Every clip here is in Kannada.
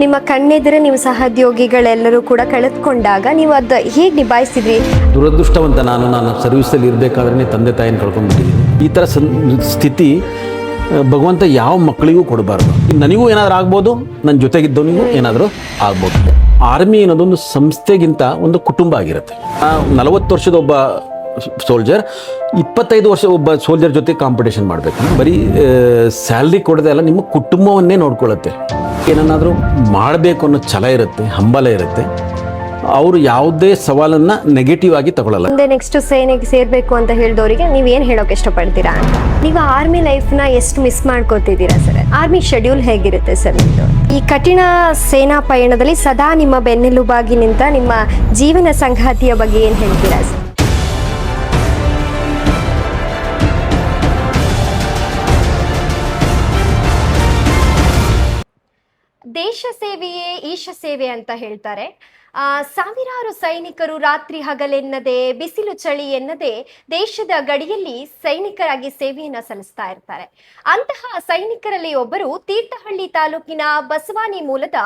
ನಿಮ್ಮ ಕಣ್ಣೆದುರು ನೀವು ಸಹೋದ್ಯೋಗಿಗಳೆಲ್ಲರೂ ಕೂಡ ಕಳೆದುಕೊಂಡಾಗ ನೀವು ಅದು ಹೇಗೆ ನಿಭಾಯಿಸಿದ್ರಿ? ದುರದೃಷ್ಟವಂತ ನಾನು ಸರ್ವಿಸಲ್ಲಿ ಇರಬೇಕಾದ್ರೆ ತಂದೆ ತಾಯಿನ ಕಳ್ಕೊಂಡ್ಬಿಟ್ಟಿದ್ದೀನಿ. ಈ ಥರ ಸ್ಥಿತಿ ಭಗವಂತ ಯಾವ ಮಕ್ಕಳಿಗೂ ಕೊಡಬಾರ್ದು. ನನಗೂ ಏನಾದರೂ ಆಗ್ಬೋದು, ನನ್ನ ಜೊತೆಗಿದ್ದವನಿಗೂ ಏನಾದರೂ ಆಗ್ಬೋದು. ಆರ್ಮಿ ಅನ್ನೋದೊಂದು ಸಂಸ್ಥೆಗಿಂತ ಒಂದು ಕುಟುಂಬ ಆಗಿರುತ್ತೆ. 40 ವರ್ಷದ ಒಬ್ಬ ಸೋಲ್ಜರ್ 25 ವರ್ಷ ಒಬ್ಬ ಸೋಲ್ಜರ್ ಜೊತೆ ಕಾಂಪಿಟೇಷನ್ ಮಾಡಬೇಕು. ಬರೀ ಸ್ಯಾಲ್ರಿ ಕೊಡೋದೇ ಅಲ್ಲ, ನಿಮ್ಮ ಕುಟುಂಬವನ್ನೇ ನೋಡ್ಕೊಳ್ಳುತ್ತೆ. ಏನನ್ನಾದರೂ ಮಾಡಬೇಕು ಅನ್ನೋ ಛಲ ಇರುತ್ತೆ, ಹಂಬಲ ಇರುತ್ತೆ. ಅವರು ಯಾವುದೇ ಸವಾಲನ್ನು ನೆಗೆಟಿವ್ ಆಗಿ ತಗೊಳ್ಳಲ್ಲ. ಮುಂದೆ ನೆಕ್ಸ್ಟ್ ಸೇನೆಗೆ ಸೇರಬೇಕು ಅಂತ ಹೇಳಿದವರಿಗೆ ನೀವು ಏನು ಹೇಳೋಕೆ ಇಷ್ಟಪಡ್ತೀರಾ? ನೀವು ಆರ್ಮಿ ಲೈಫ್ನ ಎಷ್ಟು ಮಿಸ್ ಮಾಡ್ಕೋತಿದ್ದೀರಾ ಸರ್? ಆರ್ಮಿ ಶೆಡ್ಯೂಲ್ ಹೇಗಿರುತ್ತೆ ಸರ್ ನಿಮ್ಮದು? ಈ ಕಠಿಣ ಸೇನಾ ಪಯಣದಲ್ಲಿ ಸದಾ ನಿಮ್ಮ ಬೆನ್ನೆಲುಬಾಗಿ ನಿಂತ ನಿಮ್ಮ ಜೀವನ ಸಂಗಾತಿಯ ಬಗ್ಗೆ ಏನು ಹೇಳ್ತೀರಾ ಸರ್? ದೇಶ ಸೇವೆಯೇ ಈಶ ಸೇವೆ ಅಂತ ಹೇಳ್ತಾರೆ. ಸಾವಿರಾರು ಸೈನಿಕರು ರಾತ್ರಿ ಹಗಲೆನ್ನದೆ, ಬಿಸಿಲು ಚಳಿ ಎನ್ನದೆ ದೇಶದ ಗಡಿಯಲ್ಲಿ ಸೈನಿಕರಾಗಿ ಸೇವೆಯನ್ನ ಸಲ್ಲಿಸ್ತಾ ಇರ್ತಾರೆ. ಅಂತಹ ಸೈನಿಕರಲ್ಲಿ ಒಬ್ಬರು ತೀರ್ಥಹಳ್ಳಿ ತಾಲೂಕಿನ ಬಸವಾನಿ ಮೂಲದ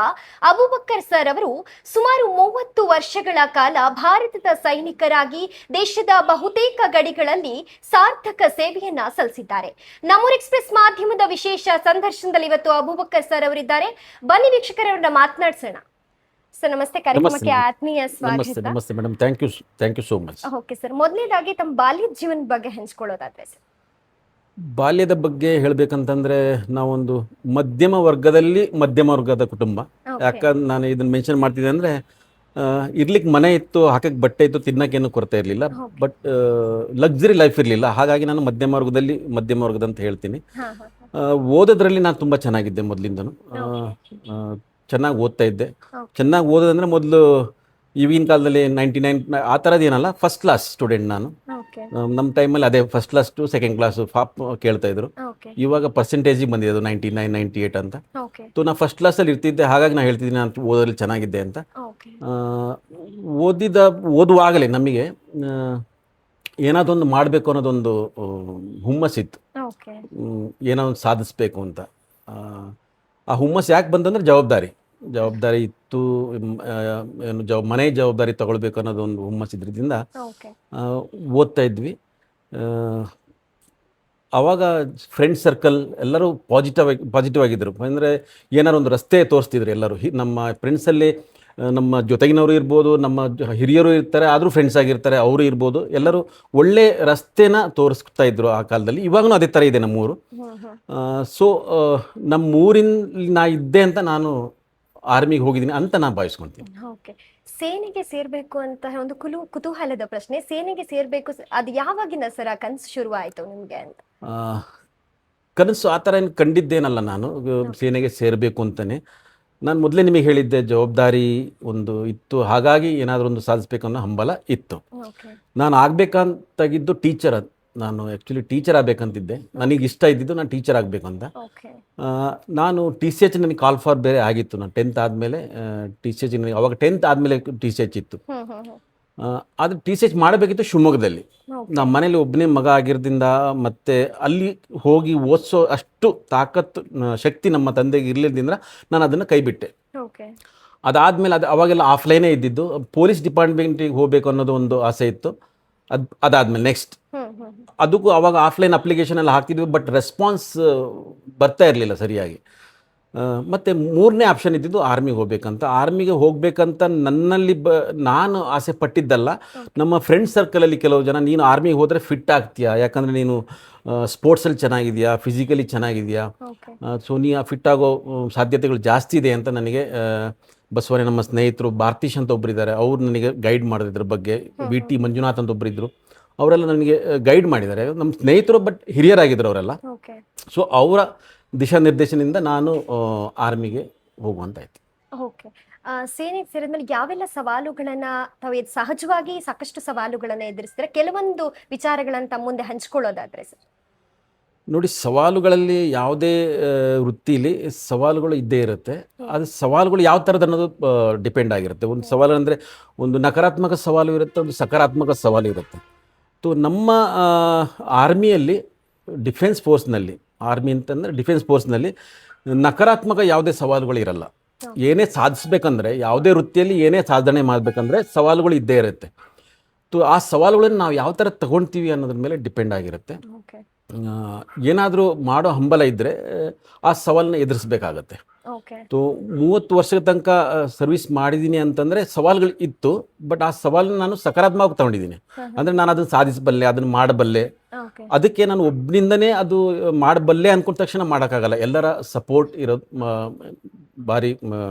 ಅಬೂಬಕ್ಕರ್ ಸರ್ ಅವರು ಸುಮಾರು 30 ವರ್ಷಗಳ ಕಾಲ ಭಾರತದ ಸೈನಿಕರಾಗಿ ದೇಶದ ಬಹುತೇಕ ಗಡಿಗಳಲ್ಲಿ ಸಾರ್ಥಕ ಸೇವೆಯನ್ನ ಸಲ್ಲಿಸಿದ್ದಾರೆ. ನಮ್ಮೂರು ಎಕ್ಸ್‌ಪ್ರೆಸ್ ಮಾಧ್ಯಮದ ವಿಶೇಷ ಸಂದರ್ಶನದಲ್ಲಿ ಇವತ್ತು ಅಬೂಬಕ್ಕರ್ ಸರ್ ಅವರಿದ್ದಾರೆ. ಬನ್ನಿ ವೀಕ್ಷಕರವರನ್ನ ಮಾತನಾಡ್ಸೋಣ. ಸರ್ ನಮಸ್ತೆ, ಕಾರ್ಯಕ್ರಮಕ್ಕೆ ಆತ್ಮೀಯ ಸ್ವಾಗತ. ನಮಸ್ತೆ madam, thank you so much. Okay sir, ಮೊದಲನೇದಾಗಿ ತಮ್ಮ ಬಾಲ್ಯದ ಜೀವನದ ಬಗ್ಗೆ ಹಂಚ್ಕೊಳ್ಳೋದಾದ್ರೆ ಸರ್? ಬಾಲ್ಯದ ಬಗ್ಗೆ ಹೇಳಬೇಕಂತಂದ್ರೆ ನಾವೊಂದು ಮಧ್ಯಮ ವರ್ಗದ ಕುಟುಂಬ. ಯಾಕಂದ್ರೆ ನಾನು ಇದನ್ನ ಮೆನ್ಷನ್ ಮಾಡ್ತಿದ್ದೆ ಅಂದ್ರೆ ಇರ್ಲಿಕ್ಕೆ ಮನೆ ಇತ್ತು, ಹಾಕಕ್ಕೆ ಬಟ್ಟೆ ಇತ್ತು, ತಿನ್ನಕ್ಕೇನು ಕೊರತೆ ಇರಲಿಲ್ಲ, ಬಟ್ ಲಕ್ಸುರಿ ಲೈಫ್ ಇರಲಿಲ್ಲ. ಹಾಗಾಗಿ ನಾನು ಮಧ್ಯಮ ವರ್ಗದ ಅಂತ ಹೇಳ್ತೀನಿ. ಓದೋದ್ರಲ್ಲಿ ನಾನು ತುಂಬ ಚೆನ್ನಾಗಿದ್ದೆ ಮೊದಲಿಂದನು. ಚೆನ್ನಾಗಿ ಓದ್ತಾ ಇದ್ದೆ. ಚೆನ್ನಾಗಿ ಓದೋದಂದ್ರೆ ಮೊದಲು ಈಗಿನ ಕಾಲದಲ್ಲಿ 99 ಆ ಥರದ್ದು ಏನಲ್ಲ, ಫಸ್ಟ್ ಕ್ಲಾಸ್ ಸ್ಟೂಡೆಂಟ್ ನಾನು. ನಮ್ಮ ಟೈಮಲ್ಲಿ ಅದೇ first class to second class ಕೇಳ್ತಾ ಇದ್ರು. ಇವಾಗ ಪರ್ಸೆಂಟೇಜಿಗೆ ಬಂದಿದೆ ಅದು 99, 98 ಅಂತ. ನಾನು ಫಸ್ಟ್ ಕ್ಲಾಸಲ್ಲಿ ಇರ್ತಿದ್ದೆ. ಹಾಗಾಗಿ ನಾನು ಹೇಳ್ತಿದ್ದೀನಿ ನಾನು ಓದೋದ್ರಲ್ಲಿ ಚೆನ್ನಾಗಿದ್ದೆ ಅಂತ. ಓದುವಾಗಲೇ ನಮಗೆ ಏನಾದರೂ ಒಂದು ಮಾಡಬೇಕು ಅನ್ನೋದೊಂದು ಹುಮ್ಮಸ್ಸಿತ್ತು, ಏನೋ ಒಂದು ಸಾಧಿಸ್ಬೇಕು ಅಂತ. ಆ ಹುಮ್ಮಸ್ ಯಾಕೆ ಬಂತಂದ್ರೆ ಜವಾಬ್ದಾರಿ ಇತ್ತು, ಮನೆ ಜವಾಬ್ದಾರಿ ತಗೊಳ್ಬೇಕು ಅನ್ನೋದೊಂದು ಹುಮ್ಮಸ್ ಇದ್ರಿಂದ ಓದ್ತಾ ಇದ್ವಿ. ಆವಾಗ ಫ್ರೆಂಡ್ ಸರ್ಕಲ್ ಎಲ್ಲರೂ ಪಾಸಿಟಿವ್ ಆಗಿದ್ದರು. ಅಂದರೆ ಏನಾರು ಒಂದು ರಸ್ತೆ ತೋರಿಸ್ತಿದ್ರು ಎಲ್ಲರೂ. ನಮ್ಮ ಫ್ರೆಂಡ್ಸಲ್ಲಿ ನಮ್ಮ ಜೊತೆಗಿನವರು ಇರ್ಬೋದು, ನಮ್ಮ ಹಿರಿಯರು ಇರ್ತಾರೆ, ಆದರೂ ಫ್ರೆಂಡ್ಸ್ ಆಗಿರ್ತಾರೆ, ಅವರು ಇರ್ಬೋದು. ಎಲ್ಲರೂ ಒಳ್ಳೆ ರಸ್ತೆನ ತೋರಿಸ್ತಾ ಇದ್ರು ಆ ಕಾಲದಲ್ಲಿ. ಇವಾಗಲೂ ಅದೇ ಥರ ಇದೆ ನಮ್ಮೂರು. ಸೊ ನಮ್ಮೂರಿನ ನಾ ಇದ್ದೆ ಅಂತ ನಾನು ಆರ್ಮಿಗೆ ಹೋಗಿದ್ದೀನಿ ಅಂತ ನಾನು ಭಾವಿಸ್ಕೊತೀನಿ. ಓಕೆ, ಸೇನೆಗೆ ಸೇರ್ಬೇಕು ಅಂತ ಒಂದು ಕುತೂಹಲದ ಪ್ರಶ್ನೆ. ಸೇನೆಗೆ ಸೇರ್ಬೇಕು, ಅದು ಯಾವಾಗಿನ ಸರ್ ಆ ಕನಸು ಶುರು ಆಯಿತು ನಿಮಗೆ ಅಂತ? ಕನಸು ಆ ಥರ ಏನು ಕಂಡಿದ್ದೇನಲ್ಲ ನಾನು ಸೇನೆಗೆ ಸೇರಬೇಕು ಅಂತಲೇ. ನಾನು ಮೊದಲೇ ನಿಮಗೆ ಹೇಳಿದ್ದೆ, ಜವಾಬ್ದಾರಿ ಒಂದು ಇತ್ತು, ಹಾಗಾಗಿ ಏನಾದರೂ ಒಂದು ಸಾಧಿಸ್ಬೇಕು ಅನ್ನೋ ಹಂಬಲ ಇತ್ತು. ನಾನು ಆಗಬೇಕಂತಾಗಿದ್ದು ಟೀಚರ್. ನಾನು ಆ್ಯಕ್ಚುಲಿ ಟೀಚರ್ ಆಗಬೇಕಂತಿದ್ದೆ. ನನಗೆ ಇಷ್ಟ ಇದ್ದಿದ್ದು ನಾನು ಟೀಚರ್ ಆಗಬೇಕಂತ. ನಾನು TCH ನನಗೆ ಕಾಲ್ ಫಾರ್ ಬೇರೆ ಆಗಿತ್ತು. ನಾನು 10th ಆದಮೇಲೆ TCH ನನಗೆ, ಅವಾಗ 10th ಆದಮೇಲೆ TCH ಇತ್ತು. ಆದರೆ TCH ಮಾಡಬೇಕಿತ್ತು ಶಿವಮೊಗ್ಗದಲ್ಲಿ. ನಮ್ಮ ಮನೇಲಿ ಒಬ್ಬನೇ ಮಗ ಆಗಿರೋದ್ರಿಂದ ಮತ್ತು ಅಲ್ಲಿ ಹೋಗಿ ಓದಿಸೋ ಅಷ್ಟು ತಾಕತ್ತು ಶಕ್ತಿ ನಮ್ಮ ತಂದೆಗೆ ಇರಲಿದ್ದರಿಂದ ನಾನು ಅದನ್ನು ಕೈಬಿಟ್ಟೆ. ಅದಾದಮೇಲೆ ಅವಾಗೆಲ್ಲ ಆಫ್ಲೈನೇ ಇದ್ದಿದ್ದು. ಪೊಲೀಸ್ ಡಿಪಾರ್ಟ್ಮೆಂಟಿಗೆ ಹೋಗಬೇಕು ಅನ್ನೋದು ಒಂದು ಆಸೆ ಇತ್ತು. ಅದಾದಮೇಲೆ ನೆಕ್ಸ್ಟ್ ಅದಕ್ಕೂ ಅವಾಗ ಆಫ್ಲೈನ್ ಅಪ್ಲಿಕೇಶನ್ ಎಲ್ಲ ಹಾಕ್ತಿದ್ವಿ, ಬಟ್ ರೆಸ್ಪಾನ್ಸ್ ಬರ್ತಾ ಇರಲಿಲ್ಲ ಸರಿಯಾಗಿ. ಮತ್ತು 3ನೇ ಆಪ್ಷನ್ ಇದ್ದಿದ್ದು ಆರ್ಮಿಗೆ ಹೋಗ್ಬೇಕಂತ. ಆರ್ಮಿಗೆ ಹೋಗ್ಬೇಕಂತ ನನ್ನಲ್ಲಿ ನಾನು ಆಸೆ ಪಟ್ಟಿದ್ದಲ್ಲ, ನಮ್ಮ ಫ್ರೆಂಡ್ ಸರ್ಕಲಲ್ಲಿ ಕೆಲವು ಜನ, ನೀನು ಆರ್ಮಿಗೆ ಹೋದರೆ ಫಿಟ್ ಆಗ್ತೀಯಾ, ಯಾಕಂದರೆ ನೀನು ಸ್ಪೋರ್ಟ್ಸಲ್ಲಿ ಚೆನ್ನಾಗಿದೆಯಾ, ಫಿಸಿಕಲಿ ಚೆನ್ನಾಗಿದೆಯಾ, ಸೊ ನೀ ಫಿಟ್ ಆಗೋ ಸಾಧ್ಯತೆಗಳು ಜಾಸ್ತಿ ಇದೆ ಅಂತ ನನಗೆ ಬಸವನೇ ನಮ್ಮ ಸ್ನೇಹಿತರು ಭಾರತೀಶ್ ಅಂತ ಒಬ್ಬರಿದ್ದಾರೆ, ಅವ್ರು ನನಗೆ ಗೈಡ್ ಮಾಡಿದ್ರ ಬಗ್ಗೆ. VT ಮಂಜುನಾಥ್ ಅಂತ ಒಬ್ಬರಿದ್ದರು, ಅವರೆಲ್ಲ ನನಗೆ ಗೈಡ್ ಮಾಡಿದ್ದಾರೆ. ನಮ್ಮ ಸ್ನೇಹಿತರು, ಬಟ್ ಹಿರಿಯರಾಗಿದ್ದರು ಅವರೆಲ್ಲ. ಸೊ ಅವರ ದಿಶಾ ನಿರ್ದೇಶನದಿಂದ ನಾನು ಆರ್ಮಿಗೆ ಹೋಗುವಂತಾಯ್ತು. ಓಕೆ, ಸೇನೆಗೆ ಸೇರಿದ್ಮೇಲೆ ಯಾವೆಲ್ಲ ಸವಾಲುಗಳನ್ನ ತಾವು ಸಹಜವಾಗಿ ಸಾಕಷ್ಟು ಸವಾಲುಗಳನ್ನ ಎದುರಿಸ್ತಾರೆ, ಕೆಲವೊಂದು ವಿಚಾರಗಳನ್ನ ತಮ್ಮ ಮುಂದೆ ಹಂಚ್ಕೊಳ್ಳೋದಾದ್ರೆ ಸರ್? ನೋಡಿ, ಸವಾಲುಗಳಲ್ಲಿ ಯಾವುದೇ ವೃತ್ತಿಲಿ ಸವಾಲುಗಳು ಇದ್ದೇ ಇರುತ್ತೆ. ಅದು ಸವಾಲುಗಳು ಯಾವ ಥರದ್ದು ಅನ್ನೋದು ಡಿಪೆಂಡ್ ಆಗಿರುತ್ತೆ. ಒಂದು ಸವಾಲು ಅಂದರೆ ಒಂದು ನಕಾರಾತ್ಮಕ ಸವಾಲು ಇರುತ್ತೆ, ಒಂದು ಸಕಾರಾತ್ಮಕ ಸವಾಲು ಇರುತ್ತೆ. ನಮ್ಮ ಆರ್ಮಿಯಲ್ಲಿ ಡಿಫೆನ್ಸ್ ಫೋರ್ಸ್ನಲ್ಲಿ, ಆರ್ಮಿ ಅಂತಂದರೆ ಡಿಫೆನ್ಸ್ ಫೋರ್ಸ್ನಲ್ಲಿ ನಕಾರಾತ್ಮಕ ಯಾವುದೇ ಸವಾಲುಗಳು ಇರಲ್ಲ. ಏನೇ ಸಾಧಿಸ್ಬೇಕಂದ್ರೆ, ಯಾವುದೇ ವೃತ್ತಿಯಲ್ಲಿ ಏನೇ ಸಾಧನೆ ಮಾಡಬೇಕಂದ್ರೆ ಸವಾಲುಗಳು ಇದ್ದೇ ಇರುತ್ತೆ. ಆ ಸವಾಲುಗಳನ್ನು ನಾವು ಯಾವ ಥರ ತಗೊಳ್ತೀವಿ ಅನ್ನೋದ್ರ ಮೇಲೆ ಡಿಪೆಂಡ್ ಆಗಿರುತ್ತೆ. ಓಕೆ ಏನಾದರೂ ಮಾಡೋ ಹಂಬಲ ಇದ್ದರೆ ಆ ಸವಾಲನ್ನ ಎದುರಿಸ್ಬೇಕಾಗತ್ತೆ. ಓಕೆ 30 ವರ್ಷದ ತನಕ ಸರ್ವಿಸ್ ಮಾಡಿದ್ದೀನಿ ಅಂತಂದರೆ ಸವಾಲುಗಳು ಇತ್ತು, ಬಟ್ ಆ ಸವಾಲನ್ನ ನಾನು ಸಕಾರಾತ್ಮಕವಾಗಿ ತಗೊಂಡಿದ್ದೀನಿ. ಅಂದರೆ ನಾನು ಅದನ್ನು ಸಾಧಿಸಬಲ್ಲೆ, ಅದನ್ನು ಮಾಡಬಲ್ಲೆ. ಓಕೆ ಅದಕ್ಕೆ ನಾನು ಒಬ್ಬನಿಂದನೇ ಅದು ಮಾಡಬಲ್ಲೆ ಅಂದ್ಕೊಂಡ ತಕ್ಷಣ ಮಾಡೋಕ್ಕಾಗಲ್ಲ. ಎಲ್ಲರ ಸಪೋರ್ಟ್ ಇರೋದು ಭಾರಿ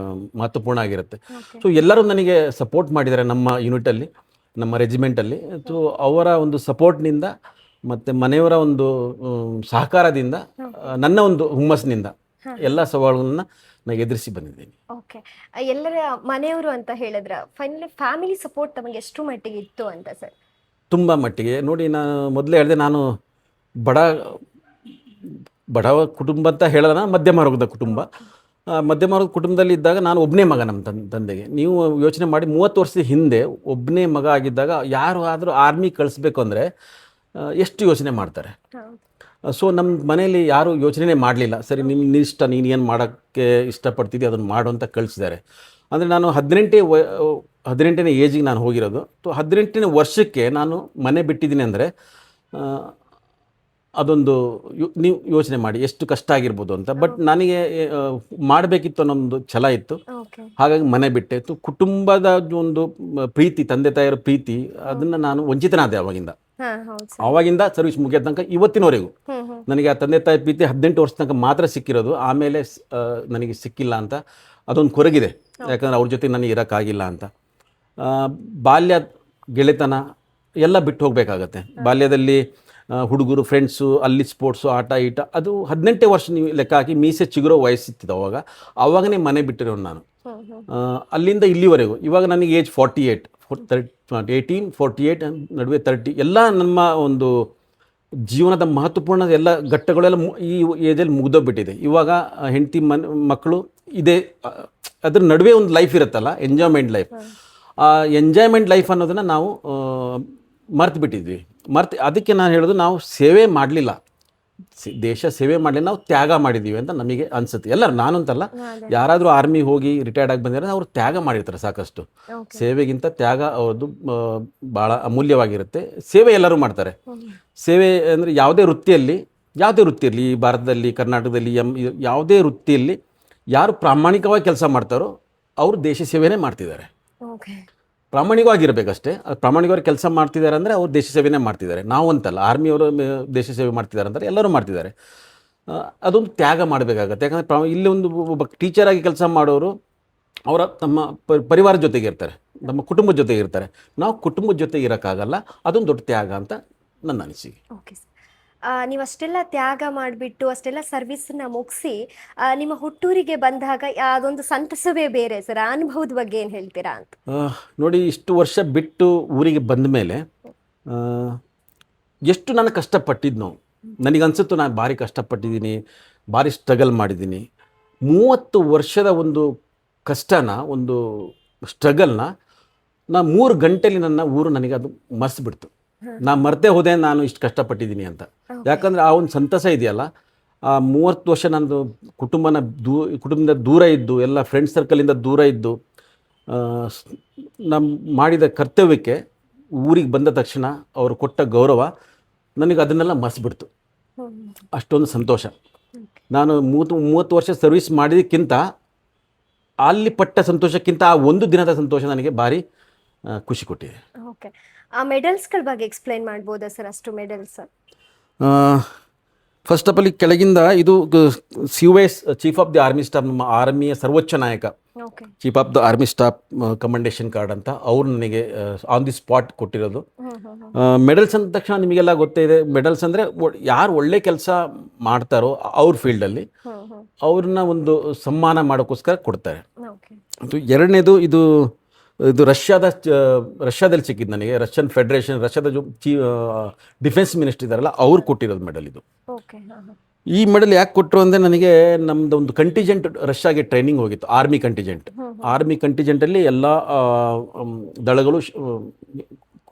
ಮಹತ್ವಪೂರ್ಣ ಆಗಿರುತ್ತೆ. ಸೊ ಎಲ್ಲರೂ ನನಗೆ ಸಪೋರ್ಟ್ ಮಾಡಿದ್ದಾರೆ ನಮ್ಮ ಯೂನಿಟಲ್ಲಿ, ನಮ್ಮ ರೆಜಿಮೆಂಟಲ್ಲಿ. ಸೊ ಅವರ ಒಂದು ಸಪೋರ್ಟ್ನಿಂದ ಮತ್ತು ಮನೆಯವರ ಒಂದು ಸಹಕಾರದಿಂದ, ನನ್ನ ಒಂದು ಹುಮ್ಮಸ್ಸಿನಿಂದ ಎಲ್ಲ ಸವಾಲುಗಳನ್ನ ನಾನು ಎದುರಿಸಿ ಬಂದಿದ್ದೀನಿ. ಓಕೆ ಎಲ್ಲರ ಮನೆಯವರು ಅಂತ ಹೇಳಿದ್ರೆ ಫೈನಲಿ ಫ್ಯಾಮಿಲಿ ಸಪೋರ್ಟ್ ತಮಗೆ ಎಷ್ಟು ಮಟ್ಟಿಗೆ ಇತ್ತು ಅಂತ ಸರ್? ತುಂಬ ಮಟ್ಟಿಗೆ ನೋಡಿ, ನಾನು ಮೊದಲೇ ಹೇಳಿದೆ, ನಾನು ಬಡವ ಕುಟುಂಬ ಅಂತ ಹೇಳೋಣ, ಮಧ್ಯಮ ವರ್ಗದ ಕುಟುಂಬ. ಮಧ್ಯಮ ವರ್ಗದ ಕುಟುಂಬದಲ್ಲಿ ಇದ್ದಾಗ ನಾನು ಒಬ್ಬನೇ ಮಗ ನಮ್ಮ ತಂದೆಗೆ. ನೀವು ಯೋಚನೆ ಮಾಡಿ, 30 ವರ್ಷದ ಹಿಂದೆ ಒಬ್ಬನೇ ಮಗ ಆಗಿದ್ದಾಗ ಯಾರು ಆದರೂ ಆರ್ಮಿ ಕಳಿಸ್ಬೇಕು ಅಂದರೆ ಎಷ್ಟು ಯೋಚನೆ ಮಾಡ್ತಾರೆ. ಸೊ ನಮ್ಮ ಮನೆಯಲ್ಲಿ ಯಾರೂ ಯೋಚನೆ ಮಾಡಲಿಲ್ಲ. ಸರಿ, ನಿನ್ನ ಇಷ್ಟ, ನೀನು ಏನು ಮಾಡೋಕ್ಕೆ ಇಷ್ಟಪಡ್ತಿದ್ದಿ ಅದನ್ನು ಮಾಡು ಅಂತ ಕಳಿಸಿದ್ದಾರೆ. ಅಂದರೆ ನಾನು 18ನೇ ಏಜಿಗೆ ನಾನು ಹೋಗಿರೋದು. 18ನೇ ವರ್ಷಕ್ಕೆ ನಾನು ಮನೆ ಬಿಟ್ಟಿದ್ದೀನಿ ಅಂದರೆ ಅದೊಂದು ನೀವು ಯೋಚನೆ ಮಾಡಿ ಎಷ್ಟು ಕಷ್ಟ ಆಗಿರ್ಬೋದು ಅಂತ. ಬಟ್ ನನಗೆ ಮಾಡಬೇಕಿತ್ತು ಅನ್ನೋದು ಛಲ ಇತ್ತು, ಹಾಗಾಗಿ ಮನೆ ಬಿಟ್ಟೆ. ಕುಟುಂಬದ ಒಂದು ಪ್ರೀತಿ, ತಂದೆ ತಾಯಿಯರ ಪ್ರೀತಿ, ಅದನ್ನು ನಾನು ವಂಚಿತನಾದೆ ಆವಾಗಿಂದ ಸರ್ವಿಸ್ ಮುಗಿಯೋ ತನಕ ಇವತ್ತಿನವರೆಗೂ. ನನಗೆ ಆ ತಂದೆ ತಾಯಿ ಪ್ರೀತಿ 18 ವರ್ಷ ತನಕ ಮಾತ್ರ ಸಿಕ್ಕಿರೋದು, ಆಮೇಲೆ ನನಗೆ ಸಿಕ್ಕಿಲ್ಲ ಅಂತ ಅದೊಂದು ಕೊರಗಿದೆ. ಯಾಕಂದರೆ ಅವ್ರ ಜೊತೆ ನನಗೆ ಇರೋಕ್ಕಾಗಿಲ್ಲ ಅಂತ. ಬಾಲ್ಯ ಗೆಳೆತನ ಎಲ್ಲ ಬಿಟ್ಟು ಹೋಗಬೇಕಾಗತ್ತೆ. ಬಾಲ್ಯದಲ್ಲಿ ಹುಡುಗರು, ಫ್ರೆಂಡ್ಸು, ಅಲ್ಲಿ ಸ್ಪೋರ್ಟ್ಸು, ಆಟ ಈಟ, ಅದು 18 ವರ್ಷ ನೀವು ಲೆಕ್ಕ ಹಾಕಿ ಮೀಸೆ ಚಿಗುರೋ ವಯಸ್ಸಿತ್ತು ಆವಾಗನೇ ಮನೆ ಬಿಟ್ಟಿರೋನು ನಾನು. ಅಲ್ಲಿಂದ ಇಲ್ಲಿವರೆಗೂ ಇವಾಗ ನನಗೆ ಏಜ್ 48, 18, 48 ನಡುವೆ 30. ಎಲ್ಲ ನಮ್ಮ ಒಂದು ಜೀವನದ ಮಹತ್ವಪೂರ್ಣ ಎಲ್ಲ ಘಟ್ಟಗಳೆಲ್ಲ ಈ ಏಜಲ್ಲಿ ಮುಗಿದೋಗ್ಬಿಟ್ಟಿದೆ. ಇವಾಗ ಹೆಂಡತಿ, ಮಕ್ಕಳು ಇದೆ, ಅದ್ರ ನಡುವೆ ಒಂದು ಲೈಫ್ ಇರುತ್ತಲ್ಲ, ಎಂಜಾಯ್ಮೆಂಟ್ ಲೈಫ್. ಆ ಎಂಜಾಯ್ಮೆಂಟ್ ಲೈಫ್ ಅನ್ನೋದನ್ನು ನಾವು ಮರ್ತು ಬಿಟ್ಟಿದ್ವಿ. ಅದಕ್ಕೆ ನಾನು ಹೇಳೋದು, ನಾವು ಸೇವೆ ಮಾಡಲಿಲ್ಲ, ದೇಶ ಸೇವೆ ಮಾಡಲಿಲ್ಲ, ನಾವು ತ್ಯಾಗ ಮಾಡಿದ್ದೀವಿ ಅಂತ ನಮಗೆ ಅನಿಸುತ್ತೆ. ಎಲ್ಲರೂ, ನಾನು ಅಂತಲ್ಲ, ಯಾರಾದರೂ ಆರ್ಮಿ ಹೋಗಿ ರಿಟೈರ್ಡ್ ಆಗಿ ಬಂದಿರೋ ಅವರು ತ್ಯಾಗ ಮಾಡಿರ್ತಾರೆ ಸಾಕಷ್ಟು. ಸೇವೆಗಿಂತ ತ್ಯಾಗ ಅವ್ರದ್ದು ಭಾಳ ಅಮೂಲ್ಯವಾಗಿರುತ್ತೆ. ಸೇವೆ ಎಲ್ಲರೂ ಮಾಡ್ತಾರೆ. ಸೇವೆ ಅಂದರೆ ಯಾವುದೇ ವೃತ್ತಿಯಲ್ಲಿ ಇರಲಿ, ಈ ಭಾರತದಲ್ಲಿ, ಕರ್ನಾಟಕದಲ್ಲಿ, ಯಾವುದೇ ವೃತ್ತಿಯಲ್ಲಿ ಯಾರು ಪ್ರಾಮಾಣಿಕವಾಗಿ ಕೆಲಸ ಮಾಡ್ತಾರೋ ಅವರು ದೇಶ ಸೇವೆನೇ ಮಾಡ್ತಿದ್ದಾರೆ. ಪ್ರಾಮಾಣಿಕವಾಗಿರಬೇಕಷ್ಟೇ. ಪ್ರಾಮಾಣಿಕವಾಗಿ ಕೆಲಸ ಮಾಡ್ತಿದ್ದಾರೆ ಅಂದರೆ ಅವ್ರು ದೇಶ ಸೇವೆನೇ ಮಾಡ್ತಿದ್ದಾರೆ. ನಾವು ಅಂತಲ್ಲ, ಆರ್ಮಿಯವರು ದೇಶ ಸೇವೆ ಮಾಡ್ತಿದ್ದಾರೆ ಅಂದರೆ ಎಲ್ಲರೂ ಮಾಡ್ತಿದ್ದಾರೆ. ಅದೊಂದು ತ್ಯಾಗ ಮಾಡಬೇಕಾಗತ್ತೆ. ಯಾಕಂದರೆ ಇಲ್ಲಿ ಒಬ್ಬ ಟೀಚರಾಗಿ ಕೆಲಸ ಮಾಡೋರು ಅವರ ತಮ್ಮ ಪರಿವಾರದ ಜೊತೆಗೆ ಇರ್ತಾರೆ, ನಮ್ಮ ಕುಟುಂಬದ ಜೊತೆಗೆ ಇರ್ತಾರೆ. ನಾವು ಕುಟುಂಬದ ಜೊತೆಗೆ ಇರೋಕ್ಕಾಗಲ್ಲ. ಅದೊಂದು ದೊಡ್ಡ ತ್ಯಾಗ ಅಂತ ನನ್ನ ಅನಿಸಿಕೆ. ಓಕೆ ಸರ್, ನೀವು ಅಷ್ಟೆಲ್ಲ ತ್ಯಾಗ ಮಾಡಿಬಿಟ್ಟು ಅಷ್ಟೆಲ್ಲ ಸರ್ವಿಸನ್ನ ಮುಗಿಸಿ ನಿಮ್ಮ ಹುಟ್ಟೂರಿಗೆ ಬಂದಾಗ ಅದೊಂದು ಸಂತಸವೇ ಬೇರೆ ಸರ್. ಆ ಅನುಭವದ ಬಗ್ಗೆ ಏನು ಹೇಳ್ತೀರಾ ಅಂತ? ನೋಡಿ, ಇಷ್ಟು ವರ್ಷ ಬಿಟ್ಟು ಊರಿಗೆ ಬಂದ ಮೇಲೆ ಎಷ್ಟು ನಾನು ಕಷ್ಟಪಟ್ಟಿದ್ನೋ ನನಗನ್ಸುತ್ತು. ನಾನು ಭಾರಿ ಕಷ್ಟಪಟ್ಟಿದ್ದೀನಿ, ಭಾರಿ ಸ್ಟ್ರಗಲ್ ಮಾಡಿದ್ದೀನಿ. 30 ವರ್ಷದ ಒಂದು ಕಷ್ಟನ, ಒಂದು ಸ್ಟ್ರಗಲ್ನ ನಾನು 3 ಗಂಟೆಲಿ ನನ್ನ ಊರು ನನಗೆ ಅದು ಮರೆಸಿಬಿಡ್ತು. ನಾನು ಮರ್ತೇ ಹೋದೆ ನಾನು ಇಷ್ಟು ಕಷ್ಟಪಟ್ಟಿದ್ದೀನಿ ಅಂತ. ಯಾಕಂದರೆ ಆ ಒಂದು ಸಂತಸ ಇದೆಯಲ್ಲ, ಆ 30 ವರ್ಷ ನಂದು ಕುಟುಂಬದಿಂದ ದೂರ ಇದ್ದು, ಎಲ್ಲ ಫ್ರೆಂಡ್ ಸರ್ಕಲಿಂದ ದೂರ ಇದ್ದು, ನಮ್ಮ ಮಾಡಿದ ಕರ್ತವ್ಯಕ್ಕೆ ಊರಿಗೆ ಬಂದ ತಕ್ಷಣ ಅವರು ಕೊಟ್ಟ ಗೌರವ ನನಗೆ ಅದನ್ನೆಲ್ಲ ಮರೆಸಿಬಿಡ್ತು. ಅಷ್ಟೊಂದು ಸಂತೋಷ. ನಾನು 30 ವರ್ಷ ಸರ್ವಿಸ್ ಮಾಡಿದ್ದಕ್ಕಿಂತ ಅಲ್ಲಿ ಪಟ್ಟ ಸಂತೋಷಕ್ಕಿಂತ ಆ ಒಂದು ದಿನದ ಸಂತೋಷ ನನಗೆ ಭಾರಿ ಖುಷಿ ಕೊಟ್ಟಿದೆ. ಓಕೆ, ಆ ಮೆಡಲ್ಸ್ಗಳ ಬಗ್ಗೆ ಎಕ್ಸ್ಪ್ಲೈನ್ ಮಾಡ್ಬೋದಾ ಸರ್? ಅಷ್ಟು ಮೆಡಲ್ಸ್ ಫಸ್ಟ್ ಆಫ್ ಆಲ್ ಕೆಳಗಿಂದ ಇದು COS, chief of the army staff, ನಮ್ಮ ಆರ್ಮಿಯ ಸರ್ವೋಚ್ಚ ನಾಯಕ, chief of the army staff commendation card ಅಂತ ಅವ್ರು ನನಗೆ ಆನ್ ದಿ ಸ್ಪಾಟ್ ಕೊಟ್ಟಿರೋದು. ಮೆಡಲ್ಸ್ ಅಂದ ತಕ್ಷಣ ನಿಮಗೆಲ್ಲ ಗೊತ್ತೇ ಇದೆ, ಮೆಡಲ್ಸ್ ಅಂದರೆ ಯಾರು ಒಳ್ಳೆ ಕೆಲಸ ಮಾಡ್ತಾರೋ ಅವ್ರ ಫೀಲ್ಡಲ್ಲಿ ಅವ್ರನ್ನ ಒಂದು ಸನ್ಮಾನ ಮಾಡೋಕ್ಕೋಸ್ಕರ ಕೊಡ್ತಾರೆ. ಎರಡನೇದು ಇದು ರಷ್ಯಾದಲ್ಲಿ ಸಿಕ್ಕಿದ್ದು ನನಗೆ. ರಷ್ಯನ್ ಫೆಡರೇಷನ್, ರಷ್ಯಾದ ಡಿಫೆನ್ಸ್ ಮಿನಿಸ್ಟರ್ ಇದ್ದಾರಲ್ಲ ಅವ್ರು ಕೊಟ್ಟಿರೋದು ಮೆಡಲ್ ಇದು. ಈ ಮೆಡಲ್ ಯಾಕೆ ಕೊಟ್ಟರು ಅಂದರೆ, ನನಗೆ ನಮ್ಮದು ಒಂದು ಕಂಟಿಜೆಂಟ್ ರಷ್ಯಾಗೆ ಟ್ರೈನಿಂಗ್ ಹೋಗಿತ್ತು, ಆರ್ಮಿ ಕಂಟಿಜೆಂಟಲ್ಲಿ ಎಲ್ಲ ದಳಗಳು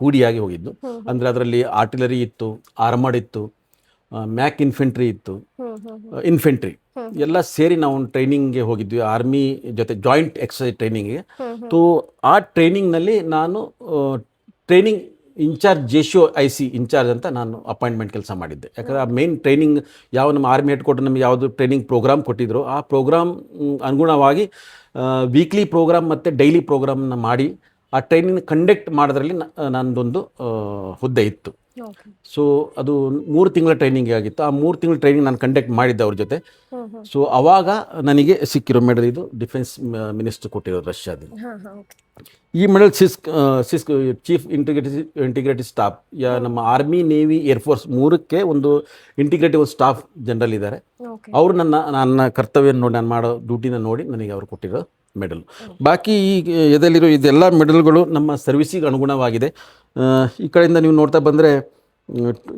ಕೂಡಿಯಾಗಿ ಹೋಗಿದ್ದು. ಅಂದರೆ ಅದರಲ್ಲಿ ಆರ್ಟಿಲರಿ ಇತ್ತು, ಆರ್ಮರ್ಡ್ ಇತ್ತು, ಮ್ಯಾಕ್ ಇನ್ಫೆಂಟ್ರಿ ಇತ್ತು, ಹ್ಮ್ ಹ್ಮ್ ಇನ್ಫೆಂಟ್ರಿ ಎಲ್ಲ ಸೇರಿ ನಾವು ಟ್ರೈನಿಂಗ್ಗೆ ಹೋಗಿದ್ವಿ ಆರ್ಮಿ ಜೊತೆ ಜಾಯಿಂಟ್ ಎಕ್ಸರ್ಸೈಸ್ ಟ್ರೈನಿಂಗ್ಗೆ. ತೋ ಆ ಟ್ರೈನಿಂಗ್ನಲ್ಲಿ ನಾನು ಟ್ರೈನಿಂಗ್ ಇನ್ಚಾರ್ಜ್ ಜೇಶಿಯೋ IC ಇನ್ಚಾರ್ಜ್ ಅಂತ ನಾನು ಅಪಾಯಿಂಟ್ಮೆಂಟ್ ಕೆಲಸ ಮಾಡಿದ್ದೆ. ಯಾಕಂದರೆ ಆ ಮೇನ್ ಟ್ರೈನಿಂಗ್ ಯಾವ ನಮ್ಮ ಆರ್ಮಿ ಹೆಡ್ ಕ್ವಾರ್ಟರ್ ನಮಗೆ ಯಾವುದು ಟ್ರೈನಿಂಗ್ ಪ್ರೋಗ್ರಾಮ್ ಕೊಟ್ಟಿದ್ರು ಆ ಪ್ರೋಗ್ರಾಮ್ ಅನುಗುಣವಾಗಿ ವೀಕ್ಲಿ ಪ್ರೋಗ್ರಾಮ್ ಮತ್ತು ಡೈಲಿ ಪ್ರೋಗ್ರಾಮ್ನ ಮಾಡಿ ಆ ಟ್ರೈನಿಂಗ್ ಕಂಡಕ್ಟ್ ಮಾಡೋದ್ರಲ್ಲಿ ನನ್ನದೊಂದು ಹುದ್ದೆ ಇತ್ತು. ಓಕೆ. ಸೊ ಅದು 3 ತಿಂಗಳ ಟ್ರೈನಿಂಗ್ ಆಗಿತ್ತು. ಆ 3 ತಿಂಗಳ ಟ್ರೈನಿಂಗ್ ನಾನು ಕಂಡಕ್ಟ್ ಮಾಡಿದ್ದೆ ಅವ್ರ ಜೊತೆ. ಸೊ ಅವಾಗ ನನಗೆ ಸಿಕ್ಕಿರೋ ಮೆಡಲ್ ಇದು ಡಿಫೆನ್ಸ್ ಮಿನಿಸ್ಟರ್ ಕೊಟ್ಟಿರೋದು ರಷ್ಯಾದಲ್ಲಿ. ಹಾ ಹಾ ಓಕೆ. ಈ ಮೆಡಲ್ ಸಿಸ್ಕ್ ಚೀಫ್ ಇಂಟಿಗ್ರೇಟಿವ್ ಸ್ಟಾಫ್ ನಮ್ಮ ಆರ್ಮಿ ನೇವಿ ಏರ್ಫೋರ್ಸ್ 3ಕ್ಕೆ ಒಂದು ಇಂಟಿಗ್ರೇಟಿವ್ ಸ್ಟಾಫ್ ಜನರಲ್ ಇದ್ದಾರೆ. ಓಕೆ. ಅವರು ನನ್ನ ಕರ್ತವ್ಯ ನೋಡಿ ನಾನು ಮಾಡೋ ಡ್ಯೂಟಿನ ನೋಡಿ ನನಗೆ ಅವರು ಕೊಟ್ಟಿರೋ ಮೆಡಲ್. ಬಾಕಿ ಈ ಎದಲ್ಲಿರೋ ಇದೆಲ್ಲ ಮೆಡಲ್ಗಳು ನಮ್ಮ ಸರ್ವಿಸಿಗೆ ಅನುಗುಣವಾಗಿದೆ. ಈ ಕಡೆಯಿಂದ ನೀವು ನೋಡ್ತಾ ಬಂದರೆ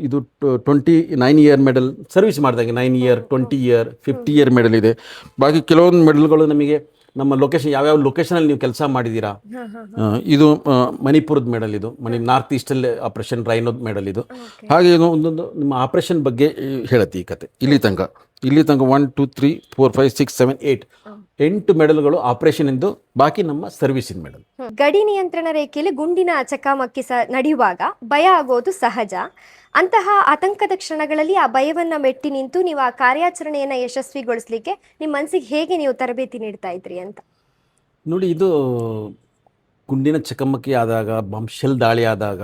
ಇದು 29 ಇಯರ್ ಮೆಡಲ್ ಸರ್ವಿಸ್ ಮಾಡಿದಂಗೆ 9 ಇಯರ್ 20 ಇಯರ್ 50 ಇಯರ್ ಮೆಡಲ್ ಇದೆ. ಬಾಕಿ ಕೆಲವೊಂದು ಮೆಡಲ್ಗಳು ನಮಗೆ ನಮ್ಮ ಲೊಕೇಶನ್ ಯಾವ್ಯಾವ ಲೊಕೇಶನಲ್ಲಿ ನೀವು ಕೆಲಸ ಮಾಡಿದ್ದೀರಾ. ಇದು ಮಣಿಪುರದ ಮೆಡಲ್, ಇದು ನಾರ್ತ್ ಈಸ್ಟಲ್ಲಿ ಆಪರೇಷನ್ ರೈನೋದ್ ಮೆಡಲ್ ಇದು. ಹಾಗೆ ಒಂದೊಂದು ನಿಮ್ಮ ಆಪರೇಷನ್ ಬಗ್ಗೆ ಹೇಳುತ್ತೆ ಈ ಕತೆ. ಇಲ್ಲಿ ತನಕ 1 2 3 4 5 6 7 8 ಮೆಡಲ್ಗಳು ಆಪರೇಷನ್ ಎಂದು, ಬಾಕಿ ನಮ್ಮ ಸರ್ವಿಸಿನ ಮೆಡಲ್. ಗಡಿ ನಿಯಂತ್ರಣ ರೇಖೆಯಲ್ಲಿ ಗುಂಡಿನ ಚಕಮಕಿ ನಡೆಯುವಾಗ ಭಯ ಆಗೋದು ಸಹಜ. ಅಂತಹ ಆತಂಕದ ಕ್ಷಣಗಳಲ್ಲಿ ಆ ಭಯವನ್ನ ಮೆಟ್ಟಿ ನಿಂತು ನೀವು ಆ ಕಾರ್ಯಾಚರಣೆಯನ್ನ ಯಶಸ್ವಿಗೊಳಿಸ್ಲಿಕ್ಕೆ ನಿಮ್ಮ ಮನಸ್ಸಿಗೆ ಹೇಗೆ ನೀವು ತರಬೇತಿ ನೀಡ್ತಾ ಇದ್ರಿ ಅಂತ? ನೋಡಿ, ಇದು ಗುಂಡಿನ ಚಕಮಕಿ ಆದಾಗ, ಬಾಂಬ್ ಶೆಲ್ ದಾಳಿ ಆದಾಗ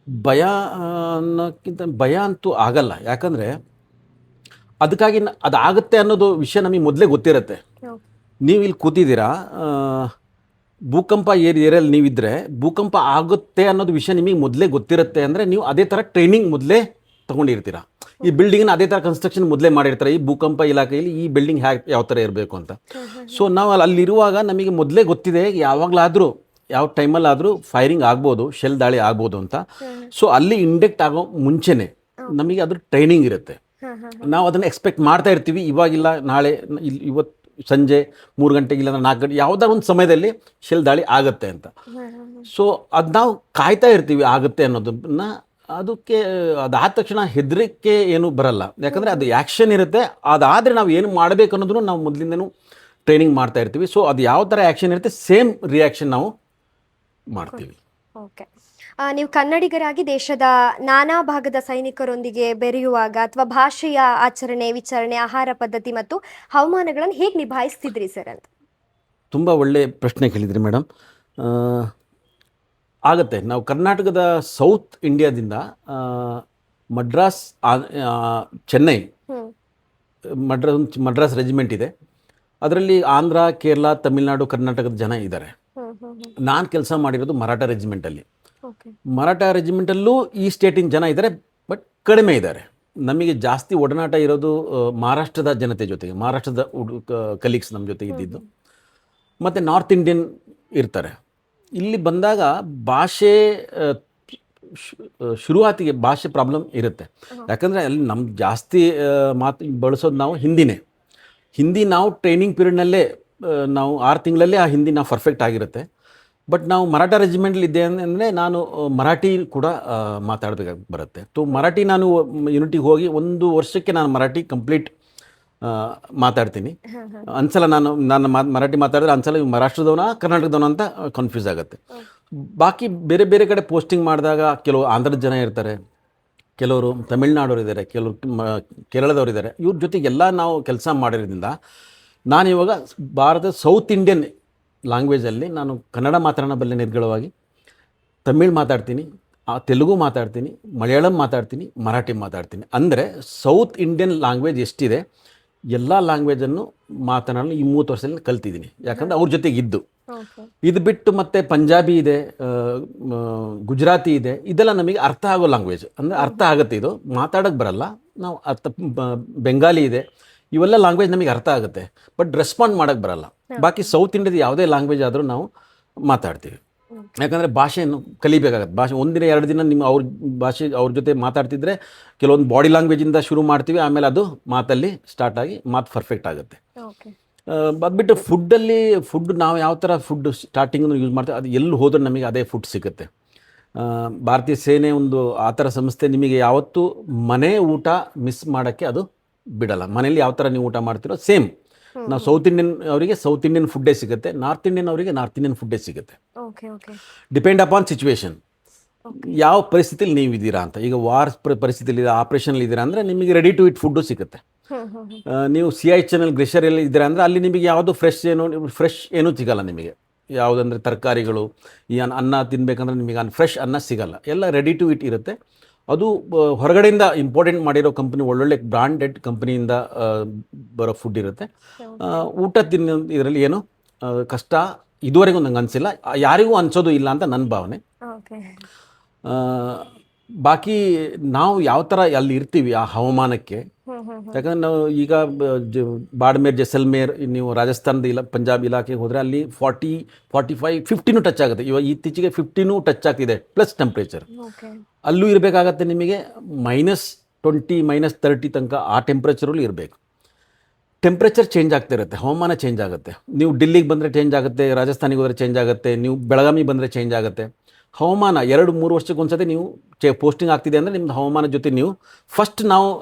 ಭಯ ಅನ್ನೋಕ್ಕಿಂತ ಭಯ ಅಂತೂ ಆಗಲ್ಲ. ಯಾಕಂದರೆ ಅದಕ್ಕಾಗಿ ಅದಾಗುತ್ತೆ ಅನ್ನೋದು ವಿಷಯ ನಮಗೆ ಮೊದಲೇ ಗೊತ್ತಿರುತ್ತೆ. ನೀವು ಇಲ್ಲಿ ಕೂತಿದ್ದೀರಾ, ಭೂಕಂಪ ಏರಿಯಲ್ಲಿ ನೀವಿದ್ದರೆ ಭೂಕಂಪ ಆಗುತ್ತೆ ಅನ್ನೋದು ವಿಷಯ ನಿಮಗೆ ಮೊದಲೇ ಗೊತ್ತಿರುತ್ತೆ. ಅಂದರೆ ನೀವು ಅದೇ ಥರ ಟ್ರೈನಿಂಗ್ ಮೊದಲೇ ತೊಗೊಂಡಿರ್ತೀರ. ಈ ಬಿಲ್ಡಿಂಗ್ನ ಅದೇ ಥರ ಕನ್ಸ್ಟ್ರಕ್ಷನ್ ಮೊದಲೇ ಮಾಡಿರ್ತಾರೆ. ಈ ಭೂಕಂಪ ಇಲಾಖೆಯಲ್ಲಿ ಈ ಬಿಲ್ಡಿಂಗ್ ಯಾವ ಥರ ಇರಬೇಕು ಅಂತ. ಸೊ ನಾವು ಅಲ್ಲಿರುವಾಗ ನಮಗೆ ಮೊದಲೇ ಗೊತ್ತಿದೆ ಯಾವಾಗಲಾದರೂ ಯಾವ ಟೈಮಲ್ಲಾದರೂ ಫೈರಿಂಗ್ ಆಗ್ಬೋದು, ಶೆಲ್ ದಾಳಿ ಆಗ್ಬೋದು ಅಂತ. ಸೊ ಅಲ್ಲಿ ಇಂಡೆಕ್ಟ್ ಆಗೋ ಮುಂಚೆನೇ ನಮಗೆ ಅದ್ರ ಟ್ರೈನಿಂಗ್ ಇರುತ್ತೆ. ನಾವು ಅದನ್ನು ಎಕ್ಸ್ಪೆಕ್ಟ್ ಮಾಡ್ತಾ ಇರ್ತೀವಿ. ಇವಾಗಿಲ್ಲ ನಾಳೆ, ಇವತ್ತು ಸಂಜೆ 3 ಗಂಟೆಗೆ ಇಲ್ಲ 4 ಗಂಟೆ ಯಾವುದಾದ್ರು ಒಂದು ಸಮಯದಲ್ಲಿ ಶೆಲ್ ದಾಳಿ ಆಗುತ್ತೆ ಅಂತ. ಸೊ ಅದು ನಾವು ಕಾಯ್ತಾ ಇರ್ತೀವಿ ಆಗುತ್ತೆ ಅನ್ನೋದನ್ನ. ಅದಕ್ಕೆ ಅದಾದ ತಕ್ಷಣ ಹೆದರಿಕೆ ಏನು ಬರಲ್ಲ. ಯಾಕಂದರೆ ಅದು ಆ್ಯಕ್ಷನ್ ಇರುತ್ತೆ. ಅದಾದರೆ ನಾವು ಏನು ಮಾಡಬೇಕು ಅನ್ನೋದನ್ನು ನಾವು ಮೊದಲಿಂದನೂ ಟ್ರೈನಿಂಗ್ ಮಾಡ್ತಾ ಇರ್ತೀವಿ. ಸೊ ಅದು ಯಾವ ಥರ ಆ್ಯಕ್ಷನ್ ಇರುತ್ತೆ ಸೇಮ್ ರಿಯಾಕ್ಷನ್ ನಾವು ಮಾಡ್ತೀವಿ. ಓಕೆ. ನೀವು ಕನ್ನಡಿಗರಾಗಿ ದೇಶದ ನಾನಾ ಭಾಗದ ಸೈನಿಕರೊಂದಿಗೆ ಬೆರೆಯುವಾಗ ಅಥವಾ ಭಾಷೆಯ ಆಚರಣೆ, ವಿಚಾರಣೆ, ಆಹಾರ ಪದ್ಧತಿ ಮತ್ತು ಹವಾಮಾನಗಳನ್ನು ಹೇಗೆ ನಿಭಾಯಿಸ್ತಿದ್ರಿ ಸರ್ ಅಂತ? ತುಂಬ ಒಳ್ಳೆ ಪ್ರಶ್ನೆ ಕೇಳಿದ್ರಿ ಮೇಡಮ್. ಆಗುತ್ತೆ. ನಾವು ಕರ್ನಾಟಕದ ಸೌತ್ ಇಂಡಿಯಾದಿಂದ ಮಡ್ರಾಸ್, ಚೆನ್ನೈ, ಮಡ್ರಾಸ್ ರೆಜಿಮೆಂಟ್ ಇದೆ. ಅದರಲ್ಲಿ ಆಂಧ್ರ, ಕೇರಳ, ತಮಿಳುನಾಡು, ಕರ್ನಾಟಕದ ಜನ ಇದ್ದಾರೆ. ನಾನು ಕೆಲಸ ಮಾಡಿರೋದು ಮರಾಠ ರೆಜಿಮೆಂಟಲ್ಲಿ. ಮರಾಠ ರೆಜಿಮೆಂಟಲ್ಲೂ ಈ ಸ್ಟೇಟಿನ ಜನ ಇದ್ದಾರೆ, ಬಟ್ ಕಡಿಮೆ ಇದ್ದಾರೆ. ನಮಗೆ ಜಾಸ್ತಿ ಒಡನಾಟ ಇರೋದು ಮಹಾರಾಷ್ಟ್ರದ ಜನತೆ ಜೊತೆಗೆ. ಮಹಾರಾಷ್ಟ್ರದ ಕಲೀಗ್ಸ್ ನಮ್ಮ ಜೊತೆ ಇದ್ದಿದ್ದು. ಮತ್ತು ನಾರ್ತ್ ಇಂಡಿಯನ್ ಇರ್ತಾರೆ. ಇಲ್ಲಿ ಬಂದಾಗ ಭಾಷೆ ಶುರುವಾತಿಗೆ ಭಾಷೆ ಪ್ರಾಬ್ಲಮ್ ಇರುತ್ತೆ. ಯಾಕಂದರೆ ಅಲ್ಲಿ ನಮ್ಮ ಜಾಸ್ತಿ ಮಾತು ಬಳಸೋದು ನಾವು ಹಿಂದಿ ನಾವು ಟ್ರೈನಿಂಗ್ ಪೀರಿಯಡ್ನಲ್ಲೇ ನಾವು 6 ತಿಂಗಳಲ್ಲೇ ಆ ಹಿಂದಿ ನಾವು ಪರ್ಫೆಕ್ಟ್ ಆಗಿರುತ್ತೆ. ಬಟ್ ನಾವು ಮರಾಠ ರೆಜಿಮೆಂಟಲ್ಲಿ ಇದ್ದೆ ಅಂದರೆ ನಾನು ಮರಾಠಿ ಕೂಡ ಮಾತಾಡಬೇಕಾಗಿ ಬರುತ್ತೆ. ಸೊ ಮರಾಠಿ ನಾನು ಯೂನಿಟಿಗೆ ಹೋಗಿ 1 ವರ್ಷಕ್ಕೆ ನಾನು ಮರಾಠಿ ಕಂಪ್ಲೀಟ್ ಮಾತಾಡ್ತೀನಿ. ಅನ್ಸಲ ನಾನು ಮರಾಠಿ ಮಾತಾಡಿದ್ರೆ ಅನ್ಸಲ ಮಹಾರಾಷ್ಟ್ರದವನ ಕರ್ನಾಟಕದವನ ಅಂತ ಕನ್ಫ್ಯೂಸ್ ಆಗುತ್ತೆ. ಬಾಕಿ ಬೇರೆ ಬೇರೆ ಕಡೆ ಪೋಸ್ಟಿಂಗ್ ಮಾಡಿದಾಗ ಕೆಲವು ಆಂಧ್ರದ ಜನ ಇರ್ತಾರೆ, ಕೆಲವರು ತಮಿಳ್ನಾಡವ್ರು ಇದ್ದಾರೆ, ಕೆಲವರು ಕೇರಳದವ್ರು ಇದ್ದಾರೆ. ಇವ್ರ ಜೊತೆಗೆಲ್ಲ ನಾವು ಕೆಲಸ ಮಾಡಿರೋದ್ರಿಂದ ನಾನು ಇವಾಗ ಭಾರತದ ಸೌತ್ ಇಂಡಿಯನ್ ಲ್ಯಾಂಗ್ವೇಜಲ್ಲಿ ನಾನು ಕನ್ನಡ ಮಾತಾಡಬಲ್ಲೆ ನಿರ್ಗಳವಾಗಿ, ತಮಿಳ್ ಮಾತಾಡ್ತೀನಿ, ತೆಲುಗು ಮಾತಾಡ್ತೀನಿ, ಮಲಯಾಳಂ ಮಾತಾಡ್ತೀನಿ, ಮರಾಠಿ ಮಾತಾಡ್ತೀನಿ. ಅಂದರೆ ಸೌತ್ ಇಂಡಿಯನ್ ಲ್ಯಾಂಗ್ವೇಜ್ ಎಷ್ಟಿದೆ ಎಲ್ಲ ಲ್ಯಾಂಗ್ವೇಜನ್ನು ಮಾತನಾಡಲು ಈ 30 ವರ್ಷದಲ್ಲಿ ಕಲ್ತಿದ್ದೀನಿ. ಯಾಕಂದರೆ ಅವ್ರ ಜೊತೆಗೆ ಇದ್ದು. ಇದು ಬಿಟ್ಟು ಮತ್ತೆ ಪಂಜಾಬಿ ಇದೆ, ಗುಜರಾತಿ ಇದೆ. ಇದೆಲ್ಲ ನಮಗೆ ಅರ್ಥ ಆಗೋ ಲ್ಯಾಂಗ್ವೇಜ್. ಅಂದರೆ ಅರ್ಥ ಆಗುತ್ತೆ, ಇದು ಮಾತಾಡೋಕ್ಕೆ ಬರಲ್ಲ. ನಾವು ಬೆಂಗಾಲಿ ಇದೆ, ಇವೆಲ್ಲ ಲ್ಯಾಂಗ್ವೇಜ್ ನಮಗೆ ಅರ್ಥ ಆಗುತ್ತೆ, ಬಟ್ ರೆಸ್ಪಾಂಡ್ ಮಾಡೋಕ್ಕೆ ಬರಲ್ಲ. ಬಾಕಿ ಸೌತ್ ಇಂಡಿಯಾದ ಯಾವುದೇ ಲ್ಯಾಂಗ್ವೇಜ್ ಆದರೂ ನಾವು ಮಾತಾಡ್ತೀವಿ. ಯಾಕಂದರೆ ಭಾಷೆಯನ್ನು ಕಲಿಬೇಕಾಗತ್ತೆ. ಭಾಷೆ ಒಂದಿನ 2 ದಿನ ನಿಮ್ಮ ಅವ್ರ ಜೊತೆ ಮಾತಾಡ್ತಿದ್ರೆ ಕೆಲವೊಂದು ಬಾಡಿ ಲ್ಯಾಂಗ್ವೇಜಿಂದ ಶುರು ಮಾಡ್ತೀವಿ, ಆಮೇಲೆ ಅದು ಮಾತಲ್ಲಿ ಸ್ಟಾರ್ಟ್ ಆಗಿ ಮಾತು ಪರ್ಫೆಕ್ಟ್ ಆಗುತ್ತೆ. ಅದು ಬಿಟ್ಟು ಫುಡ್ ನಾವು ಯಾವ ಥರ ಫುಡ್ ಸ್ಟಾರ್ಟಿಂಗ್ ಯೂಸ್ ಮಾಡ್ತೀವಿ, ಅದು ಎಲ್ಲಿ ಹೋದ್ರೆ ನಮಗೆ ಅದೇ ಫುಡ್ ಸಿಗುತ್ತೆ. ಭಾರತೀಯ ಸೇನೆ ಒಂದು ಆ ಥರ ಸಂಸ್ಥೆ ನಿಮಗೆ ಯಾವತ್ತೂ ಮನೆ ಊಟ ಮಿಸ್ ಮಾಡೋಕ್ಕೆ ಅದು ಬಿಡಲ್ಲ. ಮನೇಲಿ ಯಾವ ಥರ ನೀವು ಊಟ ಮಾಡ್ತೀರೋ ಸೇಮ್. ನಾವು ಸೌತ್ ಇಂಡಿಯನ್ ಅವರಿಗೆ ಸೌತ್ ಇಂಡಿಯನ್ ಫುಡ್ಡೇ ಸಿಗುತ್ತೆ, ನಾರ್ತ್ ಇಂಡಿಯನ್ ಅವರಿಗೆ ನಾರ್ತ್ ಇಂಡಿಯನ್ ಫುಡ್ಡೇ ಸಿಗುತ್ತೆ. Okay okay depend upon situation, ಯಾವ ಪರಿಸ್ಥಿತಿಲಿ ನೀವು ಇದ್ದೀರಾ ಅಂತ. ಈಗ ವಾರ್ ಪರಿಸ್ಥಿತಿಲಿ ಆಪ್ರೇಷನಲ್ಲಿ ಇದ್ದೀರಾ ಅಂದರೆ ನಿಮಗೆ ರೆಡಿ ಟು ಇಟ್ ಫುಡ್ಡು ಸಿಗುತ್ತೆ. ನೀವು CI ಗ್ಲೇಷಿಯರಲ್ಲಿ ಇದ್ದೀರಾ ಅಂದರೆ ಅಲ್ಲಿ ನಿಮಗೆ ಯಾವುದು ಫ್ರೆಶ್ ಏನೂ ಸಿಗಲ್ಲ ನಿಮಗೆ. ಯಾವುದಂದರೆ ತರಕಾರಿಗಳು, ಈ ಅನ್ನ ತಿನ್ನಬೇಕಂದ್ರೆ ನಿಮಗೆ ಫ್ರೆಶ್ ಅನ್ನ ಸಿಗಲ್ಲ, ಎಲ್ಲ ರೆಡಿ ಟು ಇಟ್ ಇರುತ್ತೆ. ಅದು ಹೊರಗಡೆಯಿಂದ ಇಂಪಾರ್ಟೆಂಟ್ ಮಾಡಿರೋ ಕಂಪ್ನಿ, ಒಳ್ಳೊಳ್ಳೆ ಬ್ರಾಂಡೆಡ್ ಕಂಪ್ನಿಯಿಂದ ಬರೋ ಫುಡ್ ಇರುತ್ತೆ. ಊಟ ಇದರಲ್ಲಿ ಏನು ಕಷ್ಟ ಇದುವರೆಗೂ ನಂಗೆ ಅನಿಸಿಲ್ಲ, ಯಾರಿಗೂ ಅನಿಸೋದು ಇಲ್ಲ ಅಂತ ನನ್ನ ಭಾವನೆ. ಬಾಕಿ ನಾವು ಯಾವ ಥರ ಅಲ್ಲಿ ಇರ್ತೀವಿ ಆ ಹವಾಮಾನಕ್ಕೆ, ಯಾಕಂದರೆ ನಾವು ಈಗ ಬಾಡ್ಮೇರ್, ಜೈಸಲ್ಮೇರ್, ನೀವು ರಾಜಸ್ಥಾನದ ಪಂಜಾಬ್ ಇಲಾಖೆಗೆ ಹೋದರೆ ಅಲ್ಲಿ 40, 45, 50 ಟಚ್ ಆಗುತ್ತೆ. ಇವಾಗ ಇತ್ತೀಚೆಗೆ 50 ಟಚ್ ಆಗ್ತಿದೆ ಪ್ಲಸ್ ಟೆಂಪ್ರೇಚರ್. ಅಲ್ಲೂ ಇರಬೇಕಾಗತ್ತೆ ನಿಮಗೆ -20, -30 ತನಕ ಆ ಟೆಂಪ್ರೇಚರಲ್ಲಿ ಇರಬೇಕು. ಟೆಂಪ್ರೇಚರ್ ಚೇಂಜ್ ಆಗ್ತಾ ಇರುತ್ತೆ, ಹವಾಮಾನ ಚೇಂಜ್ ಆಗುತ್ತೆ. ನೀವು ಡಿಲ್ಲಿಗೆ ಬಂದರೆ ಚೇಂಜ್ ಆಗುತ್ತೆ, ರಾಜಸ್ಥಾನಿಗೆ ಹೋದರೆ ಚೇಂಜ್ ಆಗುತ್ತೆ, ನೀವು ಬೆಳಗಾವಿ ಬಂದರೆ ಚೇಂಜ್ ಆಗುತ್ತೆ. ಹವಾಮಾನ 2-3 ವರ್ಷಕ್ಕೊಂದ್ಸತಿ ನೀವು ಪೋಸ್ಟಿಂಗ್ ಆಗ್ತಿದೆ ಅಂದರೆ ನಿಮ್ಮದು ಹವಾಮಾನ ಜೊತೆ ನೀವು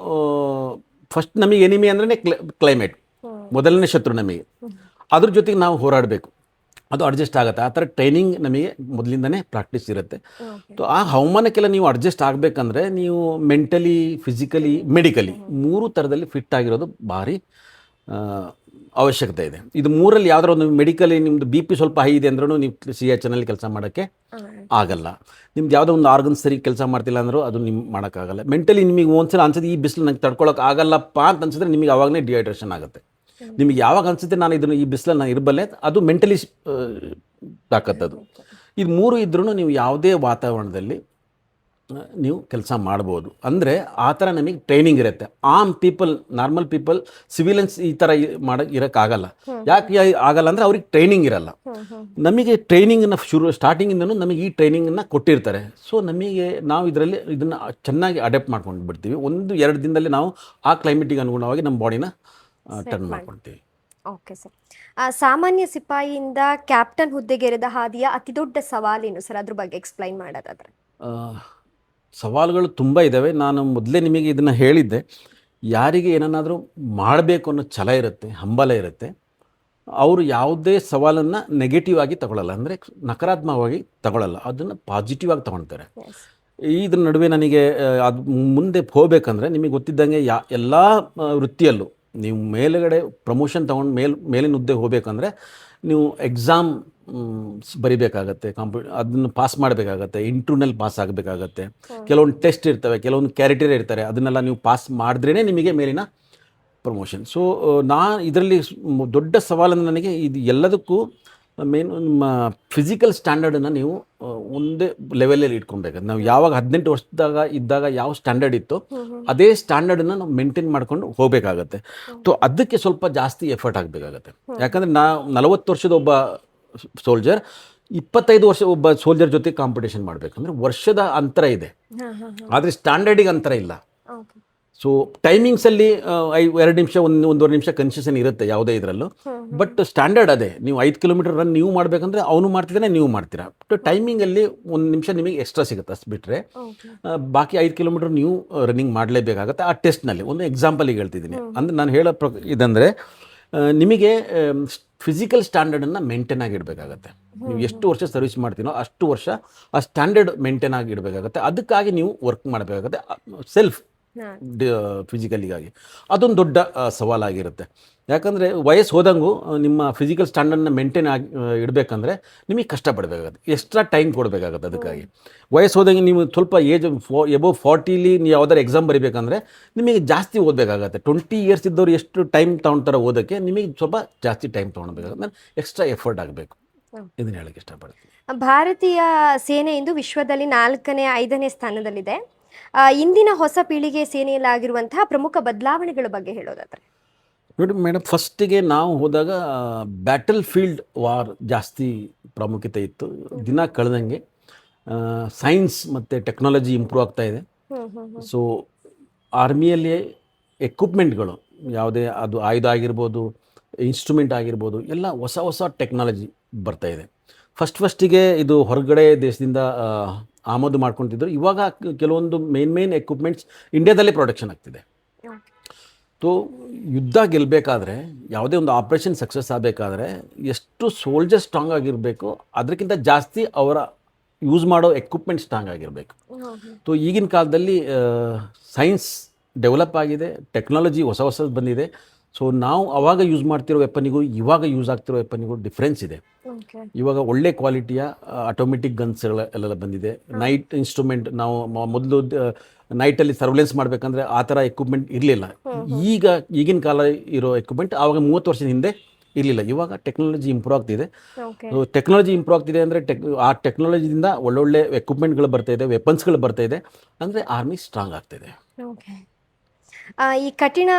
ಫಸ್ಟ್ ನಮಗೆ ಎನಿಮಿ ಅಂದರೆ ಕ್ಲೈಮೇಟ್, ಮೊದಲನೇ ಶತ್ರು ನಮಗೆ. ಅದ್ರ ಜೊತೆಗೆ ನಾವು ಹೋರಾಡಬೇಕು, ಅದು ಅಡ್ಜಸ್ಟ್ ಆಗುತ್ತೆ. ಆ ಥರ ಟ್ರೈನಿಂಗ್ ನಮಗೆ ಮೊದಲಿಂದನೇ ಪ್ರಾಕ್ಟೀಸ್ ಇರುತ್ತೆ. ಸೊ ಆ ಹವಾಮಾನಕ್ಕೆಲ್ಲ ನೀವು ಅಡ್ಜಸ್ಟ್ ಆಗಬೇಕಂದ್ರೆ ನೀವು ಮೆಂಟಲಿ, ಫಿಸಿಕಲಿ, ಮೆಡಿಕಲಿ 3 ಥರದಲ್ಲಿ ಫಿಟ್ ಆಗಿರೋದು ಭಾರಿ ಅವಶ್ಯಕತೆ ಇದೆ. ಇದು 3ರಲ್ಲಿ ಯಾವ್ದಾರು ಒಂದು, ಮೆಡಿಕಲಿ ನಿಮ್ಮದು BP ಸ್ವಲ್ಪ ಹೈ ಇದೆ ಅಂದ್ರೂ ನೀವು CHನಲ್ಲಿ ಕೆಲಸ ಮಾಡೋಕ್ಕೆ ಆಗಲ್ಲ. ನಿಮ್ದು ಯಾವುದೋ ಒಂದು ಆರ್ಗನ್ ಸರಿ ಕೆಲಸ ಮಾಡ್ತಿಲ್ಲ ಅಂದರೂ ಅದು ನಿಮ್ಗೆ ಮಾಡೋಕ್ಕಾಗಲ್ಲ. ಮೆಂಟಲಿ ನಿಮಗೆ ಒಂದ್ಸಲ ಅನ್ಸುತ್ತೆ ಈ ಬಿಸಿಲು ನಂಗೆ ತಡ್ಕೊಳಕ್ಕೆ ಆಗಲ್ಲಪ್ಪ ಅಂತ ಅನ್ಸಿದ್ರೆ ನಿಮಗೆ ಆವಾಗಲೇ ಡಿಹೈಡ್ರೇಷನ್ ಆಗುತ್ತೆ. ನಿಮಗೆ ಯಾವಾಗ ಅನಿಸುತ್ತೆ ನಾನು ಈ ಬಿಸಿಲಲ್ಲಿ ನಾನು ಇರಬಲ್ಲೆ, ಅದು ಮೆಂಟಲಿ ತಾಕತ್ತದು. ಇದು 3 ಇದ್ರೂ ನೀವು ಯಾವುದೇ ವಾತಾವರಣದಲ್ಲಿ ನೀವು ಕೆಲಸ ಮಾಡ್ಬೋದು. ಅಂದರೆ ಆ ಥರ ನಮಗೆ ಟ್ರೈನಿಂಗ್ ಇರುತ್ತೆ. ಪೀಪಲ್, ನಾರ್ಮಲ್ ಪೀಪಲ್, ಸಿವಿಲಿಯನ್ಸ್ ಈ ಥರ ಇರೋಕ್ಕಾಗಲ್ಲ. ಯಾಕೆ ಆಗಲ್ಲ ಅಂದರೆ ಅವ್ರಿಗೆ ಟ್ರೈನಿಂಗ್ ಇರಲ್ಲ. ನಮಗೆ ಟ್ರೈನಿಂಗನ್ನು ಸ್ಟಾರ್ಟಿಂಗಿಂದನೂ ನಮಗೆ ಈ ಟ್ರೈನಿಂಗನ್ನು ಕೊಟ್ಟಿರ್ತಾರೆ. ಸೊ ನಾವು ಇದನ್ನು ಚೆನ್ನಾಗಿ ಅಡಾಪ್ಟ್ ಮಾಡ್ಕೊಂಡು ಬಿಡ್ತೀವಿ. 1-2 ದಿನದಲ್ಲಿ ನಾವು ಆ ಕ್ಲೈಮೇಟಿಗೆ ಅನುಗುಣವಾಗಿ ನಮ್ಮ ಬಾಡಿನ ಟರ್ನ್ ಮಾಡ್ಕೊಳ್ತೀವಿ. Okay sir. ಸಾಮಾನ್ಯ ಸಿಪಾಯಿಯಿಂದ ಕ್ಯಾಪ್ಟನ್ ಹುದ್ದೆಗೇರಿದ ಹಾದಿಯ ಅತಿ ದೊಡ್ಡ ಸವಾಲೇನು ಸರ್, ಅದ್ರ ಬಗ್ಗೆ ಎಕ್ಸ್ಪ್ಲೈನ್ ಮಾಡೋದಾದ್ರೆ? ಸವಾಲುಗಳು ತುಂಬ ಇದ್ದಾವೆ. ನಾನು ಮೊದಲೇ ನಿಮಗೆ ಇದನ್ನು ಹೇಳಿದ್ದೆ, ಯಾರಿಗೆ ಏನನ್ನಾದರೂ ಮಾಡಬೇಕು ಅನ್ನೋ ಛಲ ಇರುತ್ತೆ, ಹಂಬಲ ಇರುತ್ತೆ, ಅವರು ಯಾವುದೇ ಸವಾಲನ್ನು ನೆಗೆಟಿವ್ ಆಗಿ ತಗೊಳ್ಳಲ್ಲ, ಅಂದರೆ ನಕಾರಾತ್ಮಕವಾಗಿ ತಗೊಳ್ಳಲ್ಲ, ಅದನ್ನು ಪಾಸಿಟಿವ್ ಆಗಿ ತಗೊಳ್ತಾರೆ. ಇದ್ರ ನಡುವೆ ನನಗೆ ಅದು ಮುಂದೆ ಹೋಗ್ಬೇಕಂದ್ರೆ ನಿಮಗೆ ಗೊತ್ತಿದ್ದಂಗೆ ಎಲ್ಲ ವೃತ್ತಿಯಲ್ಲೂ ನೀವು ಮೇಲುಗಡೆ ಪ್ರಮೋಷನ್ ತೊಗೊಂಡು ಮೇಲಿನ ಹುದ್ದೆಗೆ ಹೋಗ್ಬೇಕಂದ್ರೆ ನೀವು ಎಕ್ಸಾಮ್ ಬರಿಬೇಕಾಗತ್ತೆ, ಅದನ್ನು ಪಾಸ್ ಮಾಡಬೇಕಾಗತ್ತೆ, ಇಂಟರ್ನಲ್ ಪಾಸ್ ಆಗಬೇಕಾಗತ್ತೆ, ಕೆಲವೊಂದು ಟೆಸ್ಟ್ ಇರ್ತವೆ, ಕೆಲವೊಂದು ಕ್ಯಾರಿಟೇರಿಯಾ ಇರ್ತಾರೆ, ಅದನ್ನೆಲ್ಲ ನೀವು ಪಾಸ್ ಮಾಡಿದ್ರೇ ನಿಮಗೆ ಮೇಲಿನ ಪ್ರಮೋಷನ್. ಸೊ ಇದರಲ್ಲಿ ದೊಡ್ಡ ಸವಾಲನ್ನು ನನಗೆ ಇದು ಎಲ್ಲದಕ್ಕೂ ಮೇನ್ ನಿಮ್ಮ ಫಿಸಿಕಲ್ ಸ್ಟ್ಯಾಂಡರ್ಡನ್ನು ನೀವು ಒಂದೇ ಲೆವೆಲಲ್ಲಿ ಇಟ್ಕೊಬೇಕು. ನಾವು ಯಾವಾಗ 18 ವರ್ಷದಾಗ ಇದ್ದಾಗ ಯಾವ ಸ್ಟ್ಯಾಂಡರ್ಡ್ ಇತ್ತು ಅದೇ ಸ್ಟ್ಯಾಂಡರ್ಡನ್ನು ನಾವು ಮೇಂಟೈನ್ ಮಾಡ್ಕೊಂಡು ಹೋಗಬೇಕಾಗತ್ತೆ. ಸೊ ಅದಕ್ಕೆ ಸ್ವಲ್ಪ ಜಾಸ್ತಿ ಎಫರ್ಟ್ ಆಗಬೇಕಾಗತ್ತೆ. ಯಾಕಂದರೆ 40 ವರ್ಷದ ಒಬ್ಬ ಸೋಲ್ಜರ್ 25 ವರ್ಷ ಒಬ್ಬ ಸೋಲ್ಜರ್ ಜೊತೆ ಕಾಂಪಿಟೇಷನ್ ಮಾಡಬೇಕಂದ್ರೆ ವರ್ಷದ ಅಂತರ ಇದೆ, ಆದರೆ ಸ್ಟ್ಯಾಂಡರ್ಡಿಗೆ ಅಂತರ ಇಲ್ಲ. ಸೊ ಟೈಮಿಂಗ್ಸಲ್ಲಿ 2 ನಿಮಿಷ, 1-1.5 ನಿಮಿಷ ಕನ್ಸೆಷನ್ ಇರುತ್ತೆ ಯಾವುದೇ ಇದರಲ್ಲೂ, ಬಟ್ ಸ್ಟ್ಯಾಂಡರ್ಡ್ ಅದೇ. ನೀವು 5 ಕಿಲೋಮೀಟರ್ ರನ್ ನೀವು ಮಾಡಬೇಕಂದ್ರೆ ಅವನು ಮಾಡ್ತಿದ್ದಾನೆ, ನೀವು ಮಾಡ್ತೀರಾ. ಟೈಮಿಂಗಲ್ಲಿ 1 ನಿಮಿಷ ನಿಮಗೆ ಎಕ್ಸ್ಟ್ರಾ ಸಿಗುತ್ತೆ, ಅಷ್ಟು ಬಿಟ್ಟರೆ ಬಾಕಿ 5 ಕಿಲೋಮೀಟರ್ ನೀವು ರನ್ನಿಂಗ್ ಮಾಡಲೇಬೇಕಾಗತ್ತೆ. ಆ ಟೆಸ್ಟ್ನಲ್ಲಿ ಒಂದು ಎಕ್ಸಾಂಪಲಿಗೆ ಹೇಳ್ತಿದ್ದೀನಿ. ಅಂದರೆ ನಾನು ಹೇಳೋ ಇದಂದರೆ ನಿಮಗೆ ಫಿಸಿಕಲ್ ಸ್ಟ್ಯಾಂಡರ್ಡನ್ನು ಮೇಂಟೈನ್ ಆಗಿ ಇಡಬೇಕಾಗತ್ತೆ. ನೀವು ಎಷ್ಟು ವರ್ಷ ಸರ್ವಿಸ್ ಮಾಡ್ತೀನೋ ಅಷ್ಟು ವರ್ಷ ಆ ಸ್ಟ್ಯಾಂಡರ್ಡ್ ಮೇಂಟೈನ್ ಆಗಿ ಇಡಬೇಕಾಗತ್ತೆ. ಅದಕ್ಕಾಗಿ ನೀವು ವರ್ಕ್ ಮಾಡಬೇಕಾಗತ್ತೆ, ಸೆಲ್ಫ್ ಫಿಸಿಕಲಿಗಾಗಿ. ಅದೊಂದು ದೊಡ್ಡ ಸವಾಲಾಗಿರುತ್ತೆ. ಯಾಕಂದರೆ ವಯಸ್ಸು ಹೋದಂಗೂ ನಿಮ್ಮ ಫಿಸಿಕಲ್ ಸ್ಟ್ಯಾಂಡರ್ಡ್ನ ಮೇಂಟೈನ್ ಆಗಿ ಇಡಬೇಕಂದ್ರೆ ನಿಮಗೆ ಕಷ್ಟಪಡಬೇಕಾಗತ್ತೆ, ಎಕ್ಸ್ಟ್ರಾ ಟೈಮ್ ಕೊಡಬೇಕಾಗತ್ತೆ. ಅದಕ್ಕಾಗಿ ವಯಸ್ಸು ಹೋದಂಗೆ ನೀವು ಸ್ವಲ್ಪ ಏಜ್ ಎಬೋ 40ಲಿ ನೀವು ಯಾವ್ದಾರು ಎಕ್ಸಾಮ್ ಬರೀಬೇಕಂದ್ರೆ ನಿಮಗೆ ಜಾಸ್ತಿ ಓದಬೇಕಾಗತ್ತೆ. 20 ಇಯರ್ಸ್ ಇದ್ದವ್ರು ಎಷ್ಟು ಟೈಮ್ ತೊಗೊಳ್ತಾರೆ ಓದೋಕ್ಕೆ, ನಿಮಗೆ ಸ್ವಲ್ಪ ಜಾಸ್ತಿ ಟೈಮ್ ತೊಗೊಳ್ಬೇಕಾಗತ್ತೆ, ಎಕ್ಸ್ಟ್ರಾ ಎಫರ್ಟ್ ಆಗಬೇಕು. ಇದನ್ನು ಹೇಳೋಕ್ಕೆ ಇಷ್ಟಪಡ್ತೀನಿ. ಭಾರತೀಯ ಸೇನೆ ಇಂದು ವಿಶ್ವದಲ್ಲಿ 4ನೇ 5ನೇ ಸ್ಥಾನದಲ್ಲಿದೆ. ಇಂದಿನ ಹೊಸ ಪೀಳಿಗೆ ಸೇನೆಯಲ್ಲಿ ಆಗಿರುವಂತಹ ಪ್ರಮುಖ ಬದಲಾವಣೆಗಳ ಬಗ್ಗೆ ಹೇಳೋದಾದ್ರೆ? ನೋಡಿ ಮೇಡಮ್, ಫಸ್ಟಿಗೆ ನಾವು ಹೋದಾಗ ಬ್ಯಾಟಲ್ ಫೀಲ್ಡ್ ವಾರ್ ಜಾಸ್ತಿ ಪ್ರಾಮುಖ್ಯತೆ ಇತ್ತು. ದಿನ ಕಳೆದಂಗೆ ಸೈನ್ಸ್ ಮತ್ತು ಟೆಕ್ನಾಲಜಿ ಇಂಪ್ರೂವ್ ಆಗ್ತಾ ಇದೆ. ಸೊ ಆರ್ಮಿಯಲ್ಲಿ ಎಕ್ವಿಪ್ಮೆಂಟ್ಗಳು ಯಾವುದೇ ಅದು ಆಯುಧ ಆಗಿರ್ಬೋದು, ಇನ್ಸ್ಟ್ರೂಮೆಂಟ್ ಆಗಿರ್ಬೋದು, ಎಲ್ಲ ಹೊಸ ಟೆಕ್ನಾಲಜಿ ಬರ್ತಾಯಿದೆ. ಫಸ್ಟಿಗೆ ಇದು ಹೊರಗಡೆ ದೇಶದಿಂದ ಆಮದು ಮಾಡ್ಕೊತಿದ್ರು. ಇವಾಗ ಕೆಲವೊಂದು ಮೇನ್ ಎಕ್ವಿಪ್ಮೆಂಟ್ಸ್ ಇಂಡಿಯಾದಲ್ಲೇ ಪ್ರೊಡಕ್ಷನ್ ಆಗ್ತಿದೆ. ಸೊ ಯುದ್ಧ ಗೆಲ್ಲಬೇಕಾದ್ರೆ, ಯಾವುದೇ ಒಂದು ಆಪ್ರೇಷನ್ ಸಕ್ಸಸ್ ಆಗಬೇಕಾದ್ರೆ ಎಷ್ಟು ಸೋಲ್ಜರ್ ಸ್ಟ್ರಾಂಗ್ ಆಗಿರಬೇಕು, ಅದಕ್ಕಿಂತ ಜಾಸ್ತಿ ಅವರ ಯೂಸ್ ಮಾಡೋ ಎಕ್ವಿಪ್ಮೆಂಟ್ ಸ್ಟ್ರಾಂಗ್ ಆಗಿರಬೇಕು. ಸೊ ಈಗಿನ ಕಾಲದಲ್ಲಿ ಸೈನ್ಸ್ ಡೆವಲಪ್ ಆಗಿದೆ, ಟೆಕ್ನಾಲಜಿ ಹೊಸದು ಬಂದಿದೆ. ಸೊ ನಾವು ಅವಾಗ ಯೂಸ್ ಮಾಡ್ತಿರೋ ವೆಪನಿಗೂ ಇವಾಗ ಯೂಸ್ ಆಗ್ತಿರೋ ವೆಪನಿಗೂ ಡಿಫ್ರೆನ್ಸ್ ಇದೆ. ಇವಾಗ ಒಳ್ಳೆ ಕ್ವಾಲಿಟಿಯ ಆಟೋಮೆಟಿಕ್ ಗನ್ಸ್ಗಳೆಲ್ಲ ಬಂದಿದೆ. ನೈಟ್ ಇನ್ಸ್ಟ್ರೂಮೆಂಟ್, ನಾವು ಮೊದಲು ನೈಟಲ್ಲಿ ಸರ್ವೆಲೆನ್ಸ್ ಮಾಡಬೇಕಂದ್ರೆ ಆ ಥರ ಎಕ್ವಿಪ್ಮೆಂಟ್ ಇರಲಿಲ್ಲ. ಈಗಿನ ಕಾಲ ಇರೋ ಎಕ್ವಿಪ್ಮೆಂಟ್ ಆವಾಗ 30 ವರ್ಷದ ಹಿಂದೆ ಇರಲಿಲ್ಲ. ಇವಾಗ ಟೆಕ್ನಾಲಜಿ ಇಂಪ್ರೂವ್ ಆಗ್ತಿದೆ. ಟೆಕ್ನಾಲಜಿ ಇಂಪ್ರೂವ್ ಆಗ್ತಿದೆ ಅಂದರೆ ಆ ಟೆಕ್ನಾಲಜಿಯಿಂದ ಒಳ್ಳೊಳ್ಳೆ ಎಕ್ವಿಪ್ಮೆಂಟ್ಗಳು ಬರ್ತಾ ಇದೆ, ವೆಪನ್ಸ್ಗಳು ಬರ್ತಾ ಇದೆ, ಅಂದರೆ ಆರ್ಮಿ ಸ್ಟ್ರಾಂಗ್ ಆಗ್ತಿದೆ. ಈ ಕಠಿಣ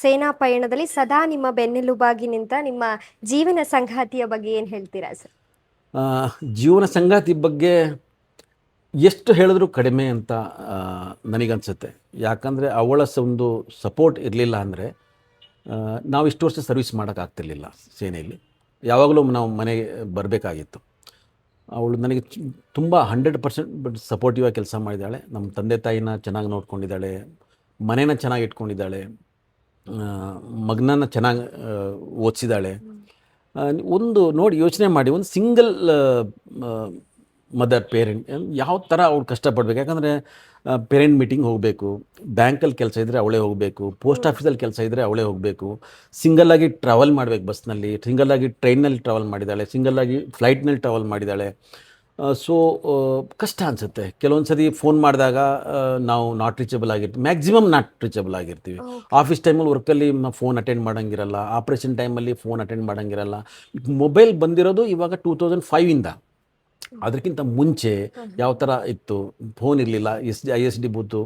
ಸೇನಾ ಪಯಣದಲ್ಲಿ ಸದಾ ನಿಮ್ಮ ಬೆನ್ನೆಲುಬಾಗಿ ನಿಂತ ನಿಮ್ಮ ಜೀವನ ಸಂಗಾತಿಯ ಬಗ್ಗೆ ಏನು ಹೇಳ್ತೀರಾ ಸರ್? ಜೀವನ ಸಂಗಾತಿ ಬಗ್ಗೆ ಎಷ್ಟು ಹೇಳಿದ್ರೂ ಕಡಿಮೆ ಅಂತ ನನಗನ್ಸುತ್ತೆ. ಯಾಕಂದರೆ ಅವಳ ಒಂದು ಸಪೋರ್ಟ್ ಇರಲಿಲ್ಲ ಅಂದರೆ ನಾವು ಇಷ್ಟು ವರ್ಷ ಸರ್ವಿಸ್ ಮಾಡೋಕ್ಕಾಗ್ತಿರ್ಲಿಲ್ಲ ಸೇನೆಯಲ್ಲಿ. ಯಾವಾಗಲೂ ನಾವು ಮನೆಗೆ ಬರಬೇಕಾಗಿತ್ತು. ಅವಳು ನನಗೆ ತುಂಬ 100% ಸಪೋರ್ಟಿವ್ ಆಗಿ ಕೆಲಸ ಮಾಡಿದ್ದಾಳೆ. ನಮ್ಮ ತಂದೆ ತಾಯಿನ ಚೆನ್ನಾಗಿ ನೋಡ್ಕೊಂಡಿದ್ದಾಳೆ, ಮನೇನ ಚೆನ್ನಾಗಿ ಇಟ್ಕೊಂಡಿದ್ದಾಳೆ, ಮಗನನ್ನು ಚೆನ್ನಾಗಿ ಓದಿಸಿದ್ದಾಳೆ. ಒಂದು ನೋಡಿ ಯೋಚನೆ ಮಾಡಿ, ಒಂದು ಸಿಂಗಲ್ ಮದರ್ ಪೇರೆಂಟ್ ಯಾವ ಥರ ಅವ್ರು ಕಷ್ಟಪಡಬೇಕು. ಯಾಕಂದರೆ ಪೇರೆಂಟ್ ಮೀಟಿಂಗ್ ಹೋಗಬೇಕು, ಬ್ಯಾಂಕಲ್ಲಿ ಕೆಲಸ ಇದ್ದರೆ ಅವಳೇ ಹೋಗಬೇಕು, ಪೋಸ್ಟ್ ಆಫೀಸಲ್ಲಿ ಕೆಲಸ ಇದ್ದರೆ ಅವಳೇ ಹೋಗಬೇಕು, ಸಿಂಗಲ್ಲಾಗಿ ಟ್ರಾವೆಲ್ ಮಾಡಬೇಕು ಬಸ್ನಲ್ಲಿ, ಸಿಂಗಲ್ಲಾಗಿ ಟ್ರೈನಲ್ಲಿ ಟ್ರಾವೆಲ್ ಮಾಡಿದ್ದಾಳೆ, ಸಿಂಗಲ್ಲಾಗಿ ಫ್ಲೈಟ್ನಲ್ಲಿ ಟ್ರಾವೆಲ್ ಮಾಡಿದ್ದಾಳೆ. ಸೊ ಕಷ್ಟ ಅನಿಸುತ್ತೆ. ಕೆಲವೊಂದು ಸರಿ ಫೋನ್ ಮಾಡಿದಾಗ ನಾವು ನಾಟ್ ರೀಚಬಲ್ ಆಗಿರ್ತೀವಿ, ಮ್ಯಾಕ್ಸಿಮಮ್ ನಾಟ್ ರೀಚಬಲ್ ಆಗಿರ್ತೀವಿ. ಆಫೀಸ್ ಟೈಮಲ್ಲಿ ವರ್ಕಲ್ಲಿ ಫೋನ್ ಅಟೆಂಡ್ ಮಾಡೋಂಗಿರಲ್ಲ, ಆಪ್ರೇಷನ್ ಟೈಮಲ್ಲಿ ಫೋನ್ ಅಟೆಂಡ್ ಮಾಡೋಂಗಿರಲ್ಲ. ಮೊಬೈಲ್ ಬಂದಿರೋದು ಇವಾಗ 2005ಇಂದ. ಅದಕ್ಕಿಂತ ಮುಂಚೆ ಯಾವ ಥರ ಇತ್ತು, ಫೋನ್ ಇರಲಿಲ್ಲ, ISD ಬೂತು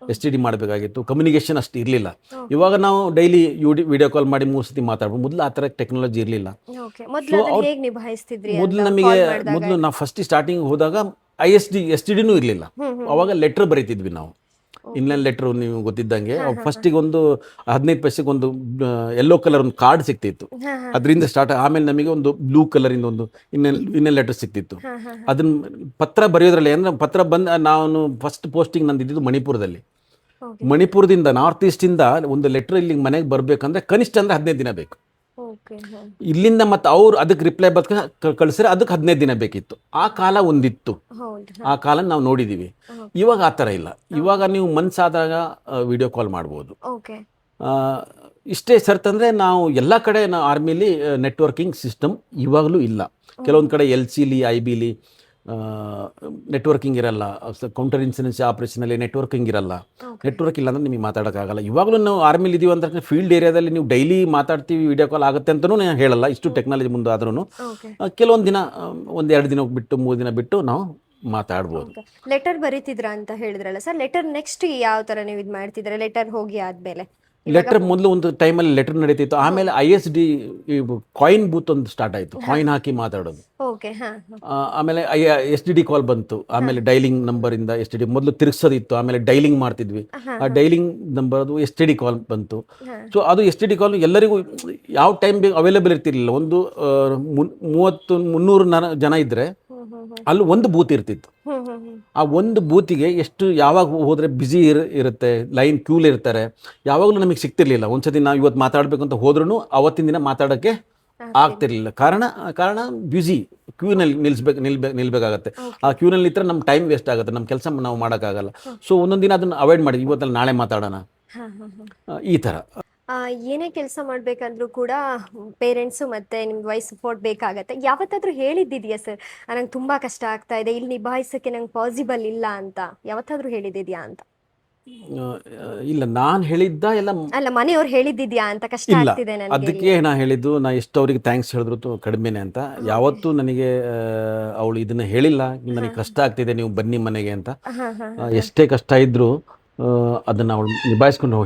STD ಮಾಡಬೇಕಾಗಿತ್ತು, ಕಮ್ಯುನಿಕೇಷನ್ ಅಷ್ಟು ಇರಲಿಲ್ಲ. ಇವಾಗ ನಾವು ಡೈಲಿ ವಿಡಿಯೋ ಕಾಲ್ ಮಾಡಿ 3 ಸತಿ ಮಾತಾಡ್ಬೋದು. ಮೊದಲು ಆ ಥರ ಟೆಕ್ನಾಲಜಿ ಇರಲಿಲ್ಲ. ಮೊದಲು ನಾವು ಫಸ್ಟ್ ಸ್ಟಾರ್ಟಿಂಗ್ ಹೋದಾಗ STDನೂ ಇರಲಿಲ್ಲ. ಅವಾಗ ಲೆಟ್ರ್ ಬರೀತಿದ್ವಿ ನಾವು, ಇನ್ಲೈನ್ ಲೆಟ್ರು. ನೀವು ಗೊತ್ತಿದ್ದಂಗೆ ಫಸ್ಟಿಗೆ ಒಂದು 15 ಪೈಸೆಗೆ ಒಂದು ಯೆಲ್ಲೋ ಕಲರ್ ಒಂದು ಕಾರ್ಡ್ ಸಿಗ್ತಿತ್ತು, ಅದರಿಂದ ಸ್ಟಾರ್ಟ್. ಆಮೇಲೆ ನಮಗೆ ಒಂದು ಬ್ಲೂ ಕಲರಿಂದ ಒಂದು ಇನ್ನೇನು ಲೆಟರ್ ಸಿಗ್ತಿತ್ತು. ಅದನ್ನ ಪತ್ರ ಬರೆಯೋದ್ರಲ್ಲಿ ಅಂದರೆ ಪತ್ರ ನಾನು ಫಸ್ಟ್ ಪೋಸ್ಟಿಂಗ್ ನಂದಿದ್ದು ಮಣಿಪುರದಲ್ಲಿ. ಮಣಿಪುರದಿಂದ ನಾರ್ತ್ ಈಸ್ಟಿಂದ ಒಂದು ಲೆಟ್ರ್ ಇಲ್ಲಿ ಮನೆಗೆ ಬರಬೇಕಂದ್ರೆ ಕನಿಷ್ಠ ಅಂದರೆ 15 ದಿನ ಬೇಕು. ಇಲ್ಲಿಂದ ಮತ್ತು ಅವ್ರು ಅದಕ್ಕೆ ರಿಪ್ಲೈ ಕಳಿಸಿದ್ರೆ ಅದಕ್ಕೆ 15 ದಿನ ಬೇಕಿತ್ತು. ಆ ಕಾಲ ಒಂದಿತ್ತು, ಆ ಕಾಲ ನಾವು ನೋಡಿದ್ದೀವಿ. ಇವಾಗ ಆ ಥರ ಇಲ್ಲ. ಇವಾಗ ನೀವು ಮನ್ಸಾದಾಗ ವಿಡಿಯೋ ಕಾಲ್ ಮಾಡ್ಬೋದು. ಇಷ್ಟೇ ಸರ್ತಂದರೆ ನಾವು ಎಲ್ಲ ಕಡೆ ನಾವು ಆರ್ಮಿಲಿ ನೆಟ್ವರ್ಕಿಂಗ್ ಸಿಸ್ಟಮ್ ಇವಾಗಲೂ ಇಲ್ಲ. ಕೆಲವೊಂದು ಕಡೆ LCಲಿ IBಲಿ ನೆಟ್ವರ್ಕಿಂಗ್ ಇರಲ್ಲ. ಕೌಂಟರ್ ಇನ್ಸಿಡೆನ್ಸಿ ಆಪ್ರೇಷನಲ್ಲಿ ನೆಟ್ವರ್ಕಿಂಗ್ ಇರಲ್ಲ. ನೆಟ್ವರ್ಕ್ ಇಲ್ಲ ಅಂದರೆ ನಿಮಗೆ ಮಾತಾಡೋಕ್ಕಾಗಲ್ಲ. ಇವಾಗಲೂ ನಾವು ಆರ್ಮಿಲಿ ಇದೀವಿ ಅಂತ ಫೀಲ್ಡ್ ಏರಿಯಾದಲ್ಲಿ ನೀವು ಡೈಲಿ ಮಾತಾಡ್ತೀವಿ, ವಿಡಿಯೋ ಕಾಲ್ ಆಗುತ್ತೆ ಅಂತಲೂ ನಾನು ಹೇಳಲ್ಲ. ಇಷ್ಟು ಟೆಕ್ನಾಲಜಿ ಮುಂದೆ ಆದ್ರೂ ಕೆಲವೊಂದು ದಿನ, 1-2 ದಿನ ಬಿಟ್ಟು 3 ದಿನ ಬಿಟ್ಟು ನಾವು ಮಾತಾಡ್ಬೋದು. ಲೆಟರ್ ಬರೀತಿದ್ರ ಅಂತ ಹೇಳಿದ್ರಲ್ಲ ಸರ್, ಲೆಟರ್ ನೆಕ್ಸ್ಟ್ ಯಾವ ಥರ ನೀವು ಇದು ಮಾಡ್ತಿದ್ರೆ ಲೆಟರ್ ಹೋಗಿ ಆದಮೇಲೆ? ಲೆಟರ್ ಮೊದಲು ಒಂದು ಟೈಮಲ್ಲಿ ಲೆಟರ್ ನಡೀತಿತ್ತು. ಆಮೇಲೆ ISD ಕಾಯಿನ್ ಬೂತ್ ಒಂದು ಸ್ಟಾರ್ಟ್ ಆಯಿತು, ಕಾಯಿನ್ ಹಾಕಿ ಮಾತಾಡೋದು. ಆಮೇಲೆ STD ಕಾಲ್ ಬಂತು. ಆಮೇಲೆ ಡೈಲಿಂಗ್ ನಂಬರಿಂದ STD ಮೊದಲು ತಿರುಗಿಸೋದಿತ್ತು, ಆಮೇಲೆ ಡೈಲಿಂಗ್ ಮಾಡ್ತಿದ್ವಿ. ಆ ಡೈಲಿಂಗ್ ನಂಬರ್ದು STD ಕಾಲ್ ಬಂತು. ಸೊ ಅದು STD ಕಾಲ್ ಎಲ್ಲರಿಗೂ ಯಾವ ಟೈಮ್ ಅವೈಲೇಬಲ್ ಇರ್ತಿರ್ಲಿಲ್ಲ. ಒಂದು 300 ಜನ ಇದ್ದರೆ ಅಲ್ಲಿ ಒಂದು ಬೂತ್ ಇರ್ತಿತ್ತು. ಆ ಒಂದು ಬೂತಿಗೆ ಎಷ್ಟು ಯಾವಾಗ ಹೋದರೆ ಬ್ಯುಸಿ ಇರುತ್ತೆ, ಲೈನ್ ಕ್ಯೂಲ್ ಇರ್ತಾರೆ, ಯಾವಾಗಲೂ ನಮಗೆ ಸಿಗ್ತಿರ್ಲಿಲ್ಲ. ಒಂದ್ಸತಿ ನಾವು ಇವತ್ತು ಮಾತಾಡಬೇಕು ಅಂತ ಹೋದ್ರೂ ಅವತ್ತಿನ ದಿನ ಮಾತಾಡೋಕ್ಕೆ ಆಗ್ತಿರ್ಲಿಲ್ಲ. ಕಾರಣ ಬ್ಯುಸಿ, ಕ್ಯೂನಲ್ಲಿ ನಿಲ್ಬೇಕಾಗತ್ತೆ. ಆ ಕ್ಯೂನಲ್ಲಿ ನಿಂತರೆ ನಮ್ಮ ಟೈಮ್ ವೇಸ್ಟ್ ಆಗುತ್ತೆ, ನಮ್ಮ ಕೆಲಸ ನಾವು ಮಾಡೋಕ್ಕಾಗಲ್ಲ. ಸೊ ಒಂದೊಂದು ದಿನ ಅದನ್ನು ಅವಾಯ್ಡ್ ಮಾಡಿ, ಇವತ್ತಲ್ಲಿ ನಾಳೆ ಮಾತಾಡೋಣ, ಈ ಥರ. ಏನೇ ಕೆಲಸ ಮಾಡಬೇಕಂದ್ರೂ ಕೂಡ ಪೇರೆಂಟ್ಸು ಮತ್ತು ನಿಮ್ಮ ವೈಫ್ ಸಪೋರ್ಟ್ ಬೇಕಾಗತ್ತೆ. ಯಾವತ್ತಾದರೂ ಹೇಳಿದ್ದಿದೆಯಾ ಸರ್, ನಂಗೆ ತುಂಬ ಕಷ್ಟ ಆಗ್ತಾ ಇದೆ, ಇಲ್ಲಿ ನಿಭಾಯಿಸೋಕ್ಕೆ ನಂಗೆ ಪಾಸಿಬಲ್ ಇಲ್ಲ ಅಂತ ಯಾವತ್ತಾದರೂ ಹೇಳಿದ್ದಿದೆಯಾ ಅಂತ? ಇಲ್ಲ, ನಾನು ಹೇಳಿದ್ದ ಎಲ್ಲ ಅಲ್ಲ, ಮನೆಯವ್ರು ಹೇಳಿದ್ದಿದ್ಯಾ ಅಂತ, ಕಷ್ಟ ಆಗ್ತಿದೆ ನನಗೆ? ಅದಕ್ಕೆ ನಾನು ಹೇಳಿದ್ದು, ನಾ ಎಷ್ಟು ಅವ್ರಿಗೆ ಥ್ಯಾಂಕ್ಸ್ ಹೇಳಿದ್ರು ಕಡಿಮೆನೆ ಅಂತ. ಯಾವತ್ತೂ ನನಗೆ ಅವಳು ಇದನ್ನು ಹೇಳಿಲ್ಲ, ನನಗೆ ಕಷ್ಟ ಆಗ್ತಿದೆ ನೀವು ಬನ್ನಿ ಮನೆಗೆ ಅಂತ. ಎಷ್ಟೇ ಕಷ್ಟ ಇದ್ದರೂ ಅದನ್ನು ಅವಳು ನಿಭಾಯಿಸ್ಕೊಂಡು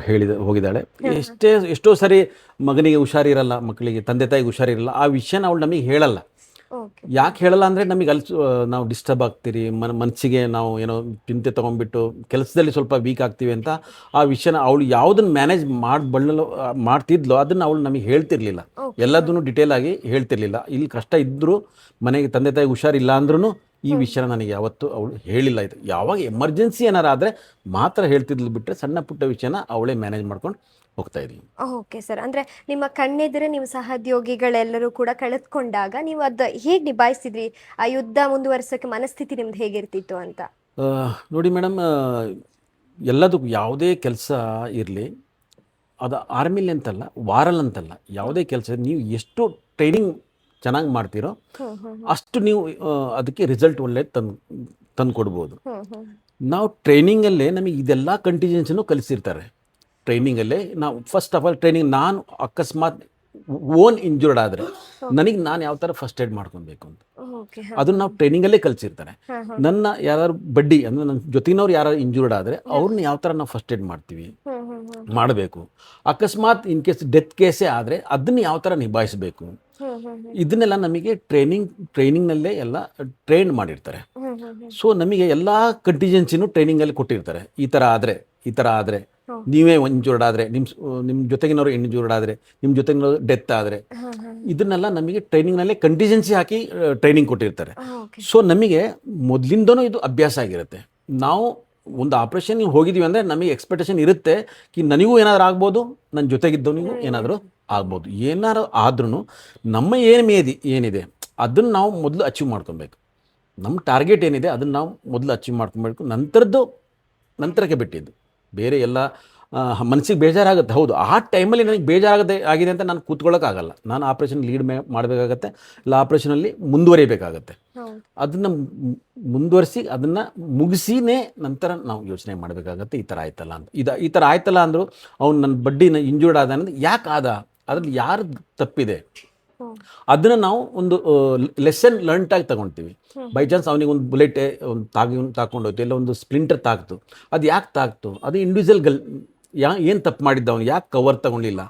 ಹೋಗಿದ್ದಾಳೆ. ಎಷ್ಟೋ ಸರಿ ಮಗನಿಗೆ ಹುಷಾರಿರಲ್ಲ, ಮಕ್ಕಳಿಗೆ ತಂದೆ ತಾಯಿಗೆ ಹುಷಾರಿರಲ್ಲ, ಆ ವಿಷಯನ ಅವಳು ನಮಗೆ ಹೇಳಲ್ಲ. ಯಾಕೆ ಹೇಳಲ್ಲ ಅಂದರೆ ನಮಗೆ ನಾವು ಡಿಸ್ಟರ್ಬ್ ಆಗ್ತೀರಿ, ಮನಸ್ಸಿಗೆ ನಾವು ಏನೋ ಚಿಂತೆ ತೊಗೊಂಡ್ಬಿಟ್ಟು ಕೆಲಸದಲ್ಲಿ ಸ್ವಲ್ಪ ವೀಕ್ ಆಗ್ತೀವಿ ಅಂತ ಆ ವಿಷಯನ ಅವಳು ಯಾವುದನ್ನು ಮ್ಯಾನೇಜ್ ಮಾಡ್ತಿದ್ಲೋ ಅದನ್ನು ಅವಳು ನಮಗೆ ಹೇಳ್ತಿರ್ಲಿಲ್ಲ. ಎಲ್ಲದನ್ನು ಡಿಟೇಲ್ ಆಗಿ ಹೇಳ್ತಿರ್ಲಿಲ್ಲ. ಇಲ್ಲಿ ಕಷ್ಟ ಇದ್ದರೂ, ಮನೆಗೆ ತಂದೆ ತಾಯಿಗೆ ಹುಷಾರಿಲ್ಲ ಅಂದ್ರೂ ಈ ವಿಷಯ ನನಗೆ ಯಾವತ್ತೂ ಅವಳು ಹೇಳಿಲ್ಲ. ಇದು ಯಾವಾಗ ಎಮರ್ಜೆನ್ಸಿ ಏನಾರು ಆದರೆ ಮಾತ್ರ ಹೇಳ್ತಿದ್ಲು, ಬಿಟ್ಟರೆ ಸಣ್ಣ ಪುಟ್ಟ ವಿಷಯನ ಅವಳೇ ಮ್ಯಾನೇಜ್ ಮಾಡ್ಕೊಂಡು ಹೋಗ್ತಾ ಇದ್ವಿ. ಓಕೆ ಸರ್, ಅಂದ್ರೆ ನಿಮ್ಮ ಕಣ್ಣೆದುರೇ ನೀವು ಸಹೋದ್ಯೋಗಿಗಳೆಲ್ಲರೂ ಕೂಡ ಕಳೆದುಕೊಂಡಾಗ ನೀವು ಅದು ಹೇಗೆ ನಿಭಾಯಿಸಿದ್ರಿ? ಆ ಯುದ್ಧ ಮುಂದುವರ್ಸೋಕೆ ಮನಸ್ಥಿತಿ ನಿಮ್ದು ಹೇಗಿರ್ತಿತ್ತು ಅಂತ? ನೋಡಿ ಮೇಡಮ್, ಎಲ್ಲದಕ್ಕೂ ಯಾವುದೇ ಕೆಲಸ ಇರಲಿ, ಅದು ಆರ್ಮಿಲಿ ಅಂತಲ್ಲ, ವಾರಲ್ಲಿ ಅಂತಲ್ಲ, ಯಾವುದೇ ಕೆಲಸ ನೀವು ಎಷ್ಟು ಟ್ರೈನಿಂಗ್ ಚೆನ್ನಾಗಿ ಮಾಡ್ತೀರೋ ಅಷ್ಟು ನೀವು ಅದಕ್ಕೆ ರಿಸಲ್ಟ್ ಒಳ್ಳೆದು ತಂದು ಕೊಡ್ಬೋದು. ನಾವು ಟ್ರೈನಿಂಗಲ್ಲೇ ನಮಗೆ ಇದೆಲ್ಲ ಕಂಟಿಜೆನ್ಸಿನೂ ಕಲಿಸಿರ್ತಾರೆ. ಟ್ರೈನಿಂಗಲ್ಲೇ ನಾವು ಫಸ್ಟ್ ಆಫ್ ಆಲ್ ಟ್ರೈನಿಂಗ್, ನಾನು ಅಕಸ್ಮಾತ್ ಓನ್ ಇಂಜೂರ್ಡ್ ಆದರೆ ನನಗೆ ನಾನು ಯಾವ ಥರ ಫಸ್ಟ್ ಏಡ್ ಮಾಡ್ಕೊಬೇಕು ಅಂತ ಅದನ್ನು ನಾವು ಟ್ರೈನಿಂಗಲ್ಲೇ ಕಲಿಸಿರ್ತಾರೆ. ನನ್ನ ಯಾರು ಬಡ್ಡಿ ಅಂದರೆ ನನ್ನ ಜೊತೆಗಿನವ್ರು ಯಾರು ಇಂಜೂರ್ಡ್ ಆದರೆ ಅವ್ರನ್ನ ಯಾವ ಥರ ನಾವು ಫಸ್ಟ್ ಏಡ್ ಮಾಡ್ತೀವಿ ಮಾಡಬೇಕು. ಅಕಸ್ಮಾತ್ ಇನ್ ಕೇಸ್ ಡೆತ್ ಕೇಸೇ ಆದರೆ ಅದನ್ನು ಯಾವ ಥರ ನಿಭಾಯಿಸಬೇಕು, ಇದನ್ನೆಲ್ಲ ನಮಗೆ ಟ್ರೈನಿಂಗ್ನಲ್ಲೇ ಎಲ್ಲ ಟ್ರೈನ್ ಮಾಡಿರ್ತಾರೆ. ಸೊ ನಮಗೆ ಎಲ್ಲ ಕಂಟಿಜೆನ್ಸಿನೂ ಟ್ರೈನಿಂಗಲ್ಲಿ ಕೊಟ್ಟಿರ್ತಾರೆ. ಈ ಥರ ಆದರೆ ನೀವೇ ಇಂಜೂರ್ಡ್ ಆದರೆ, ನಿಮ್ಮ ಜೊತೆಗಿನವರು ಇಂಜೂರ್ಡ್ ಆದರೆ, ನಿಮ್ಮ ಜೊತೆಗಿನವರು ಡೆತ್ ಆದರೆ, ಇದನ್ನೆಲ್ಲ ನಮಗೆ ಟ್ರೈನಿಂಗ್ನಲ್ಲೇ ಕಂಟಿಜೆನ್ಸಿ ಹಾಕಿ ಟ್ರೈನಿಂಗ್ ಕೊಟ್ಟಿರ್ತಾರೆ. ಸೊ ನಮಗೆ ಮೊದಲಿಂದನೂ ಇದು ಅಭ್ಯಾಸ ಆಗಿರುತ್ತೆ. ನಾವು ಒಂದು ಆಪ್ರೇಷನ್ಗೆ ಹೋಗಿದ್ದೀವಿ ಅಂದರೆ ನಮಗೆ ಎಕ್ಸ್ಪೆಕ್ಟೇಷನ್ ಇರುತ್ತೆ ಕಿ ನನಗೂ ಏನಾದರೂ ಆಗ್ಬೋದು, ನನ್ನ ಜೊತೆಗಿದ್ದವನಿಗೂ ಏನಾದರೂ ಆಗ್ಬೋದು. ಏನಾದ್ರು ಆದ್ರೂ ನಮ್ಮ ಏನಿದೆ ಅದನ್ನು ನಾವು ಮೊದಲು ಅಚೀವ್ ಮಾಡ್ಕೊಬೇಕು. ನಮ್ಮ ಟಾರ್ಗೆಟ್ ಏನಿದೆ ಅದನ್ನು ನಾವು ಮೊದಲು ಅಚೀವ್ ಮಾಡ್ಕೊಬೇಕು. ನಂತರಕ್ಕೆ ಬಿಟ್ಟಿದ್ದು ಬೇರೆ ಎಲ್ಲ ಮನಸ್ಸಿಗೆ ಬೇಜಾರಾಗುತ್ತೆ. ಹೌದು, ಆ ಟೈಮಲ್ಲಿ ನನಗೆ ಆಗಿದೆ ಅಂತ ನಾನು ಕೂತ್ಕೊಳ್ಳೋಕ್ಕಾಗಲ್ಲ. ನಾನು ಆಪ್ರೇಷನ್ ಲೀಡ್ ಮಾಡಬೇಕಾಗತ್ತೆ, ಇಲ್ಲ ಆಪ್ರೇಷನಲ್ಲಿ ಮುಂದುವರಿಬೇಕಾಗತ್ತೆ. ಅದನ್ನು ಮುಂದುವರಿಸಿ ಅದನ್ನು ಮುಗಿಸಿನೇ ನಂತರ ನಾವು ಯೋಚನೆ ಮಾಡಬೇಕಾಗತ್ತೆ. ಈ ಥರ ಆಯ್ತಲ್ಲ ಅಂತ. ಈ ಥರ ಆಯ್ತಲ್ಲ ಅಂದರು ಅವ್ನು ನನ್ನ ಬಡ್ಡಿನ ಇಂಜೂರ್ಡ್ ಆದ ಅನ್ನೋದು ಯಾಕೆ ಆದ, ಅದ್ರಲ್ಲಿ ಯಾರು ತಪ್ಪಿದೆ ಅದನ್ನು ನಾವು ಒಂದು ಲೆಸನ್ ಲರ್ನ್ಟಾಗಿ ತಗೊಳ್ತೀವಿ. ಬೈ ಚಾನ್ಸ್ ಅವನಿಗೆ ಒಂದು ಬುಲೆಟ್ ಒಂದು ತಾಕೊಂಡೋಯ್ತು, ಇಲ್ಲ ಒಂದು ಸ್ಪ್ಲಿಂಟರ್ ತಾಕ್ತು, ಅದು ಯಾಕೆ ತಾಕ್ತು, ಅದು ಇಂಡಿವಿಜುವಲ್ ಏನು ತಪ್ಪು ಮಾಡಿದ್ದ, ಅವನು ಯಾಕೆ ಕವರ್ ತಗೊಂಡಿಲ್ಲ,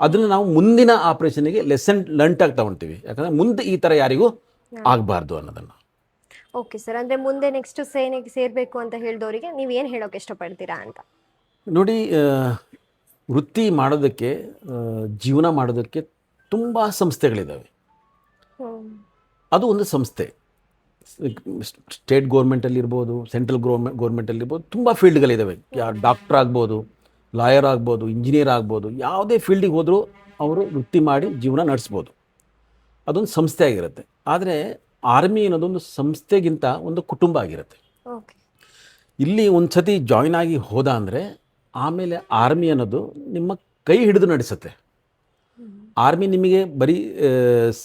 ಅದನ್ನು ನಾವು ಮುಂದಿನ ಆಪ್ರೇಷನ್ಗೆ ಲೆಸನ್ ಲರ್ನ್ಟಾಗಿ ತಗೊಳ್ತೀವಿ. ಯಾಕಂದರೆ ಮುಂದೆ ಈ ಥರ ಯಾರಿಗೂ ಆಗಬಾರ್ದು ಅನ್ನೋದನ್ನು. ಓಕೆ ಸರ್, ಅಂದರೆ ಮುಂದೆ ನೆಕ್ಸ್ಟ್ ಸೇನೆಗೆ ಸೇರಬೇಕು ಅಂತ ಹೇಳಿದವರಿಗೆ ನೀವು ಏನು ಹೇಳೋಕೆ ಇಷ್ಟಪಡ್ತೀರಾ ಅಂತ? ನೋಡಿ, ವೃತ್ತಿ ಮಾಡೋದಕ್ಕೆ, ಜೀವನ ಮಾಡೋದಕ್ಕೆ ತುಂಬ ಸಂಸ್ಥೆಗಳಿದ್ದಾವೆ. ಅದು ಒಂದು ಸಂಸ್ಥೆ, ಸ್ಟೇಟ್ ಗೌರ್ಮೆಂಟಲ್ಲಿರ್ಬೋದು, ಸೆಂಟ್ರಲ್ ಗೌರ್ಮೆಂಟಲ್ಲಿರ್ಬೋದು, ತುಂಬ ಫೀಲ್ಡ್ಗಳಿದ್ದಾವೆ. ಡಾಕ್ಟ್ರ್ ಆಗ್ಬೋದು, ಲಾಯರ್ ಆಗ್ಬೋದು, ಇಂಜಿನಿಯರ್ ಆಗ್ಬೋದು, ಯಾವುದೇ ಫೀಲ್ಡಿಗೆ ಹೋದರೂ ಅವರು ವೃತ್ತಿ ಮಾಡಿ ಜೀವನ ನಡೆಸ್ಬೋದು. ಅದೊಂದು ಸಂಸ್ಥೆ ಆಗಿರುತ್ತೆ. ಆದರೆ ಆರ್ಮಿ ಅನ್ನೋದೊಂದು ಸಂಸ್ಥೆಗಿಂತ ಒಂದು ಕುಟುಂಬ ಆಗಿರುತ್ತೆ. ಇಲ್ಲಿ ಒಂದು ಸತಿ ಜಾಯ್ನ್ ಆಗಿ ಹೋದ ಅಂದರೆ ಆಮೇಲೆ ಆರ್ಮಿ ಅನ್ನೋದು ನಿಮ್ಮ ಕೈ ಹಿಡಿದು ನಡೆಸುತ್ತೆ. ಆರ್ಮಿ ನಿಮಗೆ ಬರೀ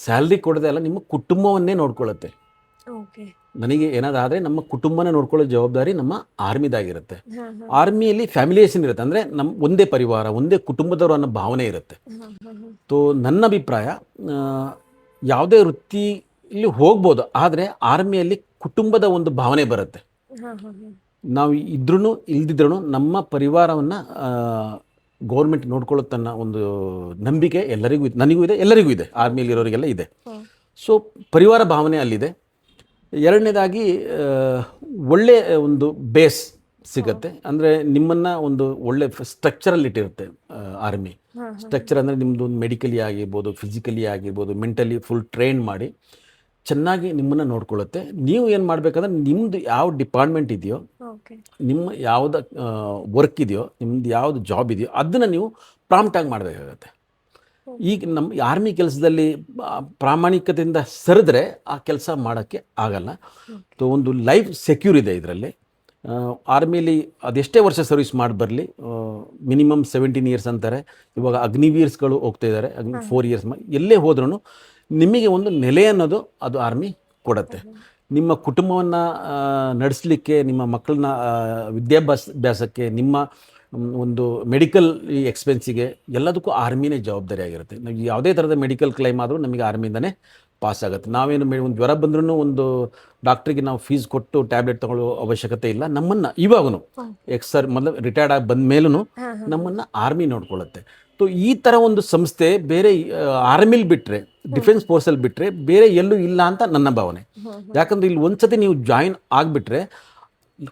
ಸ್ಯಾಲ್ರಿ ಕೊಡೋದೇ ಅಲ್ಲ, ನಿಮ್ಮ ಕುಟುಂಬವನ್ನೇ ನೋಡ್ಕೊಳ್ಳುತ್ತೆ. ನನಗೆ ಏನಾದಾದರೆ ನಮ್ಮ ಕುಟುಂಬನ ನೋಡ್ಕೊಳ್ಳೋ ಜವಾಬ್ದಾರಿ ನಮ್ಮ ಆರ್ಮಿದಾಗಿರುತ್ತೆ. ಆರ್ಮಿಯಲ್ಲಿ ಫ್ಯಾಮಿಲಿಯೇಷನ್ ಇರುತ್ತೆ, ಅಂದರೆ ನಮ್ಮ ಒಂದೇ ಪರಿವಾರ, ಒಂದೇ ಕುಟುಂಬದವರು ಅನ್ನೋ ಭಾವನೆ ಇರುತ್ತೆ. ತೋ ನನ್ನ ಅಭಿಪ್ರಾಯ, ಯಾವುದೇ ವೃತ್ತಿಲಿ ಹೋಗ್ಬೋದು, ಆದರೆ ಆರ್ಮಿಯಲ್ಲಿ ಕುಟುಂಬದ ಒಂದು ಭಾವನೆ ಬರುತ್ತೆ. ನಾವು ಇದ್ರೂ ಇಲ್ದಿದ್ರೂ ನಮ್ಮ ಪರಿವಾರವನ್ನು ಗೌರ್ಮೆಂಟ್ ನೋಡ್ಕೊಳ್ಳುತ್ತನ್ನ ಒಂದು ನಂಬಿಕೆ ಎಲ್ಲರಿಗೂ ಇದೆ, ನನಗೂ ಇದೆ, ಎಲ್ಲರಿಗೂ ಇದೆ, ಆರ್ಮಿಯಲ್ಲಿರೋರಿಗೆಲ್ಲ ಇದೆ. ಸೊ ಪರಿವಾರ ಭಾವನೆ ಅಲ್ಲಿದೆ. ಎರಡನೇದಾಗಿ ಒಳ್ಳೆ ಒಂದು ಬೇಸ್ ಸಿಗುತ್ತೆ. ಅಂದರೆ ನಿಮ್ಮನ್ನು ಒಂದು ಒಳ್ಳೆ ಸ್ಟ್ರಕ್ಚರಲ್ಲಿ ಇಟ್ಟಿರುತ್ತೆ ಆರ್ಮಿ. ಸ್ಟ್ರಕ್ಚರ್ ಅಂದರೆ ನಿಮ್ಮದು ಒಂದು ಮೆಡಿಕಲಿ ಆಗಿರ್ಬೋದು, ಫಿಸಿಕಲಿ ಆಗಿರ್ಬೋದು, ಮೆಂಟಲಿ ಫುಲ್ ಟ್ರೈನ್ ಮಾಡಿ ಚೆನ್ನಾಗಿ ನಿಮ್ಮನ್ನು ನೋಡ್ಕೊಳ್ಳುತ್ತೆ. ನೀವು ಏನು ಮಾಡಬೇಕಂದ್ರೆ ನಿಮ್ಮದು ಯಾವ ಡಿಪಾರ್ಟ್ಮೆಂಟ್ ಇದೆಯೋ, ನಿಮ್ಮ ಯಾವ್ದು ವರ್ಕ್ ಇದೆಯೋ, ನಿಮ್ಮದು ಯಾವುದು ಜಾಬ್ ಇದೆಯೋ ಅದನ್ನು ನೀವು ಪ್ರಾಂಪ್ಟಾಗಿ ಮಾಡಬೇಕಾಗತ್ತೆ. ಈಗ ನಮ್ಮ ಆರ್ಮಿ ಕೆಲಸದಲ್ಲಿ ಪ್ರಾಮಾಣಿಕತೆಯಿಂದ ಸರಿದ್ರೆ ಆ ಕೆಲಸ ಮಾಡೋಕ್ಕೆ ಆಗಲ್ಲ. ಒಂದು ಲೈಫ್ ಸೆಕ್ಯೂರ್ ಇದೆ ಇದರಲ್ಲಿ. ಆರ್ಮಿಲಿ ಅದೆಷ್ಟೇ ವರ್ಷ ಸರ್ವಿಸ್ ಮಾಡಿ ಬರಲಿ, ಮಿನಿಮಮ್ 17 ಇಯರ್ಸ್ ಅಂತಾರೆ. ಇವಾಗ ಅಗ್ನಿವೀರ್ಸ್ಗಳು ಹೋಗ್ತಾ ಇದ್ದಾರೆ, 4 ಇಯರ್ಸ್. ಎಲ್ಲೇ ಹೋದ್ರೂ ನಿಮಗೆ ಒಂದು ನೆಲೆ ಅನ್ನೋದು ಅದು ಆರ್ಮಿ ಕೊಡುತ್ತೆ. ನಿಮ್ಮ ಕುಟುಂಬವನ್ನು ನಡೆಸಲಿಕ್ಕೆ, ನಿಮ್ಮ ಮಕ್ಕಳನ್ನ ವಿದ್ಯಾಭ್ಯಾಸಕ್ಕೆ, ನಿಮ್ಮ ಒಂದು ಮೆಡಿಕಲ್ ಎಕ್ಸ್ಪೆನ್ಸಿಗೆ ಎಲ್ಲದಕ್ಕೂ ಆರ್ಮಿನೇ ಜವಾಬ್ದಾರಿ ಆಗಿರುತ್ತೆ. ನಾವು ಯಾವುದೇ ಥರದ ಮೆಡಿಕಲ್ ಕ್ಲೈಮ್ ಆದರೂ ನಮಗೆ ಆರ್ಮಿಯಿಂದನೇ ಪಾಸ್ ಆಗುತ್ತೆ. ನಾವೇನು ಒಂದು ಜ್ವರ ಬಂದ್ರೂ ಒಂದು ಡಾಕ್ಟ್ರಿಗೆ ನಾವು ಫೀಸ್ ಕೊಟ್ಟು ಟ್ಯಾಬ್ಲೆಟ್ ತೊಗೊಳ್ಳೋ ಅವಶ್ಯಕತೆ ಇಲ್ಲ. ನಮ್ಮನ್ನು ಇವಾಗೂ ಮೊದಲು ರಿಟೈರ್ಡ್ ಆಗಿ ಬಂದ ಮೇಲೂ ನಮ್ಮನ್ನು ಆರ್ಮಿ ನೋಡ್ಕೊಳ್ಳುತ್ತೆ. ಸೊ ಈ ಥರ ಒಂದು ಸಂಸ್ಥೆ ಬೇರೆ ಆರ್ಮಿಲಿ ಬಿಟ್ಟರೆ, ಡಿಫೆನ್ಸ್ ಫೋರ್ಸಲ್ಲಿ ಬಿಟ್ಟರೆ ಬೇರೆ ಎಲ್ಲೂ ಇಲ್ಲ ಅಂತ ನನ್ನ ಭಾವನೆ. ಯಾಕಂದರೆ ಇಲ್ಲಿ ಒಂದು ಸತಿ ನೀವು ಜಾಯಿನ್ ಆಗಿಬಿಟ್ರೆ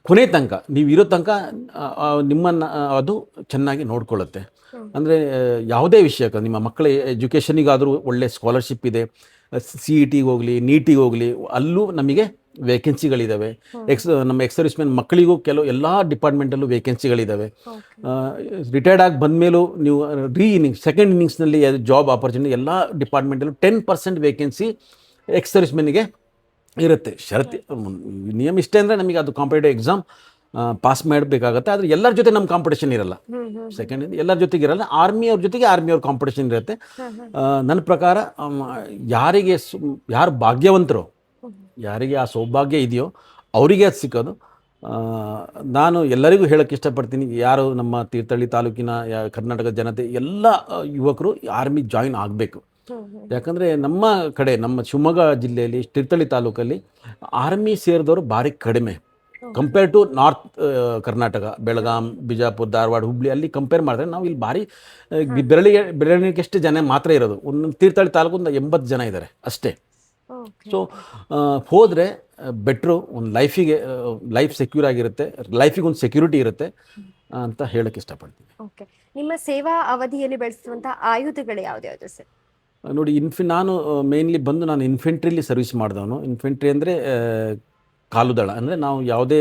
ಕೊನೆ ತನಕ, ನೀವು ಇರೋ ತನಕ ನಿಮ್ಮನ್ನು ಅದು ಚೆನ್ನಾಗಿ ನೋಡ್ಕೊಳ್ಳುತ್ತೆ. ಅಂದರೆ ಯಾವುದೇ ವಿಷಯಕ್ಕೆ, ನಿಮ್ಮ ಮಕ್ಕಳ ಎಜುಕೇಷನಿಗಾದರೂ ಒಳ್ಳೆ ಸ್ಕಾಲರ್ಶಿಪ್ ಇದೆ, CETಗೆ ಹೋಗಲಿ, ನೀಟಿಗೆ ಹೋಗಲಿ, ಅಲ್ಲೂ ನಮಗೆ ವೇಕೆನ್ಸಿಗಳಿದ್ದಾವೆ. ನಮ್ಮ ಎಕ್ಸ್ ಸರ್ವಿಸ್ಮೆನ್ ಮಕ್ಕಳಿಗೂ ಕೆಲವು ಎಲ್ಲ ಡಿಪಾರ್ಟ್ಮೆಂಟಲ್ಲೂ ವೇಕೆನ್ಸಿಗಳಿದ್ದಾವೆ. ರಿಟೈರ್ಡ್ ಆಗಿ ಬಂದಮೇಲೂ ನೀವು ಸೆಕೆಂಡ್ ಇನ್ನಿಂಗ್ಸ್ನಲ್ಲಿ ಜಾಬ್ ಆಪರ್ಚುನಿಟಿ ಎಲ್ಲ ಡಿಪಾರ್ಟ್ಮೆಂಟಲ್ಲೂ 10% ವೇಕೆನ್ಸಿ ಎಕ್ಸ್ ಸರ್ವಿಸ್ಮೆನ್ಗೆ ಇರುತ್ತೆ. ಷರತ್ತು ನಿಯಮ ಇಷ್ಟೇ ಅಂದರೆ ನಮಗೆ ಅದು ಕಾಂಪಿಟೇಟಿವ್ ಎಕ್ಸಾಮ್ ಪಾಸ್ ಮಾಡಬೇಕಾಗತ್ತೆ. ಆದರೆ ಎಲ್ಲರ ಜೊತೆ ನಮ್ಮ ಕಾಂಪಿಟೇಷನ್ ಇರಲ್ಲ. ಸೆಕೆಂಡ್ ಎಲ್ಲರ ಜೊತೆಗೆ ಇರಲ್ಲ. ಆರ್ಮಿಯವ್ರ ಜೊತೆಗೆ ಆರ್ಮಿಯವ್ರ ಕಾಂಪಿಟೇಷನ್ ಇರುತ್ತೆ. ನನ್ನ ಪ್ರಕಾರ ಯಾರು ಭಾಗ್ಯವಂತರು, ಯಾರಿಗೆ ಆ ಸೌಭಾಗ್ಯ ಇದೆಯೋ ಅವರಿಗೆ ಅದು ಸಿಕ್ಕೋದು. ನಾನು ಎಲ್ಲರಿಗೂ ಹೇಳೋಕ್ಕೆ ಇಷ್ಟಪಡ್ತೀನಿ, ಯಾರು ನಮ್ಮ ತೀರ್ಥಹಳ್ಳಿ ತಾಲೂಕಿನ ಕರ್ನಾಟಕದ ಜನತೆ ಎಲ್ಲ ಯುವಕರು ಆರ್ಮಿ ಜಾಯಿನ್ ಆಗಬೇಕು. ಯಾಕಂದರೆ ನಮ್ಮ ಕಡೆ, ನಮ್ಮ ಶಿವಮೊಗ್ಗ ಜಿಲ್ಲೆಯಲ್ಲಿ ತೀರ್ಥಹಳ್ಳಿ ತಾಲೂಕಲ್ಲಿ ಆರ್ಮಿ ಸೇರಿದವರು ಭಾರಿ ಕಡಿಮೆ compare to north Karnataka, Belgaum, Bijapur, Dharwad, Hubli ಅಲ್ಲಿ ಕಂಪೇರ್ ಮಾಡಿದ್ರೆ ನಾವು ಇಲ್ಲಿ ಭಾರಿ ಬೆರಳಿಗೆಷ್ಟು ಜನ ಮಾತ್ರ ಇರೋದು. ಒಂದು ತೀರ್ಥಹಳ್ಳಿ ತಾಲೂಕು 80 ಜನ ಇದ್ದಾರೆ ಅಷ್ಟೇ. ಸೊ ಹೋದರೆ ಬೆಟ್ರು, ಒಂದು ಲೈಫ್ ಸೆಕ್ಯೂರ್ ಆಗಿರುತ್ತೆ, ಲೈಫಿಗೆ ಒಂದು ಸೆಕ್ಯೂರಿಟಿ ಇರುತ್ತೆ ಅಂತ ಹೇಳಕ್ಕೆ ಇಷ್ಟಪಡ್ತೀನಿ. ಓಕೆ, ನಿಮ್ಮ ಸೇವಾ ಅವಧಿಯಲ್ಲಿ ಬಳಸುವಂಥ ಆಯುಧಗಳು ಯಾವ್ದು ಸರ್? ನೋಡಿ, ನಾನು ಮೇನ್ಲಿ ನಾನು ಇನ್ಫೆಂಟ್ರಿಲಿ ಸರ್ವಿಸ್ ಮಾಡಿದವನು. ಇನ್ಫೆಂಟ್ರಿ ಅಂದರೆ ಕಾಲುದಳ. ಅಂದರೆ ನಾವು ಯಾವುದೇ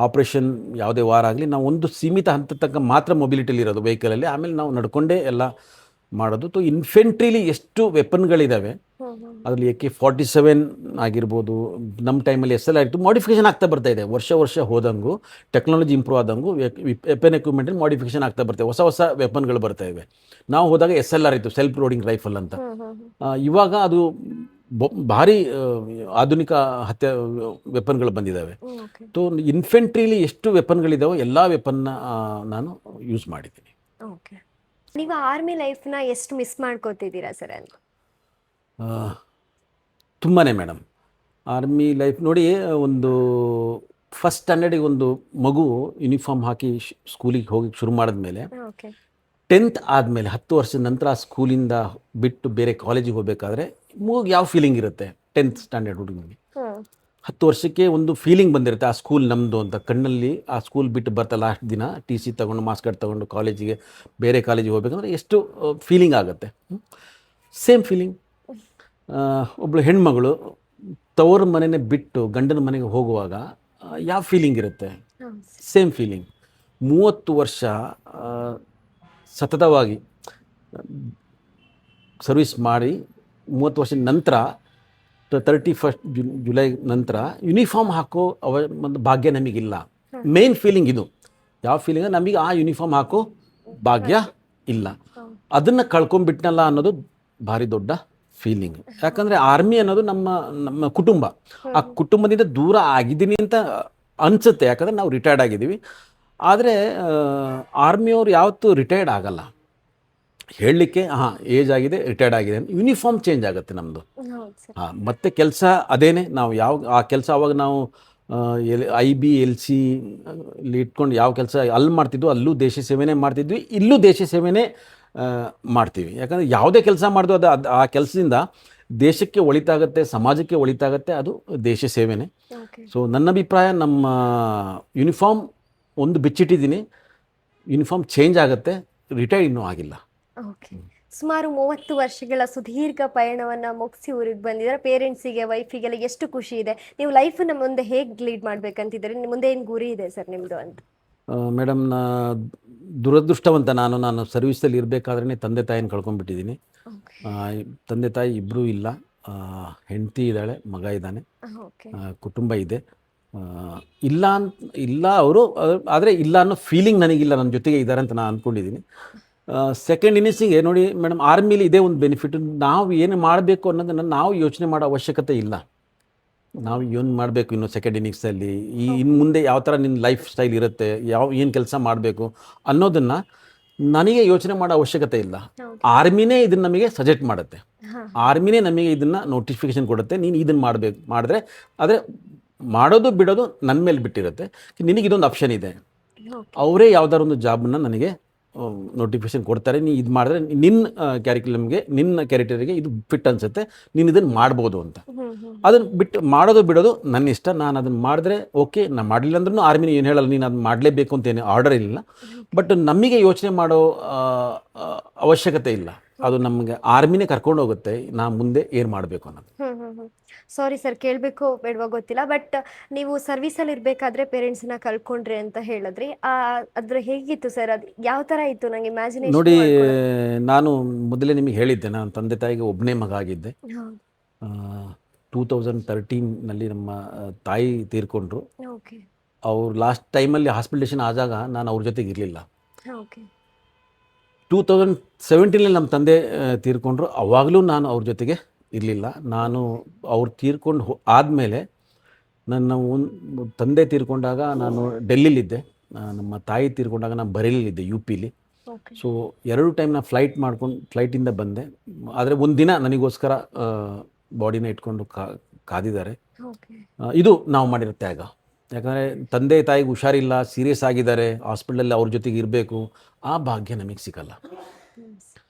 ಆಪ್ರೇಷನ್, ಯಾವುದೇ ವಾರ ಆಗಲಿ, ನಾವು ಒಂದು ಸೀಮಿತ ಹಂತದ ತನಕ ಮಾತ್ರ ಮೊಬಿಲಿಟಿಲಿ ಇರೋದು ವೆಹಿಕಲಲ್ಲಿ. ಆಮೇಲೆ ನಾವು ನಡ್ಕೊಂಡೇ ಎಲ್ಲ ಮಾಡೋದು. ಇನ್ಫೆಂಟ್ರಿಲಿ ಎಷ್ಟು ವೆಪನ್ಗಳಿದ್ದಾವೆ, ಅದರಲ್ಲಿ AK-47 ಆಗಿರ್ಬೋದು. ನಮ್ಮ ಟೈಮಲ್ಲಿ SLR ಇತ್ತು. ಮಾಡಿಫಿಕೇಷನ್ ಆಗ್ತಾ ಬರ್ತಾ ಇದೆ. ವರ್ಷ ಹೋದಂಗೂ, ಟೆಕ್ನಾಲಜಿ ಇಂಪ್ರೂವ್ ಆದಂಗೂ ವೆಪನ್ ಎಕ್ವಿಪ್ಮೆಂಟಲ್ಲಿ ಮಾಡಿಫಿಕೇಷನ್ ಆಗ್ತಾ ಬರ್ತವೆ. ಹೊಸ ವೆಪನ್ಗಳು ಬರ್ತಾ ಇವೆ. ನಾವು ಹೋದಾಗ SLR ಇತ್ತು, ಸೆಲ್ಫ್ ಲೋಡಿಂಗ್ ರೈಫಲ್ ಅಂತ. ಇವಾಗ ಅದು ಭಾರಿ ಆಧುನಿಕ ವೆಪನ್ಗಳು ಬಂದಿದ್ದಾವೆ. ಸೊ ಇನ್ಫೆಂಟ್ರಿಲಿ ಎಷ್ಟು ವೆಪನ್ಗಳಿದ್ದಾವೋ ಎಲ್ಲ ವೆಪನ್ನ ನಾನು ಯೂಸ್ ಮಾಡಿದ್ದೀನಿ. ಓಕೆ, ನೀವು ಆರ್ಮಿ ಲೈಫ್ನ ಎಷ್ಟು ಮಿಸ್ ಮಾಡ್ಕೋತಿದ್ದೀರಾ ಸರ್ ಅಂತ? ತುಂಬಾ ಮೇಡಮ್. ಆರ್ಮಿ ಲೈಫ್ ನೋಡಿ, ಒಂದು ಫಸ್ಟ್ ಸ್ಟ್ಯಾಂಡರ್ಡಿಗೆ ಒಂದು ಮಗು ಯೂನಿಫಾರ್ಮ್ ಹಾಕಿ ಸ್ಕೂಲಿಗೆ ಹೋಗಿ ಶುರು ಮಾಡಿದ್ಮೇಲೆ 10th ಆದಮೇಲೆ 10 ವರ್ಷದ ನಂತರ ಆ ಸ್ಕೂಲಿಂದ ಬಿಟ್ಟು ಬೇರೆ ಕಾಲೇಜಿಗೆ ಹೋಗಬೇಕಾದ್ರೆ ಮಗುಗೆ ಯಾವ ಫೀಲಿಂಗ್ ಇರುತ್ತೆ? 10th ಸ್ಟ್ಯಾಂಡರ್ಡ್ ಹುಡುಗನಿಗೆ 10 ವರ್ಷಕ್ಕೆ ಒಂದು ಫೀಲಿಂಗ್ ಬಂದಿರುತ್ತೆ, ಆ ಸ್ಕೂಲ್ ನಮ್ಮದು ಅಂತ. ಕಣ್ಣಲ್ಲಿ ಆ ಸ್ಕೂಲ್ ಬಿಟ್ಟು ಬರ್ತಾ ಲಾಸ್ಟ್ ದಿನ TC ತೊಗೊಂಡು, ಮಾರ್ಕ್ಸ್ ಕಾರ್ಡ್ ತೊಗೊಂಡು ಬೇರೆ ಕಾಲೇಜಿಗೆ ಹೋಗ್ಬೇಕಂದ್ರೆ ಎಷ್ಟು ಫೀಲಿಂಗ್ ಆಗುತ್ತೆ. ಸೇಮ್ ಫೀಲಿಂಗ್ ಒಬ್ಬಳು ಹೆಣ್ಮಗಳು ತವರು ಮನೆಯೇ ಬಿಟ್ಟು ಗಂಡನ ಮನೆಗೆ ಹೋಗುವಾಗ ಯಾವ ಫೀಲಿಂಗ್ ಇರುತ್ತೆ? Same feeling. 30 ವರ್ಷ ಸತತವಾಗಿ ಸರ್ವಿಸ್ ಮಾಡಿ 30 ವರ್ಷದ ನಂತರ 31st ಜುಲೈ ನಂತರ ಯೂನಿಫಾರ್ಮ್ ಹಾಕೋ ಒಂದು ಭಾಗ್ಯ ನಮಗಿಲ್ಲ. ಮೇನ್ ಫೀಲಿಂಗ್ ಇದು. ಯಾವ ಫೀಲಿಂಗ್? ನಮಗೆ ಆ ಯೂನಿಫಾರ್ಮ್ ಹಾಕೋ ಭಾಗ್ಯ ಇಲ್ಲ. ಅದನ್ನು ಕಳ್ಕೊಂಡ್ಬಿಟ್ನಲ್ಲ ಅನ್ನೋದು ಭಾರಿ ದೊಡ್ಡ ಫೀಲಿಂಗ್. ಯಾಕಂದರೆ ಆರ್ಮಿ ಅನ್ನೋದು ನಮ್ಮ ಕುಟುಂಬ. ಆ ಕುಟುಂಬದಿಂದ ದೂರ ಆಗಿದ್ದೀನಿ ಅಂತ ಅನಿಸುತ್ತೆ, ಯಾಕಂದರೆ ನಾವು ರಿಟೈರ್ಡ್ ಆಗಿದ್ದೀವಿ. ಆದರೆ ಆರ್ಮಿಯವ್ರು ಯಾವತ್ತೂ ರಿಟೈರ್ಡ್ ಆಗಲ್ಲ. ಹೇಳಲಿಕ್ಕೆ ಏಜ್ ಆಗಿದೆ, ರಿಟೈರ್ಡ್ ಆಗಿದೆ ಅಂತ. ಯೂನಿಫಾರ್ಮ್ ಚೇಂಜ್ ಆಗುತ್ತೆ ನಮ್ಮದು. ಮತ್ತೆ ಕೆಲಸ ಅದೇನೆ. ನಾವು ಆ ಕೆಲಸ ಅವಾಗ ನಾವು IB LC ಇಟ್ಕೊಂಡು ಯಾವ ಕೆಲಸ ಅಲ್ಲಿ ಮಾಡ್ತಿದ್ವು, ಅಲ್ಲೂ ದೇಶ ಸೇವೆನೇ ಮಾಡ್ತಿದ್ವಿ, ಇಲ್ಲೂ ದೇಶ ಸೇವೆನೇ ಮಾಡ್ತೀವಿ. ಯಾಕಂದರೆ ಯಾವುದೇ ಕೆಲಸ ಮಾಡಿದ್ವು ಆ ಕೆಲಸದಿಂದ ದೇಶಕ್ಕೆ ಒಳಿತಾಗತ್ತೆ, ಸಮಾಜಕ್ಕೆ ಒಳಿತಾಗತ್ತೆ, ಅದು ದೇಶ ಸೇವೆನೇ. ಸೊ ನನ್ನ ಅಭಿಪ್ರಾಯ, ನಮ್ಮ ಯೂನಿಫಾರ್ಮ್ ಒಂದು ಬಿಚ್ಚಿಟ್ಟಿದ್ದೀನಿ, ಯೂನಿಫಾರ್ಮ್ ಚೇಂಜ್ ಆಗುತ್ತೆ, ರಿಟೈರ್ಡ್ ಇನ್ನೂ ಆಗಿಲ್ಲ. ಓಕೆ, ಸುಮಾರು 30 ವರ್ಷಗಳ ಸುದೀರ್ಘ ಪಯಣವನ್ನು ಮುಗಿಸಿ ಊರಿಗೆ ಬಂದಿದ್ದಾರೆ. ಪೇರೆಂಟ್ಸಿಗೆ, ವೈಫಿಗೆಲ್ಲ ಎಷ್ಟು ಖುಷಿ ಇದೆ. ನೀವು ಲೈಫನ್ನು ಮುಂದೆ ಹೇಗೆ ಲೀಡ್ ಮಾಡ್ಬೇಕಂತಿದ್ದೀರಿ? ಮುಂದೆ ಏನು ಗುರಿ ಇದೆ ಸರ್ ನಿಮ್ಮದು ಅಂತ? ಮೇಡಮ್, ದುರದೃಷ್ಟವಂತ ನಾನು ಸರ್ವಿಸಲ್ಲಿ ಇರಬೇಕಾದ್ರೆ ತಂದೆ ತಾಯಿನ ಕಳ್ಕೊಂಡ್ಬಿಟ್ಟಿದ್ದೀನಿ. ತಂದೆ ತಾಯಿ ಇಬ್ಬರೂ ಇಲ್ಲ. ಹೆಂಡತಿ ಇದ್ದಾಳೆ, ಮಗ ಇದ್ದಾನೆ, ಕುಟುಂಬ ಇದೆ. ಇಲ್ಲ ಅವರು, ಆದರೆ ಇಲ್ಲ ಅನ್ನೋ ಫೀಲಿಂಗ್ ನನಗಿಲ್ಲ. ನನ್ನ ಜೊತೆಗೆ ಇದ್ದಾರೆ ಅಂತ ನಾನು ಅಂದ್ಕೊಂಡಿದ್ದೀನಿ. ಸೆಕೆಂಡ್ ಇನ್ನಿಂಗ್ಸಿಗೆ ನೋಡಿ ಮೇಡಮ್, ಆರ್ಮಿಲಿ ಇದೇ ಒಂದು ಬೆನಿಫಿಟ್. ನಾವು ಏನು ಮಾಡಬೇಕು ಅನ್ನೋದನ್ನು ನಾವು ಯೋಚನೆ ಮಾಡೋ ಅವಶ್ಯಕತೆ ಇಲ್ಲ. ನಾವು ಏನು ಮಾಡಬೇಕು ಇನ್ನು ಸೆಕೆಂಡ್ ಇನ್ನಿಂಗ್ಸಲ್ಲಿ, ಇನ್ನು ಮುಂದೆ ಯಾವ ಥರ ನಿನ್ನ ಲೈಫ್ ಸ್ಟೈಲ್ ಇರುತ್ತೆ, ಏನು ಕೆಲಸ ಮಾಡಬೇಕು ಅನ್ನೋದನ್ನು ನನಗೆ ಯೋಚನೆ ಮಾಡೋ ಅವಶ್ಯಕತೆ ಇಲ್ಲ. ಆರ್ಮಿನೇ ಇದನ್ನು ನಮಗೆ ಸಜೆಸ್ಟ್ ಮಾಡುತ್ತೆ. ಆರ್ಮಿನೇ ನಮಗೆ ಇದನ್ನು ನೋಟಿಫಿಕೇಶನ್ ಕೊಡುತ್ತೆ, ನೀನು ಇದನ್ನು ಮಾಡಿದ್ರೆ ಆದರೆ ಮಾಡೋದು ಬಿಡೋದು ನನ್ನ ಮೇಲೆ ಬಿಟ್ಟಿರುತ್ತೆ. ನಿನಗೆ ಇದೊಂದು ಆಪ್ಷನ್ ಇದೆ. ಅವರೇ ಯಾವ್ದಾದ್ರು ಒಂದು ಜಾಬನ್ನು ನನಗೆ ನೋಟಿಫಿಕೇಶನ್ ಕೊಡ್ತಾರೆ, ನೀ ಇದು ಮಾಡಿದ್ರೆ ನಿನ್ನ ಕ್ಯಾರಿಕ್ಯುಲಮ್ಗೆ, ನಿನ್ನ ಕ್ಯಾರೆಕ್ಟರಿಗೆ ಇದು ಫಿಟ್ ಅನಿಸುತ್ತೆ, ನೀನು ಇದನ್ನು ಮಾಡ್ಬೋದು ಅಂತ. ಅದನ್ನು ಮಾಡೋದು ಬಿಡೋದು ನನ್ನ ಇಷ್ಟ. ನಾನು ಅದನ್ನು ಮಾಡಿದ್ರೆ ಓಕೆ, ನಾನು ಮಾಡಲಿಲ್ಲ ಅಂದ್ರೂ ಆರ್ಮಿನ ಏನು ಹೇಳಲ್ಲ, ನೀನು ಅದನ್ನು ಮಾಡಲೇಬೇಕು ಅಂತ ಏನು ಆರ್ಡರ್ ಇಲ್ಲ. ಬಟ್ ನಮಗೆ ಯೋಚನೆ ಮಾಡೋ ಅವಶ್ಯಕತೆ ಇಲ್ಲ. ಅದು ನಮಗೆ ಆರ್ಮಿನೇ ಕರ್ಕೊಂಡು ಹೋಗುತ್ತೆ, ನಾ ಮುಂದೆ ಏನು ಮಾಡಬೇಕು ಅನ್ನೋದು. ಸಾರಿ ಸರ್, ಕೇಳಬೇಕು ಬೇಡವಾ ಗೊತ್ತಿಲ್ಲ, ಬಟ್ ನೀವು ಸರ್ವಿಸಲ್ಲಿ ಇರಬೇಕಾದ್ರೆ ಪೇರೆಂಟ್ಸ್ನ ಕಳ್ಕೊಂಡ್ರಿ ಅಂತ ಹೇಳಿದ್ರಿ. ಅದ್ರ ಹೇಗಿತ್ತು ಸರ್? ಅದು ಯಾವ ಥರ ಇತ್ತು? ನಂಗೆ ಇಮ್ಯಾಜಿನೇಷನ್ ನೋಡಿ, ಮಾಡ್ಕೊಳ್ಳೋದು. ನಾನು ಮೊದಲೇ ನಿಮಗೆ ಹೇಳಿದ್ದೆ, ನಾನು ತಂದೆ ತಾಯಿಗೆ ಒಬ್ಬನೇ ಮಗ ಆಗಿದ್ದೆ. ಹೌದು. 2013ನಲ್ಲಿ ನಮ್ಮ ತಾಯಿ ತೀರ್ಕೊಂಡ್ರು. ಓಕೆ. ಅವ್ರು ಲಾಸ್ಟ್ ಟೈಮಲ್ಲಿ ಹಾಸ್ಪಿಟಲೇಷನ್ ಆದಾಗ ನಾನು ಅವ್ರ ಜೊತೆಗೆ ಇರಲಿಲ್ಲ. ಓಕೆ. 2017ನಲ್ಲಿ ನಮ್ಮ ತಂದೆ ತೀರ್ಕೊಂಡ್ರು. ಅವಾಗಲೂ ನಾನು ಅವ್ರ ಜೊತೆಗೆ ಇರಲಿಲ್ಲ. ನಾನು ಅವ್ರು ತೀರ್ಕೊಂಡು ಆದಮೇಲೆ ನನ್ನ ತಂದೆ ತೀರ್ಕೊಂಡಾಗ ನಾನು ಡೆಲ್ಲಿಲಿದ್ದೆ, ನಮ್ಮ ತಾಯಿ ತೀರ್ಕೊಂಡಾಗ ನಾನು ಬರೇಲಿಲಿದ್ದೆ, ಯು ಪಿಲಿ. ಓಕೆ. ಸೊ 2 ಟೈಮ್ ನಾನು ಫ್ಲೈಟಿಂದ ಬಂದೆ. ಆದರೆ ಒಂದು ದಿನ ನನಗೋಸ್ಕರ ಬಾಡಿನ ಇಟ್ಕೊಂಡು ಕಾದಿದ್ದಾರೆ. ಓಕೆ. ಇದು ನಾವು ಮಾಡಿರೋ ತ್ಯಾಗ. ಯಾಕಂದರೆ ತಂದೆ ತಾಯಿಗೆ ಹುಷಾರಿಲ್ಲ, ಸೀರಿಯಸ್ ಆಗಿದ್ದಾರೆ, ಹಾಸ್ಪಿಟಲಲ್ಲಿ ಅವ್ರ ಜೊತೆಗೆ ಇರಬೇಕು, ಆ ಭಾಗ್ಯ ನಮಗೆ ಸಿಗಲ್ಲ.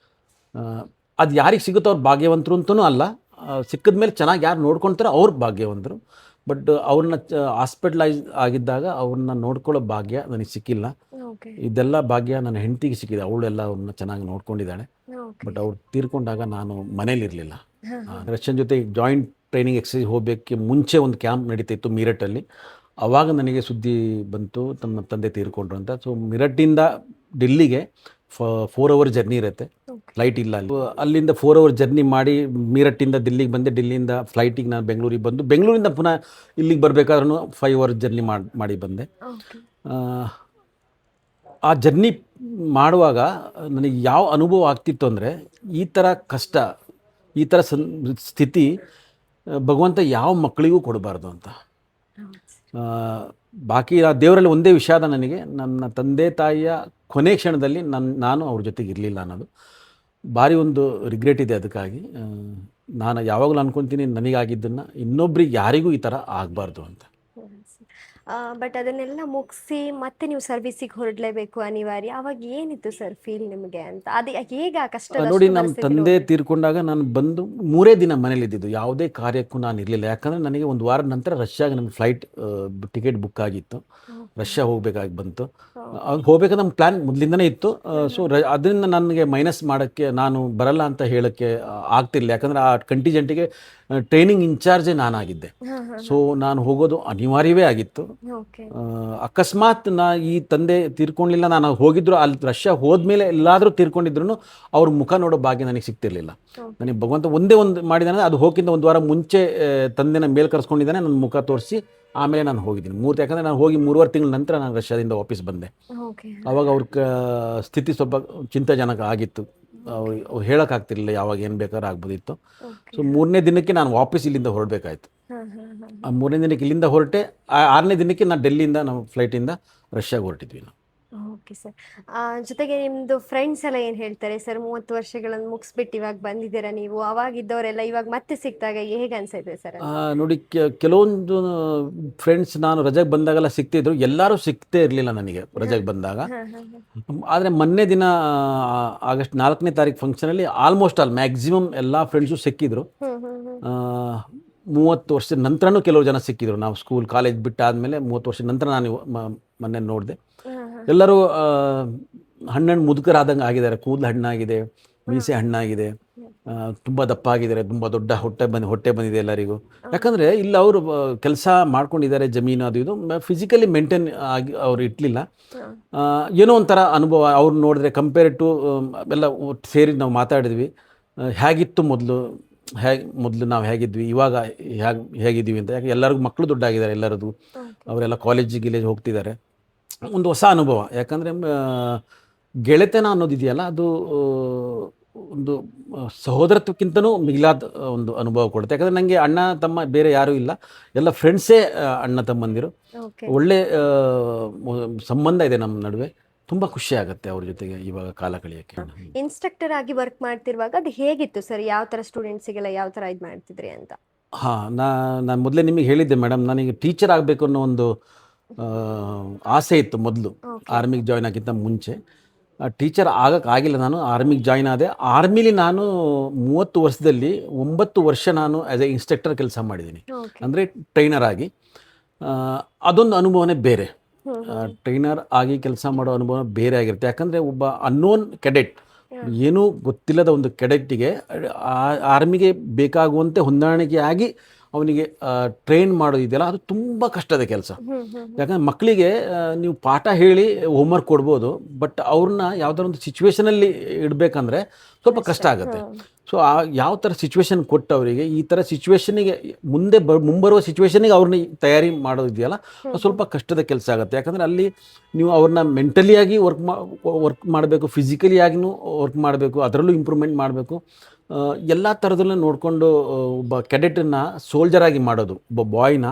ಅದು ಯಾರಿಗೆ ಸಿಗುತ್ತೋ ಅವ್ರು ಭಾಗ್ಯವಂತರು ಅಂತಲೂ ಅಲ್ಲ, ಸಿಕ್ಕಿದ ಮೇಲೆ ಚೆನ್ನಾಗಿ ಯಾರು ನೋಡ್ಕೊಳ್ತಾರೋ ಅವ್ರು ಭಾಗ್ಯವಂತರು. ಬಟ್ ಅವ್ರನ್ನ ಹಾಸ್ಪಿಟಲೈಸ್ ಆಗಿದ್ದಾಗ ಅವ್ರನ್ನ ನೋಡ್ಕೊಳ್ಳೋ ಭಾಗ್ಯ ನನಗೆ ಸಿಕ್ಕಿಲ್ಲ. ಓಕೆ. ಇದೆಲ್ಲ ಭಾಗ್ಯ ನನ್ನ ಹೆಂಡತಿಗೆ ಸಿಕ್ಕಿದೆ, ಅವಳೆಲ್ಲ ಅವ್ರನ್ನ ಚೆನ್ನಾಗಿ ನೋಡ್ಕೊಂಡಿದ್ದಾಳೆ. ಓಕೆ. ಬಟ್ ಅವ್ರು ತೀರ್ಕೊಂಡಾಗ ನಾನು ಮನೇಲಿರಲಿಲ್ಲ. ರಷ್ಯನ್ ಜೊತೆ ಜಾಯಿಂಟ್ ಟ್ರೈನಿಂಗ್ ಎಕ್ಸಸೈಸ್ ಹೋಗಕ್ಕೆ ಮುಂಚೆ ಒಂದು ಕ್ಯಾಂಪ್ ನಡೀತಿತ್ತು ಮೀರಟಲ್ಲಿ. ಆವಾಗ ನನಗೆ ಸುದ್ದಿ ಬಂತು ತಮ್ಮ ತಂದೆ ತೀರ್ಕೊಂಡ್ರು ಅಂತ. ಸೊ ಮೀರಟ್ಟಿಂದ ಡೆಲ್ಲಿಗೆ 4 ಅವರ್ ಜರ್ನಿ ಇರುತ್ತೆ, ಫ್ಲೈಟ್ ಇಲ್ಲ ಅಲ್ಲಿ. ಅಲ್ಲಿಂದ 4 ಅವರ್ ಜರ್ನಿ ಮಾಡಿ ಮೀರಟ್ಟಿಂದ ದಿಲ್ಲಿಗೆ ಬಂದೆ. ಡೆಲ್ಲಿಯಿಂದ ಫ್ಲೈಟಿಗೆ ನಾನು ಬೆಂಗಳೂರಿಗೆ ಬಂದು, ಬೆಂಗಳೂರಿಂದ ಪುನಃ ಇಲ್ಲಿಗೆ ಬರಬೇಕಾದ್ರೂ 5 ಅವರ್ ಜರ್ನಿ ಮಾಡಿ ಬಂದೆ. ಓಕೆ. ಆ ಜರ್ನಿ ಮಾಡುವಾಗ ನನಗೆ ಯಾವ ಅನುಭವ ಆಗ್ತಿತ್ತು ಅಂದರೆ, ಈ ಥರ ಕಷ್ಟ, ಈ ಥರ ಸ್ಥಿತಿ ಭಗವಂತ ಯಾವ ಮಕ್ಕಳಿಗೂ ಕೊಡಬಾರ್ದು ಅಂತ. ಬಾಕಿ ಆ ದೇವರಲ್ಲಿ ಒಂದೇ ವಿಷಾದ ನನಗೆ, ನನ್ನ ತಂದೆ ತಾಯಿಯ ಕೊನೆ ಕ್ಷಣದಲ್ಲಿ ನಾನು ಅವ್ರ ಜೊತೆಗೆ ಇರಲಿಲ್ಲ ಅನ್ನೋದು ಭಾರಿ ಒಂದು ರಿಗ್ರೆಟ್ ಇದೆ. ಅದಕ್ಕಾಗಿ ನಾನು ಯಾವಾಗಲೂ ಅನ್ಕೊತೀನಿ, ನನಗಾಗಿದ್ದನ್ನು ಇನ್ನೊಬ್ರಿಗೆ ಯಾರಿಗೂ ಈ ಥರ ಆಗಬಾರ್ದು ಅಂತ. ಬಟ್ ಅದನ್ನೆಲ್ಲ ಮುಗಿಸಿ ಮತ್ತೆ ನೀವು ಸರ್ವಿಸಿಗೆ ಹೊರಡಲೇಬೇಕು ಅನಿವಾರ್ಯ. ಅವಾಗ ಏನಿತ್ತು ಸರ್ ಫೀಲ್ ನಿಮಗೆ ಅಂತ? ಅದು ಹೇಗೆ ಆ ಕಷ್ಟ? ನೋಡಿ, ನಮ್ಮ ತಂದೆ ತೀರ್ಕೊಂಡಾಗ ನಾನು ಬಂದು 3 ದಿನ ಮನೇಲಿ ಇದ್ದಿದ್ದು, ಯಾವುದೇ ಕಾರ್ಯಕ್ಕೂ ನಾನು ಇರಲಿಲ್ಲ. ಯಾಕಂದರೆ ನನಗೆ 1 ವಾರದ ನಂತರ ರಷ್ಯಾಗೆ ನಮಗೆ ಫ್ಲೈಟ್ ಟಿಕೆಟ್ ಬುಕ್ ಆಗಿತ್ತು, ರಷ್ಯಾ ಹೋಗಬೇಕಾಗಿ ಬಂತು. ಹೋಗ್ಬೇಕಾದ್ರೆ ನಮ್ಮ ಪ್ಲ್ಯಾನ್ ಮೊದಲಿಂದನೇ ಇತ್ತು. ಸೊ ಅದರಿಂದ ನನಗೆ ಮೈನಸ್ ಮಾಡೋಕ್ಕೆ, ನಾನು ಬರಲ್ಲ ಅಂತ ಹೇಳೋಕ್ಕೆ ಆಗ್ತಿರಲಿಲ್ಲ. ಯಾಕಂದರೆ ಆ ಕಂಟಿಜೆಂಟಿಗೆ ಟ್ರೈನಿಂಗ್ ಇನ್ಚಾರ್ಜೇ ನಾನಾಗಿದ್ದೆ. ಸೊ ನಾನು ಹೋಗೋದು ಅನಿವಾರ್ಯವೇ ಆಗಿತ್ತು. ಅಕಸ್ಮಾತ್ ಈ ತಂದೆ ತೀರ್ಕೊಳ್ಳಿಲ್ಲ, ನಾನು ಹೋಗಿದ್ರು, ಅಲ್ಲಿ ರಷ್ಯಾ ಹೋದ್ಮೇಲೆ ಎಲ್ಲಾದರೂ ತೀರ್ಕೊಂಡಿದ್ರು ಅವ್ರ ಮುಖ ನೋಡೋ ಭಾಗ್ಯ ನನಗೆ ಸಿಗ್ತಿರ್ಲಿಲ್ಲ. ನನಗೆ ಭಗವಂತ ಒಂದೇ ಒಂದು ಮಾಡಿದಾನೆ, ಅದು ಹೋಗಿಂತ 1 ವಾರ ಮುಂಚೆ ತಂದೆನ ಮೇಲೆ ಕರ್ಸ್ಕೊಂಡಿದ್ದಾನೆ, ನನ್ನ ಮುಖ ತೋರಿಸಿ ಆಮೇಲೆ ನಾನು ಹೋಗಿದ್ದೀನಿ. ಯಾಕಂದರೆ ನಾನು ಹೋಗಿ 3.5 ತಿಂಗಳ ನಂತರ ನಾನು ರಷ್ಯಾದಿಂದ ವಾಪಸ್ ಬಂದೆ. ಆವಾಗ ಅವ್ರ ಸ್ಥಿತಿ ಸ್ವಲ್ಪ ಚಿಂತಾಜನಕ ಆಗಿತ್ತು. ಅವ್ರು ಹೇಳೋಕ್ಕಾಗ್ತಿರ್ಲಿಲ್ಲ, ಯಾವಾಗ ಏನು ಬೇಕಾದ್ರೂ ಆಗ್ಬೋದಿತ್ತು. ಸೊ 3ನೇ ದಿನಕ್ಕೆ ನಾನು ವಾಪಸ್ ಇಲ್ಲಿಂದ ಹೊರಡಬೇಕಾಯ್ತು. ಆ 3ನೇ ದಿನಕ್ಕೆ ಇಲ್ಲಿಂದ ಹೊರಟೆ, 6ನೇ ದಿನಕ್ಕೆ ನಾನು ಡೆಲ್ಲಿಯಿಂದ ನಾವು ಫ್ಲೈಟಿಂದ ರಷ್ಯಾಗೆ ಹೊರಟಿದ್ವಿ ನಾವು. Okay sir. ಜೊತೆಗೆ ನಿಮ್ಮದು ಫ್ರೆಂಡ್ಸ್ ಎಲ್ಲ ಏನು ಹೇಳ್ತಾರೆ ಸರ್? 30 ವರ್ಷಗಳನ್ನು ಮುಗಿಸ್ಬಿಟ್ಟು ಇವಾಗ ಬಂದಿದ್ದೀರಾ ನೀವು, ಅವಾಗಿದ್ದವರೆಲ್ಲ ಇವಾಗ ಮತ್ತೆ ಸಿಕ್ಕಿದಾಗ ಹೇಗೆ ಅನ್ಸುತ್ತೆ ಸರ್? ನೋಡಿ, ಕೆಲವೊಂದು ಫ್ರೆಂಡ್ಸ್ ನಾನು ರಜೆಗೆ ಬಂದಾಗೆಲ್ಲ ಸಿಗ್ತಿದ್ರು, ಎಲ್ಲರೂ ಸಿಗ್ತೇ ಇರಲಿಲ್ಲ ನನಗೆ ರಜೆಗೆ ಬಂದಾಗ. ಆದರೆ ಮೊನ್ನೆ ದಿನ ಆಗಸ್ಟ್ 4ನೇ ತಾರೀಕು ಫಂಕ್ಷನಲ್ಲಿ ಆಲ್ಮೋಸ್ಟ್ ಮ್ಯಾಕ್ಸಿಮಮ್ ಎಲ್ಲ ಫ್ರೆಂಡ್ಸು ಸಿಕ್ಕಿದ್ರು. 30 ವರ್ಷದ ನಂತರನೂ ಕೆಲವು ಜನ ಸಿಕ್ಕಿದ್ರು. ನಾವು ಸ್ಕೂಲ್ ಕಾಲೇಜ್ ಬಿಟ್ಟಾದಮೇಲೆ 30 ವರ್ಷದ ನಂತರ ನಾನು ಮೊನ್ನೆ ನೋಡಿದೆ. ಎಲ್ಲರೂ ಹಣ್ಣು ಮುದುಕರಾದಂಗೆ ಆಗಿದ್ದಾರೆ. ಕೂದಲು ಹಣ್ಣಾಗಿದೆ, ಮೀಸೆ ಹಣ್ಣಾಗಿದೆ, ತುಂಬ ದಪ್ಪ ಆಗಿದ್ದಾರೆ, ತುಂಬ ದೊಡ್ಡ ಹೊಟ್ಟೆ ಬಂದಿದೆ ಎಲ್ಲರಿಗೂ. ಯಾಕಂದರೆ ಇಲ್ಲಿ ಅವರು ಕೆಲಸ ಮಾಡ್ಕೊಂಡಿದ್ದಾರೆ, ಜಮೀನು ಅದು ಇದು, ಫಿಸಿಕಲಿ ಮೇಂಟೈನ್ ಆಗಿ ಅವ್ರು ಇಟ್ಲಿಲ್ಲ. ಏನೋ ಒಂಥರ ಅನುಭವ ಅವ್ರು ನೋಡಿದ್ರೆ ಕಂಪೇರ್ ಟು ಎಲ್ಲ ಸೇರಿ ನಾವು ಮಾತಾಡಿದ್ವಿ. ಹೇಗಿತ್ತು ಮೊದಲು ನಾವು ಹೇಗಿದ್ವಿ, ಇವಾಗ ಹೇಗಿದ್ದೀವಿ ಅಂತ. ಯಾಕೆ ಎಲ್ಲರಿಗೂ ಮಕ್ಕಳು ದೊಡ್ಡಾಗಿದ್ದಾರೆ, ಎಲ್ಲರದು ಅವರೆಲ್ಲ ಕಾಲೇಜಿಗೆ ಹೋಗ್ತಿದ್ದಾರೆ. ಒಂದು ಹೊಸ ಅನುಭವ. ಯಾಕಂದರೆ ಗೆಳೆತನ ಅನ್ನೋದಿದೆಯಲ್ಲ, ಅದು ಒಂದು ಸಹೋದರತ್ವಕ್ಕಿಂತನೂ ಮಿಗಿಲಾದ ಒಂದು ಅನುಭವ ಕೊಡುತ್ತೆ. ಯಾಕಂದರೆ ನನಗೆ ಅಣ್ಣ ತಮ್ಮ ಬೇರೆ ಯಾರೂ ಇಲ್ಲ, ಎಲ್ಲ ಫ್ರೆಂಡ್ಸೇ ಅಣ್ಣ ತಮ್ಮಂದಿರು. ಒಳ್ಳೆ ಸಂಬಂಧ ಇದೆ ನಮ್ಮ ನಡುವೆ. ತುಂಬ ಖುಷಿ ಆಗುತ್ತೆ ಅವ್ರ ಜೊತೆಗೆ ಇವಾಗ ಕಾಲ ಕಳೆಯೋಕ್ಕೆ. ಇನ್ಸ್ಟ್ರಕ್ಟರ್ ಆಗಿ ವರ್ಕ್ ಮಾಡ್ತಿರುವಾಗ ಅದು ಹೇಗಿತ್ತು ಸರ್? ಯಾವ ಥರ ಸ್ಟೂಡೆಂಟ್ಸಿಗೆಲ್ಲ ಯಾವ ಥರ ಇದು ಮಾಡ್ತಿದ್ರಿ ಅಂತ? ನಾನು ಮೊದಲೇ ನಿಮಗೆ ಹೇಳಿದ್ದೆ ಮೇಡಮ್, ನನಗೆ ಟೀಚರ್ ಆಗಬೇಕು ಅನ್ನೋ ಒಂದು ಆಸೆ ಇತ್ತು ಮೊದಲು, ಆರ್ಮಿಗೆ ಜಾಯ್ನ್ ಆಗಿದ್ದ ಮುಂಚೆ. ಟೀಚರ್ ಆಗೋಕ್ಕಾಗಿಲ್ಲ. ನಾನು ಆರ್ಮಿಗೆ ಜಾಯ್ನ್ ಆದೆ. ಆರ್ಮಿಲಿ ನಾನು 30 ವರ್ಷದಲ್ಲಿ 9 ವರ್ಷ ನಾನು ಆ್ಯಸ್ ಎ ಇನ್ಸ್ಟ್ರಕ್ಟರ್ ಕೆಲಸ ಮಾಡಿದ್ದೀನಿ, ಅಂದರೆ ಟ್ರೈನರ್ ಆಗಿ. ಅದೊಂದು ಅನುಭವನೇ ಬೇರೆ. ಟ್ರೈನರ್ ಆಗಿ ಕೆಲಸ ಮಾಡೋ ಅನುಭವ ಬೇರೆ ಆಗಿರುತ್ತೆ. ಯಾಕಂದರೆ ಒಬ್ಬ ಅನ್ನೋನ್ ಕೆಡೆಟ್, ಏನೂ ಗೊತ್ತಿಲ್ಲದ ಒಂದು ಕೆಡೆಟ್ಟಿಗೆ ಆರ್ಮಿಗೆ ಬೇಕಾಗುವಂತೆ ಹೊಂದಾಣಿಕೆಯಾಗಿ ಅವನಿಗೆ ಟ್ರೈನ್ ಮಾಡೋದಿದೆಯಲ್ಲ ಅದು ತುಂಬ ಕಷ್ಟದ ಕೆಲಸ. ಯಾಕಂದರೆ ಮಕ್ಕಳಿಗೆ ನೀವು ಪಾಠ ಹೇಳಿ ಹೋಮ್ವರ್ಕ್ ಕೊಡ್ಬೋದು, ಬಟ್ ಅವ್ರನ್ನ ಯಾವುದಾದ್ರು ಒಂದು ಸಿಚುವೇಶನಲ್ಲಿ ಇಡಬೇಕಂದ್ರೆ ಸ್ವಲ್ಪ ಕಷ್ಟ ಆಗುತ್ತೆ. ಸೊ ಯಾವ ಥರ ಸಿಚುವೇಶನ್ ಕೊಟ್ಟು ಅವರಿಗೆ ಈ ಥರ ಸಿಚುವೇಶನಿಗೆ ಮುಂಬರುವ ಸಿಚುವೇಶನಿಗೆ ಅವ್ರನ್ನ ತಯಾರಿ ಮಾಡೋದಿದೆಯಲ್ಲ ಅದು ಸ್ವಲ್ಪ ಕಷ್ಟದ ಕೆಲಸ ಆಗುತ್ತೆ. ಯಾಕಂದರೆ ಅಲ್ಲಿ ನೀವು ಅವ್ರನ್ನ ಮೆಂಟಲಿಯಾಗಿ ವರ್ಕ್ ಮಾಡಬೇಕು, ಫಿಸಿಕಲಿಯಾಗಿನೂ ವರ್ಕ್ ಮಾಡಬೇಕು, ಅದರಲ್ಲೂ ಇಂಪ್ರೂವ್ಮೆಂಟ್ ಮಾಡಬೇಕು. ಎಲ್ಲ ಥರದಲ್ಲೂ ನೋಡಿಕೊಂಡು ಒಬ್ಬ ಕೆಡೆಟನ್ನು ಸೋಲ್ಜರಾಗಿ ಮಾಡೋದು, ಒಬ್ಬ ಬಾಯ್ನ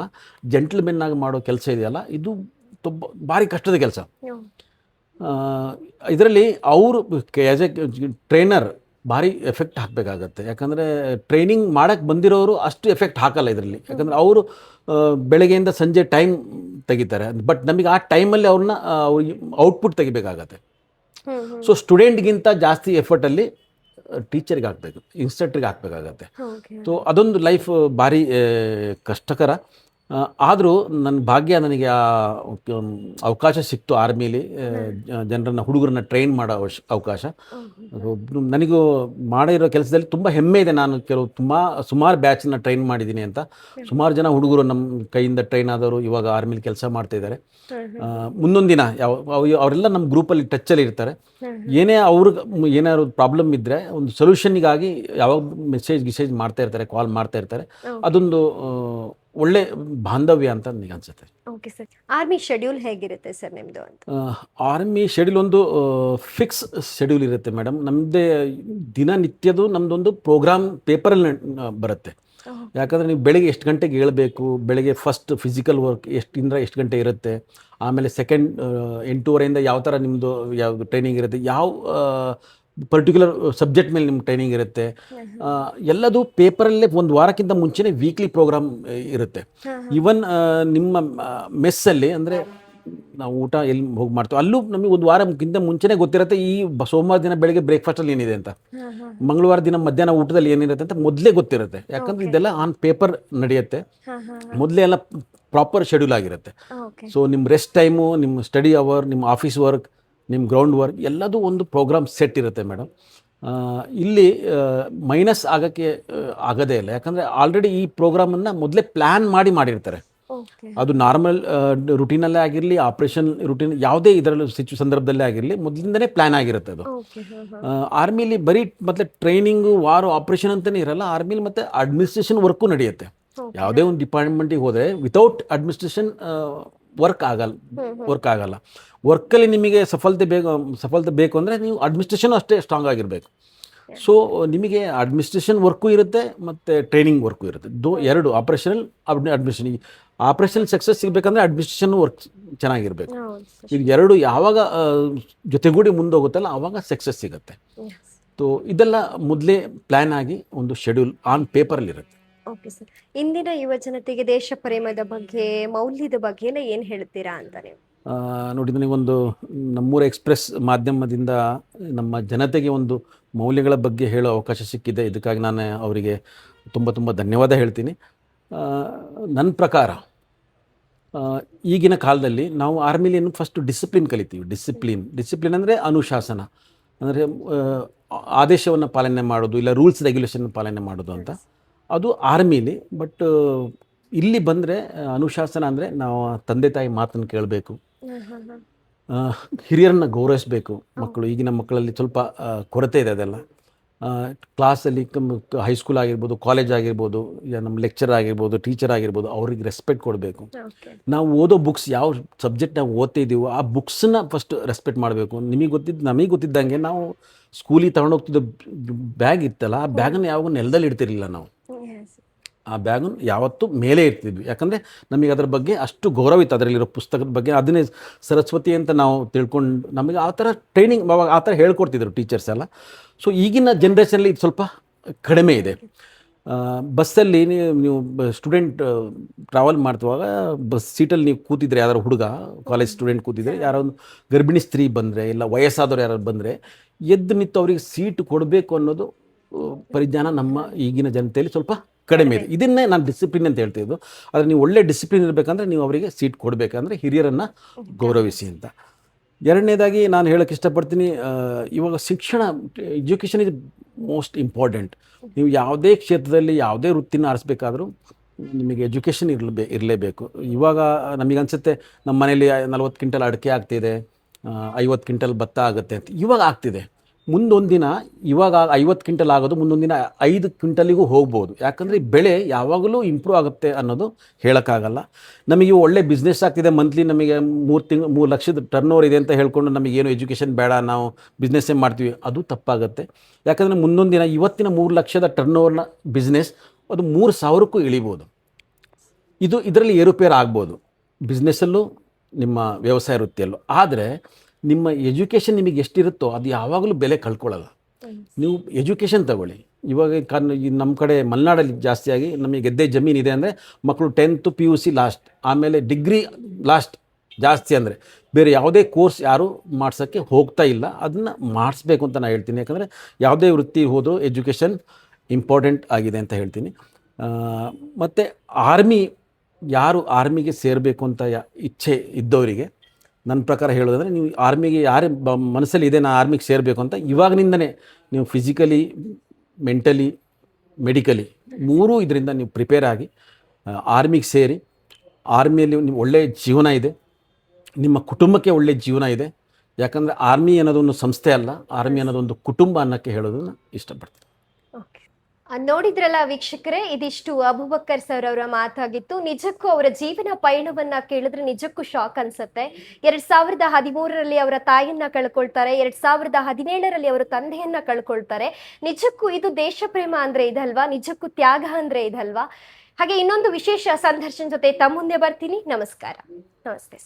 ಜೆಂಟಲ್ಮೆನ್ ಆಗಿ ಮಾಡೋ ಕೆಲಸ ಇದೆಯಲ್ಲ, ಇದು ಭಾರಿ ಕಷ್ಟದ ಕೆಲಸ. ಇದರಲ್ಲಿ ಅವರು ಆ್ಯಸ್ ಎ ಟ್ರೈನರ್ ಭಾರಿ ಎಫೆಕ್ಟ್ ಹಾಕಬೇಕಾಗತ್ತೆ. ಯಾಕಂದರೆ ಟ್ರೈನಿಂಗ್ ಮಾಡೋಕ್ಕೆ ಬಂದಿರೋರು ಅಷ್ಟು ಎಫೆಕ್ಟ್ ಹಾಕಲ್ಲ ಇದರಲ್ಲಿ. ಯಾಕಂದರೆ ಅವರು ಬೆಳಗ್ಗೆಯಿಂದ ಸಂಜೆ ಟೈಮ್ ತೆಗಿತಾರೆ, ಬಟ್ ನಮಗೆ ಆ ಟೈಮಲ್ಲಿ ಅವ್ರನ್ನ ಔಟ್ಪುಟ್ ತೆಗಿಬೇಕಾಗತ್ತೆ. ಸೊ ಸ್ಟೂಡೆಂಟ್ಗಿಂತ ಜಾಸ್ತಿ ಎಫರ್ಟಲ್ಲಿ ಟೀಚರ್ಗೆ ಹಾಕಬೇಕು, ಇನ್ಸ್ಟ್ರಕ್ಟ್ರಿಗೆ ಹಾಕಬೇಕಾಗತ್ತೆ. ಸೊ ಅದೊಂದು ಲೈಫ್ ಭಾರಿ ಕಷ್ಟಕರ. ಆದರೂ ನನ್ನ ಭಾಗ್ಯ, ನನಗೆ ಆ ಅವಕಾಶ ಸಿಕ್ತು ಆರ್ಮಿಲಿ ಜನರನ್ನು, ಹುಡುಗರನ್ನ ಟ್ರೈನ್ ಮಾಡೋ ಅವಕಾಶ. ನನಗೂ ಮಾಡಿರೋ ಕೆಲಸದಲ್ಲಿ ತುಂಬ ಹೆಮ್ಮೆ ಇದೆ. ನಾನು ಸುಮಾರು ಬ್ಯಾಚನ್ನ ಟ್ರೈನ್ ಮಾಡಿದ್ದೀನಿ ಅಂತ. ಸುಮಾರು ಜನ ಹುಡುಗರು ನಮ್ಮ ಕೈಯಿಂದ ಟ್ರೈನ್ ಆದವರು ಇವಾಗ ಆರ್ಮಿಲಿ ಕೆಲಸ ಮಾಡ್ತಾಯಿದ್ದಾರೆ. ಮುಂದೊಂದು ದಿನ ಅವರೆಲ್ಲ ನಮ್ಮ ಗ್ರೂಪಲ್ಲಿ ಟಚ್ಚಲ್ಲಿ ಇರ್ತಾರೆ. ಏನೇ ಅವ್ರಿಗೆ ಏನಾದ್ರು ಪ್ರಾಬ್ಲಮ್ ಇದ್ದರೆ ಒಂದು ಸೊಲ್ಯೂಷನ್ನಿಗಾಗಿ ಯಾವಾಗ ಮೆಸೇಜ್ ಮಾಡ್ತಾ ಇರ್ತಾರೆ, ಕಾಲ್ ಮಾಡ್ತಾ ಇರ್ತಾರೆ. ಅದೊಂದು ಒಳ್ಳೆ ಬಾಂಧವ್ಯ ಅಂತ ನನಗೆ ಅನ್ಸುತ್ತೆ. ಓಕೆ ಸರ್, ಆರ್ಮಿ ಶೆಡ್ಯೂಲ್ ಹೇಗಿರುತ್ತೆ ಸರ್ ನಿಮ್ಮದು ಅಂತ? ಆರ್ಮಿ ಶೆಡ್ಯೂಲ್ ಒಂದು ಫಿಕ್ಸ್ ಶೆಡ್ಯೂಲ್ ಇರುತ್ತೆ ಮೇಡಮ್. ನಮ್ಮದೇ ದಿನನಿತ್ಯದು ನಮ್ಮದೊಂದು ಪ್ರೋಗ್ರಾಮ್ ಪೇಪರಲ್ಲಿ ಬರುತ್ತೆ. ಯಾಕಂದರೆ ನೀವು ಬೆಳಗ್ಗೆ ಎಷ್ಟು ಗಂಟೆಗೆ ಏಳಬೇಕು, ಬೆಳಗ್ಗೆ ಫಸ್ಟ್ ಫಿಸಿಕಲ್ ವರ್ಕ್ ಎಷ್ಟು ಗಂಟೆ ಇರುತ್ತೆ, ಆಮೇಲೆ ಸೆಕೆಂಡ್ 8:30 ಯಾವ ಥರ ನಿಮ್ಮದು ಯಾವ ಟ್ರೈನಿಂಗ್ ಇರುತ್ತೆ, ಯಾವ ಪರ್ಟಿಕ್ಯುಲರ್ ಸಬ್ಜೆಕ್ಟ್ ಮೇಲೆ ನಿಮ್ಮ ಟ್ರೈನಿಂಗ್ ಇರುತ್ತೆ, ಎಲ್ಲದು ಪೇಪರಲ್ಲೇ ಒಂದು ವಾರಕ್ಕಿಂತ ಮುಂಚೆನೇ ವೀಕ್ಲಿ ಪ್ರೋಗ್ರಾಮ್ ಇರುತ್ತೆ. ಈವನ್ ನಿಮ್ಮ ಮೆಸ್ಸಲ್ಲಿ, ಅಂದರೆ ನಾವು ಊಟ ಎಲ್ಲಿ ಹೋಗಿ ಮಾಡ್ತೀವಿ ಅಲ್ಲೂ ನಮಗೆ ಒಂದು ವಾರಕ್ಕಿಂತ ಮುಂಚೆನೇ ಗೊತ್ತಿರುತ್ತೆ ಈ ಸೋಮವಾರ ದಿನ ಬೆಳಗ್ಗೆ ಬ್ರೇಕ್ಫಾಸ್ಟಲ್ಲಿ ಏನಿದೆ ಅಂತ, ಮಂಗಳವಾರ ದಿನ ಮಧ್ಯಾಹ್ನ ಊಟದಲ್ಲಿ ಏನಿರುತ್ತೆ ಅಂತ ಮೊದಲೇ ಗೊತ್ತಿರುತ್ತೆ. ಯಾಕಂದರೆ ಇದೆಲ್ಲ ಆನ್ ಪೇಪರ್ ನಡೆಯುತ್ತೆ, ಮೊದಲೇ ಎಲ್ಲ ಪ್ರಾಪರ್ ಶೆಡ್ಯೂಲ್ ಆಗಿರುತ್ತೆ. ಸೊ ನಿಮ್ಮ ರೆಸ್ಟ್ ಟೈಮು, ನಿಮ್ಮ ಸ್ಟಡಿ ಅವರ್, ನಿಮ್ಮ ಆಫೀಸ್ ವರ್ಕ್, ನಿಮ್ಮ ಗ್ರೌಂಡ್ ವರ್ಕ್ ಎಲ್ಲದೂ ಒಂದು ಪ್ರೋಗ್ರಾಮ್ ಸೆಟ್ ಇರುತ್ತೆ ಮೇಡಮ್. ಇಲ್ಲಿ ಮೈನಸ್ ಆಗೋಕ್ಕೆ ಆಗೋದೇ ಇಲ್ಲ. ಯಾಕಂದರೆ ಆಲ್ರೆಡಿ ಈ ಪ್ರೋಗ್ರಾಮನ್ನು ಮೊದಲೇ ಪ್ಲ್ಯಾನ್ ಮಾಡಿರ್ತಾರೆ. ಅದು ನಾರ್ಮಲ್ ರುಟೀನಲ್ಲೇ ಆಗಿರಲಿ, ಆಪ್ರೇಷನ್ ರುಟೀನ್ ಯಾವುದೇ ಇದರಲ್ಲಿ ಸಂದರ್ಭದಲ್ಲೇ ಆಗಿರಲಿ, ಮೊದಲಿಂದನೇ ಪ್ಲ್ಯಾನ್ ಆಗಿರುತ್ತೆ ಅದು. ಆರ್ಮಿಲಿ ಬರೀ ಮತ್ತೆ ಟ್ರೈನಿಂಗು, ವಾರು, ಆಪ್ರೇಷನ್ ಅಂತಲೇ ಇರಲ್ಲ. ಆರ್ಮಿಲಿ ಮತ್ತು ಅಡ್ಮಿನಿಸ್ಟ್ರೇಷನ್ ವರ್ಕು ನಡೆಯುತ್ತೆ. ಯಾವುದೇ ಒಂದು ಡಿಪಾರ್ಟ್ಮೆಂಟಿಗೆ ಹೋದರೆ ವಿತೌಟ್ ಅಡ್ಮಿನಿಸ್ಟ್ರೇಷನ್ ವರ್ಕ್ ಆಗಲ್ಲ. ವರ್ಕಲ್ಲಿ ನಿಮಗೆ ಸಫಲತೆ ಬೇಕು ಅಂದರೆ ನೀವು ಅಡ್ಮಿನಿಸ್ಟ್ರೇಷನ್ ಅಷ್ಟೇ ಸ್ಟ್ರಾಂಗ್ ಆಗಿರಬೇಕು. ಸೊ ನಿಮಗೆ ಅಡ್ಮಿನಿಸ್ಟ್ರೇಷನ್ ವರ್ಕು ಇರುತ್ತೆ ಮತ್ತು ಟ್ರೈನಿಂಗ್ ವರ್ಕು ಇರುತ್ತೆ. ಎರಡು ಅಡ್ಮಿನಿಸ್ಟ್ರೇಷನ್. ಆಪ್ರೇಷನ್ ಸಕ್ಸಸ್ ಸಿಗಬೇಕಂದ್ರೆ ಅಡ್ಮಿನಿಸ್ಟ್ರೇಷನ್ ವರ್ಕ್ ಚೆನ್ನಾಗಿರಬೇಕು. ಈಗ ಎರಡು ಯಾವಾಗ ಜೊತೆಗೂಡಿ ಮುಂದೋಗುತ್ತಲ್ಲ ಆವಾಗ ಸಕ್ಸಸ್ ಸಿಗುತ್ತೆ. ಸೊ ಇದೆಲ್ಲ ಮೊದಲೇ ಪ್ಲ್ಯಾನ್ ಆಗಿ ಒಂದು ಶೆಡ್ಯೂಲ್ ಆನ್ ಪೇಪರಲ್ಲಿರುತ್ತೆ. ಓಕೆ ಸರ್, ಇಂದಿನ ಯುವ ಜನತೆಗೆ ದೇಶ ಪ್ರೇಮದ ಬಗ್ಗೆ, ಮೌಲ್ಯದ ಬಗ್ಗೆ ಎಲ್ಲ ಏನು ಹೇಳ್ತೀರಾ ಅಂತ ನೀವು? ನೋಡಿ, ನನಗೊಂದು ನಮ್ಮೂರ ಎಕ್ಸ್ಪ್ರೆಸ್ ಮಾಧ್ಯಮದಿಂದ ನಮ್ಮ ಜನತೆಗೆ ಒಂದು ಮೌಲ್ಯಗಳ ಬಗ್ಗೆ ಹೇಳೋ ಅವಕಾಶ ಸಿಕ್ಕಿದೆ. ಇದಕ್ಕಾಗಿ ನಾನು ಅವರಿಗೆ ತುಂಬ ಧನ್ಯವಾದ ಹೇಳ್ತೀನಿ. ನನ್ನ ಪ್ರಕಾರ ಈಗಿನ ಕಾಲದಲ್ಲಿ ನಾವು ಆರ್ಮಿಲಿ ಏನು ಫಸ್ಟು ಡಿಸಿಪ್ಲಿನ್ ಕಲಿತೀವಿ. ಡಿಸಿಪ್ಲಿನ್ ಅಂದರೆ ಅನುಶಾಸನ, ಅಂದರೆ ಆದೇಶವನ್ನು ಪಾಲನೆ ಮಾಡೋದು, ಇಲ್ಲ ರೂಲ್ಸ್ ರೆಗ್ಯುಲೇಷನ್ ಪಾಲನೆ ಮಾಡೋದು ಅಂತ. ಅದು ಆರ್ಮಿಲಿ. ಬಟ್ ಇಲ್ಲಿ ಬಂದರೆ ಅನುಶಾಸನ ಅಂದರೆ ನಾವು ತಂದೆ ತಾಯಿ ಮಾತನ್ನು ಕೇಳಬೇಕು, ಹಿರಿಯರನ್ನು ಗೌರವಿಸಬೇಕು. ಮಕ್ಕಳು, ಈಗಿನ ಮಕ್ಕಳಲ್ಲಿ ಸ್ವಲ್ಪ ಕೊರತೆ ಇದೆ ಅದೆಲ್ಲ. ಕ್ಲಾಸಲ್ಲಿ ಹೈಸ್ಕೂಲ್ ಆಗಿರ್ಬೋದು, ಕಾಲೇಜ್ ಆಗಿರ್ಬೋದು, ನಮ್ಮ ಲೆಕ್ಚರ್ ಆಗಿರ್ಬೋದು, ಟೀಚರ್ ಆಗಿರ್ಬೋದು, ಅವ್ರಿಗೆ ರೆಸ್ಪೆಕ್ಟ್ ಕೊಡಬೇಕು. ನಾವು ಓದೋ ಬುಕ್ಸ್, ಯಾವ ಸಬ್ಜೆಕ್ಟ್ ನಾವು ಓದ್ತಾ ಇದ್ದೀವೋ ಆ ಬುಕ್ಸನ್ನ ಫಸ್ಟ್ ರೆಸ್ಪೆಕ್ಟ್ ಮಾಡಬೇಕು. ನಮಗೆ ಗೊತ್ತಿದ್ದಂಗೆ ನಾವು ಸ್ಕೂಲಿಗೆ ತಗೊಂಡೋಗ್ತಿದ್ದ ಬ್ಯಾಗ್ ಇತ್ತಲ್ಲ, ಆ ಬ್ಯಾಗನ್ನು ಯಾವಾಗ ನೆಲದಲ್ಲಿ ಇಡ್ತಿರಲಿಲ್ಲ ನಾವು. ಆ ಬ್ಯಾಗನ್ನು ಯಾವತ್ತೂ ಮೇಲೆ ಇರ್ತಿದ್ವಿ. ಯಾಕಂದರೆ ನಮಗೆ ಅದರ ಬಗ್ಗೆ ಅಷ್ಟು ಗೌರವ ಇತ್ತು, ಅದರಲ್ಲಿರೋ ಪುಸ್ತಕದ ಬಗ್ಗೆ. ಅದನ್ನೇ ಸರಸ್ವತಿ ಅಂತ ನಾವು ತಿಳ್ಕೊಂಡು ನಮಗೆ ಆ ಥರ ಟ್ರೈನಿಂಗ್ ಅವಾಗ ಆ ಥರ ಹೇಳ್ಕೊಡ್ತಿದ್ರು ಟೀಚರ್ಸ್ ಎಲ್ಲ. ಸೊ ಈಗಿನ ಜನ್ರೇಷನಲ್ಲಿ ಇದು ಸ್ವಲ್ಪ ಕಡಿಮೆ ಇದೆ. ಬಸ್ಸಲ್ಲಿ ನೀವು ಸ್ಟೂಡೆಂಟ್ ಟ್ರಾವೆಲ್ ಮಾಡ್ತಿರುವಾಗ ಬಸ್ ಸೀಟಲ್ಲಿ ನೀವು ಕೂತಿದ್ರೆ, ಯಾರು ಹುಡುಗ ಕಾಲೇಜ್ ಸ್ಟೂಡೆಂಟ್ ಕೂತಿದ್ರೆ, ಯಾರೋ ಒಂದು ಗರ್ಭಿಣಿ ಸ್ತ್ರೀ ಬಂದರೆ, ಇಲ್ಲ ವಯಸ್ಸಾದವ್ರು ಯಾರು ಬಂದರೆ ಎದ್ದು ನಿಂತು ಅವರಿಗೆ ಸೀಟ್ ಕೊಡಬೇಕು ಅನ್ನೋದು ಪರಿಜ್ಞಾನ ನಮ್ಮ ಈಗಿನ ಜನತೆಯಲ್ಲಿ ಸ್ವಲ್ಪ ಕಡಿಮೆ ಇದೆ. ಇದನ್ನೇ ನಾನು ಡಿಸಿಪ್ಲಿನ್ ಅಂತ ಹೇಳ್ತಿದ್ದು. ಆದರೆ ನೀವು ಒಳ್ಳೆ ಡಿಸಿಪ್ಲಿನ್ ಇರಬೇಕಂದ್ರೆ ನೀವು ಅವರಿಗೆ ಸೀಟ್ ಕೊಡಬೇಕಂದ್ರೆ ಹಿರಿಯರನ್ನು ಗೌರವಿಸಿ ಅಂತ. ಎರಡನೇದಾಗಿ ನಾನು ಹೇಳೋಕ್ಕೆ ಇಷ್ಟಪಡ್ತೀನಿ, ಇವಾಗ ಶಿಕ್ಷಣ, ಎಜುಕೇಷನ್ ಇಸ್ ಮೋಸ್ಟ್ ಇಂಪಾರ್ಟೆಂಟ್. ನೀವು ಯಾವುದೇ ಕ್ಷೇತ್ರದಲ್ಲಿ ಯಾವುದೇ ವೃತ್ತಿನ ಆರಿಸ್ಬೇಕಾದ್ರೂ ನಿಮಗೆ ಎಜುಕೇಷನ್ ಇರಲೇಬೇಕು. ಇವಾಗ ನಮಗೆ ಅನಿಸುತ್ತೆ ನಮ್ಮ ಮನೇಲಿ 40 ಕ್ವಿಂಟಲ್ ಅಡಿಕೆ ಆಗ್ತಿದೆ, 50 ಕ್ವಿಂಟಲ್ ಭತ್ತ ಆಗುತ್ತೆ ಅಂತ. ಇವಾಗ ಆಗ್ತಿದೆ, ಮುಂದೊಂದು ದಿನ ಇವಾಗ 50 ಕ್ವಿಂಟಲ್ ಆಗೋದು ಮುಂದೊಂದು ದಿನ 5 ಕ್ವಿಂಟಲಿಗೂ ಹೋಗ್ಬೋದು. ಯಾಕಂದರೆ ಬೆಳೆ ಯಾವಾಗಲೂ ಇಂಪ್ರೂವ್ ಆಗುತ್ತೆ ಅನ್ನೋದು ಹೇಳೋಕ್ಕಾಗಲ್ಲ. ನಮಗೆ ಒಳ್ಳೆ ಬಿಸ್ನೆಸ್ ಆಗ್ತಿದೆ, ಮಂತ್ಲಿ ನಮಗೆ 3 ಲಕ್ಷದ ಟರ್ನ್ ಓವರ್ ಇದೆ ಅಂತ ಹೇಳ್ಕೊಂಡು ನಮಗೇನು ಎಜುಕೇಷನ್ ಬೇಡ, ನಾವು ಬಿಸ್ನೆಸ್ಸೇ ಮಾಡ್ತೀವಿ, ಅದು ತಪ್ಪಾಗುತ್ತೆ. ಯಾಕಂದರೆ ಮುಂದೊಂದು ದಿನ ಇವತ್ತಿನ 3 ಲಕ್ಷದ ಟರ್ನ್ ಓವರ್ನ ಬಿಸ್ನೆಸ್ ಅದು 3,000ಕ್ಕೂ ಇಳಿಬೋದು. ಇದರಲ್ಲಿ ಏರುಪೇರು ಆಗ್ಬೋದು ಬಿಸ್ನೆಸ್ಸಲ್ಲೂ, ನಿಮ್ಮ ವ್ಯವಸಾಯ ವೃತ್ತಿಯಲ್ಲೂ. ಆದರೆ ನಿಮ್ಮ ಎಜುಕೇಷನ್ ನಿಮಗೆ ಎಷ್ಟಿರುತ್ತೋ ಅದು ಯಾವಾಗಲೂ ಬೆಲೆ ಕಳ್ಕೊಳ್ಳಲ್ಲ. ನೀವು ಎಜುಕೇಷನ್ ತಗೊಳ್ಳಿ. ಇವಾಗ ನಮ್ಮ ಕಡೆ ಮಲೆನಾಡಲ್ಲಿ ಜಾಸ್ತಿಯಾಗಿ ನಮಗೆ ಗೆದ್ದೆ ಜಮೀನಿದೆ ಅಂದರೆ ಮಕ್ಕಳು 10th PUC ಲಾಸ್ಟ್, ಆಮೇಲೆ ಡಿಗ್ರಿ ಲಾಸ್ಟ್ ಜಾಸ್ತಿ. ಅಂದರೆ ಬೇರೆ ಯಾವುದೇ ಕೋರ್ಸ್ ಯಾರೂ ಮಾಡ್ಸೋಕ್ಕೆ ಹೋಗ್ತಾ ಇಲ್ಲ. ಅದನ್ನು ಮಾಡಿಸ್ಬೇಕು ಅಂತ ನಾನು ಹೇಳ್ತೀನಿ. ಯಾಕಂದರೆ ಯಾವುದೇ ವೃತ್ತಿ ಹೋದರೂ ಎಜುಕೇಷನ್ ಇಂಪಾರ್ಟೆಂಟ್ ಆಗಿದೆ ಅಂತ ಹೇಳ್ತೀನಿ. ಮತ್ತು ಯಾರು ಆರ್ಮಿಗೆ ಸೇರಬೇಕು ಅಂತ ಇಚ್ಛೆ ಇದ್ದವರಿಗೆ ನನ್ನ ಪ್ರಕಾರ ಹೇಳೋದಂದರೆ, ನೀವು ಆರ್ಮಿಗೆ ಯಾರೇ ಮನಸ್ಸಲ್ಲಿ ಇದೆ ನಾನು ಆರ್ಮಿಗೆ ಸೇರಬೇಕು ಅಂತ, ಇವಾಗಿನಿಂದನೇ ನೀವು ಫಿಸಿಕಲಿ, ಮೆಂಟಲಿ, ಮೆಡಿಕಲಿ ಇದರಿಂದ ನೀವು ಪ್ರಿಪೇರ್ ಆಗಿ ಆರ್ಮಿಗೆ ಸೇರಿ. ಆರ್ಮಿಯಲ್ಲಿ ನೀವು ಒಳ್ಳೆಯ ಜೀವನ ಇದೆ, ನಿಮ್ಮ ಕುಟುಂಬಕ್ಕೆ ಒಳ್ಳೆಯ ಜೀವನ ಇದೆ. ಯಾಕಂದರೆ ಆರ್ಮಿ ಅನ್ನೋದೊಂದು ಸಂಸ್ಥೆ ಅಲ್ಲ, ಆರ್ಮಿ ಅನ್ನೋದೊಂದು ಕುಟುಂಬ ಅನ್ನೋಕ್ಕೆ ಹೇಳೋದನ್ನು ಇಷ್ಟಪಡ್ತೀನಿ. ನೋಡಿದ್ರಲ್ಲ ವೀಕ್ಷಕರೇ, ಇದಿಷ್ಟು ಅಬೂಬಕ್ಕರ್ ಸರ್ ಅವರ ಮಾತಾಗಿತ್ತು. ನಿಜಕ್ಕೂ ಅವರ ಜೀವನ ಪಯಣವನ್ನ ಕೇಳಿದ್ರೆ ನಿಜಕ್ಕೂ ಶಾಕ್ ಅನ್ಸುತ್ತೆ. 2013ರಲ್ಲಿ ಅವರ ತಾಯಿಯನ್ನ ಕಳ್ಕೊಳ್ತಾರೆ, 2017ರಲ್ಲಿ ಅವರ ತಂದೆಯನ್ನ ಕಳ್ಕೊಳ್ತಾರೆ. ನಿಜಕ್ಕೂ ಇದು ದೇಶ ಪ್ರೇಮ ಅಂದ್ರೆ ಇದಲ್ವಾ? ನಿಜಕ್ಕೂ ತ್ಯಾಗ ಅಂದ್ರೆ ಇದಲ್ವಾ? ಹಾಗೆ ಇನ್ನೊಂದು ವಿಶೇಷ ಸಂದರ್ಶನ ಜೊತೆ ತಮ್ಮ ಮುಂದೆ ಬರ್ತೀನಿ. ನಮಸ್ಕಾರ. ನಮಸ್ತೆ.